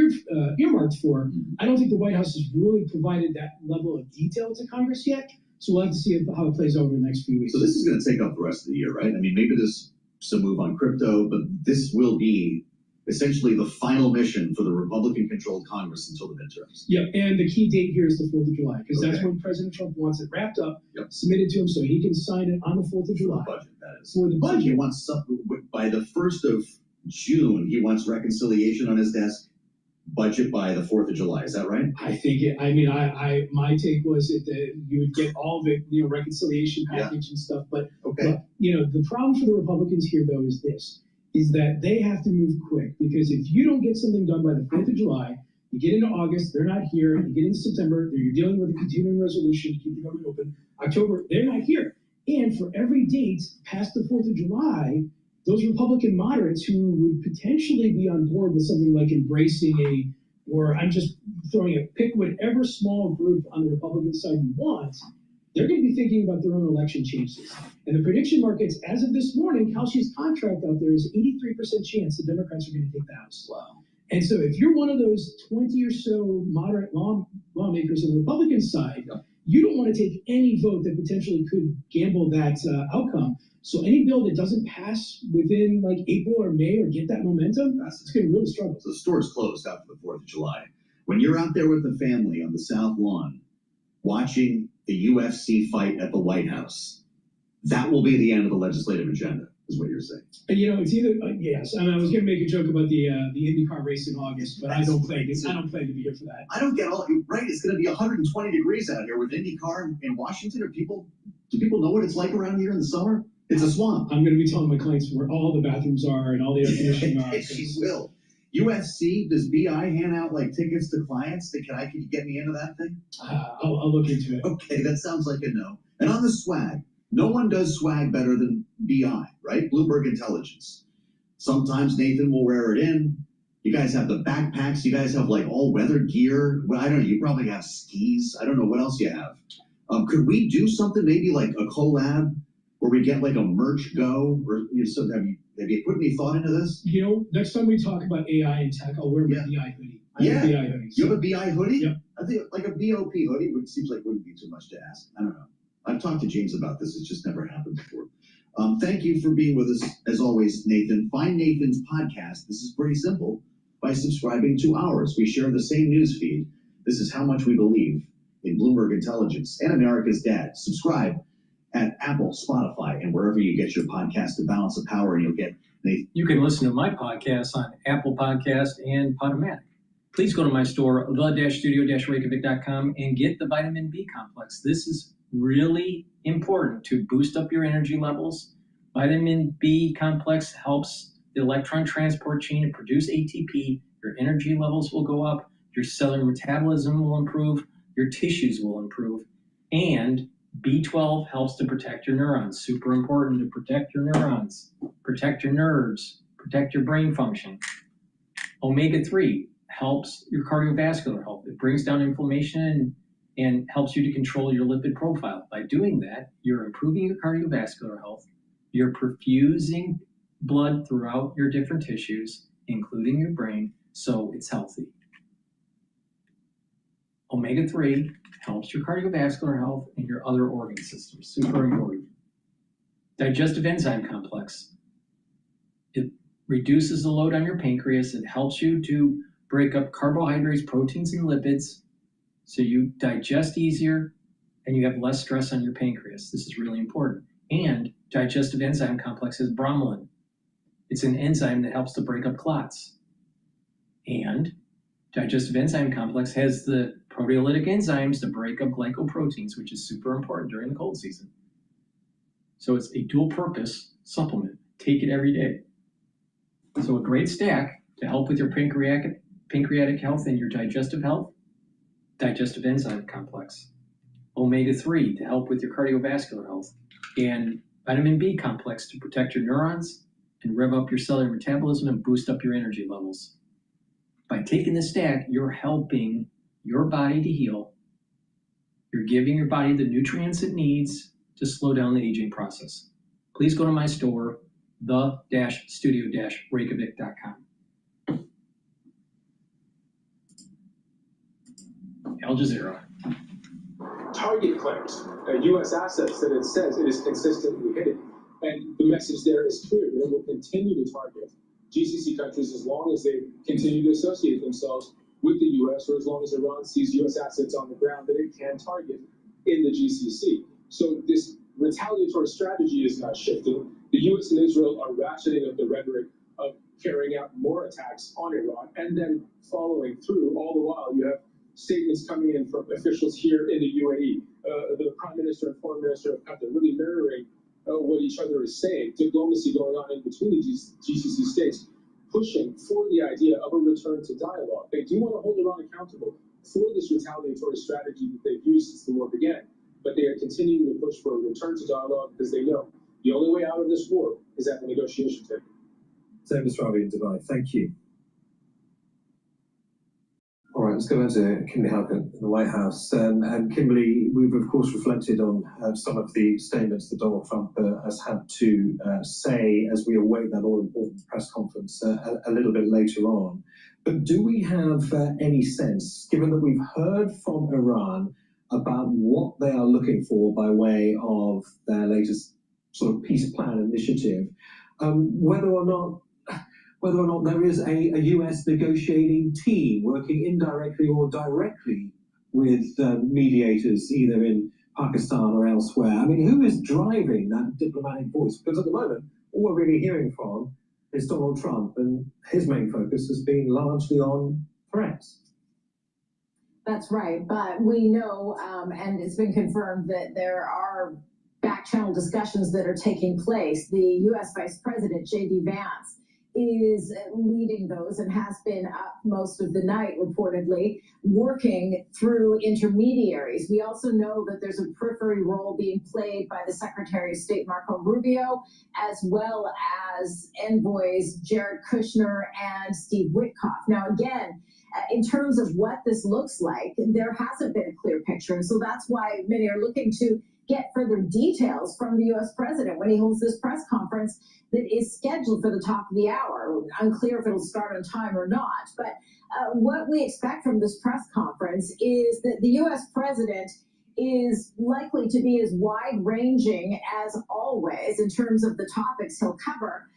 earmarked for. I don't think the White House has really provided that level of detail to Congress yet. So we'll have to see how it plays over the next few weeks. So this is going to take up the rest of the year, right? I mean, maybe there's some move on crypto, but this will be essentially the final mission for the Republican-controlled Congress until the midterms. Yep, and the key date here is the 4th of July, because that's when President Trump wants it wrapped up, submitted to him, so he can sign it on the 4th of July. For the budget, that is. For the budget. So he wants something, by the 1st of June, he wants reconciliation on his desk, budget by the 4th of July. Is that right? I think my take was that you would get all the reconciliation package and stuff, but the problem for the Republicans here though is that they have to move quick, because if you don't get something done by the 4th of July, you get into August, they're not here, you get into September, you're dealing with a continuing resolution to keep the government open, October, they're not here. And for every date past the 4th of July, those Republican moderates who would potentially be on board with something like embracing or I'm just throwing pick whatever small group on the Republican side you want, they're going to be thinking about their own election changes. And the prediction markets, as of this morning, Kalshi's contract out there is 83% chance the Democrats are going to take the House. Wow. And so if you're one of those 20 or so moderate lawmakers on the Republican side, you don't want to take any vote that potentially could gamble that outcome. So any bill that doesn't pass within like April or May or get that momentum, it's going to really struggle. So the store's closed after the 4th of July. When you're out there with the family on the South Lawn, watching the UFC fight at the White House, that will be the end of the legislative agenda, is what you're saying. And it's either yes. I was going to make a joke about the IndyCar race in August, but I don't plan to be here for that. I don't get all right. It's going to be 120 degrees out here with IndyCar in Washington. Do people know what it's like around here in the summer? It's a swamp. I'm going to be telling my clients where all the bathrooms are and all the air conditioning are. She will. UFC, does BI hand out like tickets to clients? Can you get me into that thing? I'll look into it. Okay, that sounds like a no. And on the swag, no one does swag better than BI, right? Bloomberg Intelligence. Sometimes Nathan will wear it in. You guys have the backpacks. You guys have like all weather gear. Well, I don't know. You probably have skis. I don't know what else you have. Could we do something maybe like a collab where we get like a merch go? Or so have you put any thought into this? Next time we talk about AI and tech, I'll wear my BI hoodie. I have a BI hoodie. You have a BI hoodie? Yep. I think like a BOP hoodie seems like wouldn't be too much to ask. I don't know. I've talked to James about this. It's just never happened before. Thank you for being with us, as always, Nathan. Find Nathan's podcast. This is pretty simple. By subscribing to ours. We share the same news feed. This is how much we believe in Bloomberg Intelligence and America's Dad. Subscribe at Apple, Spotify, and wherever you get your podcast, The Balance of Power, and you'll get Nathan. You can listen to my podcast on Apple Podcast and Podomatic. Please go to my store, the-studio-reykjavik.com, and get the vitamin B complex. This is really important to boost up your energy levels. Vitamin B complex helps the electron transport chain to produce ATP. Your energy levels will go up. Your cellular metabolism will improve. Your tissues will improve. And B12 helps to protect your neurons. Super important to protect your neurons, protect your nerves, protect your brain function. Omega-3 helps your cardiovascular health. It brings down inflammation and helps you to control your lipid profile. By doing that, you're improving your cardiovascular health. You're perfusing blood throughout your different tissues, including your brain, so it's healthy. Omega-3 helps your cardiovascular health and your other organ systems. Super important. Digestive enzyme complex. It reduces the load on your pancreas. It helps you to break up carbohydrates, proteins, and lipids so you digest easier and you have less stress on your pancreas. This is really important. And digestive enzyme complex has bromelain. It's an enzyme that helps to break up clots. And digestive enzyme complex has the proteolytic enzymes to break up glycoproteins, which is super important during the cold season. So it's a dual purpose supplement. Take it every day. So a great stack to help with your pancreatic pancreatic health and your digestive health, digestive enzyme complex, omega-3 to help with your cardiovascular health, and vitamin B complex to protect your neurons and rev up your cellular metabolism and boost up your energy levels. By taking this stack, you're helping your body to heal. You're giving your body the nutrients it needs to slow down the aging process. Please go to my store, the-studio-reykjavik.com. Al Jazeera. Target claims, U.S. assets that it says it is consistently hitting. And the message there is clear that it will continue to target GCC countries as long as they continue to associate themselves with the U.S. or as long as Iran sees U.S. assets on the ground that it can target in the GCC. So this retaliatory strategy is not shifting. The U.S. and Israel are ratcheting up the rhetoric of carrying out more attacks on Iran and then following through. All the while, you have statements coming in from officials here in the UAE, the Prime Minister and Foreign Minister of Qatar really mirroring what each other is saying, diplomacy going on in between the GCC states, pushing for the idea of a return to dialogue. They do want to hold Iran accountable for this retaliatory strategy that they've used since the war began, but they are continuing to push for a return to dialogue because they know the only way out of this war is at the negotiation table. So, Mr. Ravi in Dubai, thank you. All right, let's go back to Kimberly Halpern in the White House. And Kimberly, we've of course reflected on some of the statements that Donald Trump has had to say as we await that all-important press conference a little bit later on. But do we have any sense, given that we've heard from Iran about what they are looking for by way of their latest sort of peace plan initiative, whether or not there is a US negotiating team working indirectly or directly with mediators either in Pakistan or elsewhere? I mean, who is driving that diplomatic voice? Because at the moment, all we're really hearing from is Donald Trump, and his main focus has been largely on threats. That's right, but we know, and it's been confirmed, that there are back-channel discussions that are taking place. The U.S. Vice President, J.D. Vance, is leading those and has been up most of the night, reportedly, working through intermediaries. We also know that there's a periphery role being played by the Secretary of State, Marco Rubio, as well as envoys Jared Kushner and Steve Witkoff. Now, again, in terms of what this looks like, there hasn't been a clear picture. And so that's why many are looking to get further details from the U.S. president when he holds this press conference that is scheduled for the top of the hour. Unclear if it'll start on time or not. But what we expect from this press conference is that the U.S. president is likely to be as wide-ranging as always in terms of the topics he'll cover.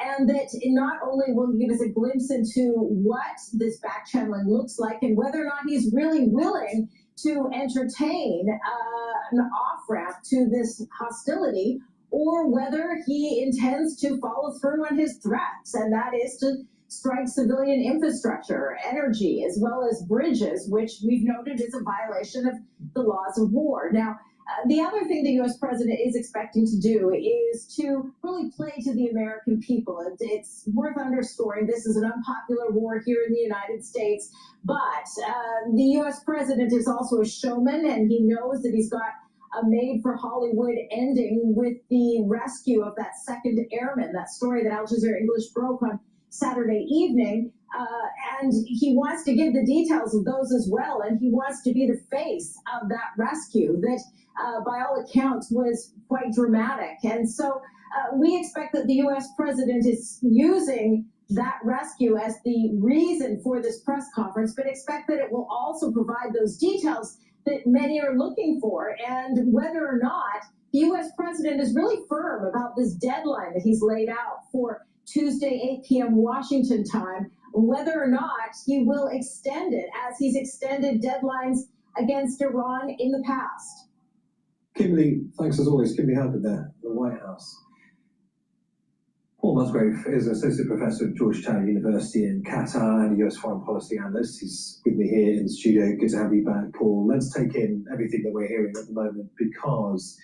And that not only will he give us a glimpse into what this back-channeling looks like and whether or not he's really willing to entertain an off-ramp to this hostility, or whether he intends to follow through on his threats, and that is to strike civilian infrastructure, energy, as well as bridges, which we've noted is a violation of the laws of war. Now, the other thing the U.S. president is expecting to do is to really play to the American people. It's worth underscoring this is an unpopular war here in the United States, but the U.S. president is also a showman, and he knows that he's got a made-for-Hollywood ending with the rescue of that second airman, that story that Al Jazeera English broke on Saturday evening. And he wants to give the details of those as well, and he wants to be the face of that rescue that, by all accounts, was quite dramatic. And so we expect that the U.S. president is using that rescue as the reason for this press conference, but expect that it will also provide those details that many are looking for, and whether or not the U.S. president is really firm about this deadline that he's laid out for Tuesday, 8 p.m. Washington time, whether or not he will extend it as he's extended deadlines against Iran in the past. Kimberly, thanks as always. Kimberly Halpern there, the White House. Paul Musgrave is an associate professor at Georgetown University in Qatar and a US foreign policy analyst. He's with me here in the studio. Good to have you back, Paul. Let's take in everything that we're hearing at the moment because,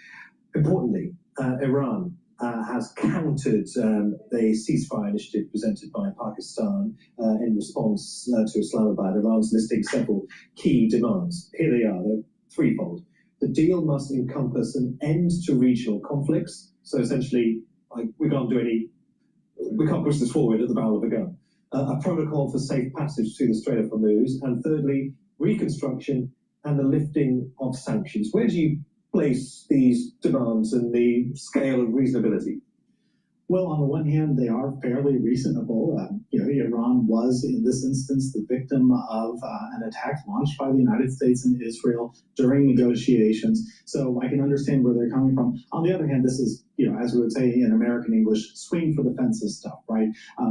importantly, Iran has countered the ceasefire initiative presented by Pakistan in response to Islamabad. Iran's listing several key demands. Here they are, they're threefold. The deal must encompass an end to regional conflicts. So essentially, we can't push this forward at the barrel of a gun. A protocol for safe passage through the Strait of Hormuz. And thirdly, reconstruction and the lifting of sanctions. Where do you place these demands and the scale of reasonability? Well, on the one hand, they are fairly reasonable. Iran was, in this instance, the victim of an attack launched by the United States and Israel during negotiations. So I can understand where they're coming from. On the other hand, this is, as we would say in American English, swing for the fences stuff, right?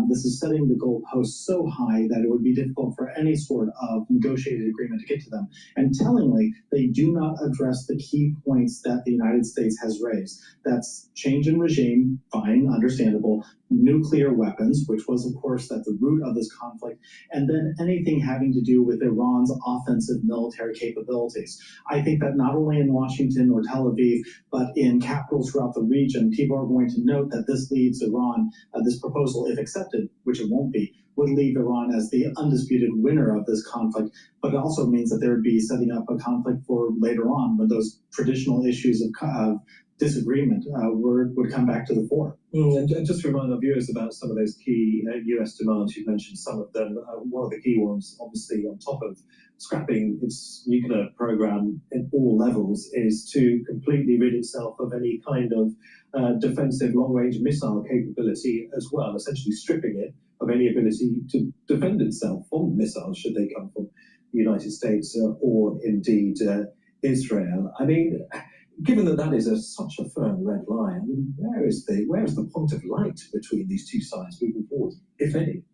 This is setting the goalposts so high that it would be difficult for any sort of negotiated agreement to get to them. And tellingly, they do not address the key points that the United States has raised. That's change in regime, fine, understandable, nuclear weapons, which was, of course, at the root of this conflict, and then anything having to do with Iran's offensive military capabilities. I think that not only in Washington or Tel Aviv, but in capitals throughout the region, people are going to note that this leaves Iran, this proposal, if accepted, which it won't be, would leave Iran as the undisputed winner of this conflict, but it also means that there would be setting up a conflict for later on when those traditional issues of disagreement would come back to the fore. And just to remind our viewers about some of those key US demands, you mentioned some of them. One of the key ones, obviously, on top of scrapping its nuclear program at all levels, is to completely rid itself of any kind of defensive long-range missile capability as well, essentially stripping it of any ability to defend itself from missiles should they come from the United States or indeed Israel. I mean, given that that is such a firm red line, I mean, where is the point of light between these two sides moving forward, if any?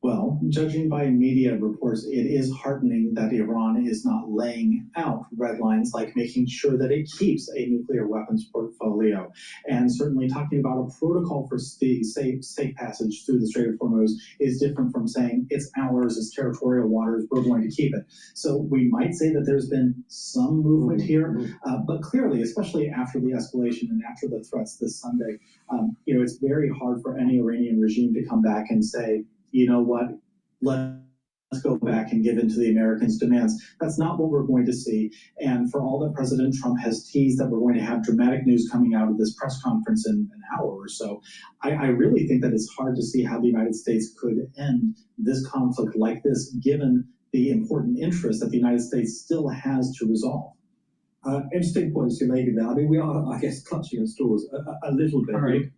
Well, judging by media reports, it is heartening that Iran is not laying out red lines like making sure that it keeps a nuclear weapons portfolio. And certainly talking about a protocol for safe passage through the Strait of Hormuz is different from saying it's ours, it's territorial waters, we're going to keep it. So we might say that there's been some movement here, but clearly, especially after the escalation and after the threats this Sunday, it's very hard for any Iranian regime to come back and say, you know what, let's go back and give in to the Americans' demands. That's not what we're going to see. And for all that President Trump has teased that we're going to have dramatic news coming out of this press conference in an hour or so, I really think that it's hard to see how the United States could end this conflict like this, given the important interest that the United States still has to resolve. Interesting points you're making there. I mean, we are, I guess, clutching at straws a little bit. All right.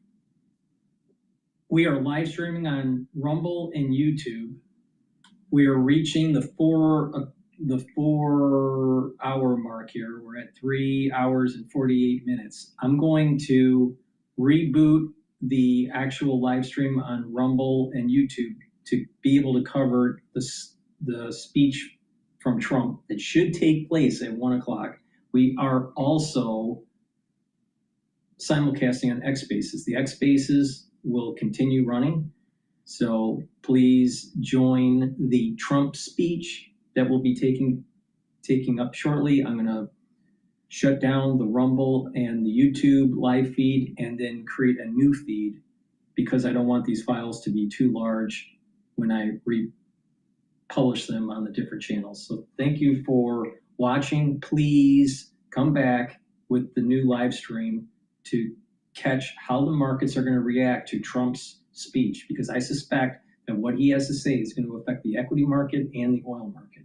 We are live streaming on Rumble and YouTube. We are reaching the 4 hour mark here. We're at 3 hours and 48 minutes. I'm going to reboot the actual live stream on Rumble and YouTube to be able to cover the speech from Trump that should take place at 1 o'clock. We are also simulcasting on X Spaces. The X Spaces will continue running. So please join the Trump speech that will be taking up shortly. I'm going to shut down the Rumble and the YouTube live feed and then create a new feed because I don't want these files to be too large when I republish them on the different channels. So thank you for watching. Please come back with the new live stream to catch how the markets are going to react to Trump's speech, because I suspect that what he has to say is going to affect the equity market and the oil market.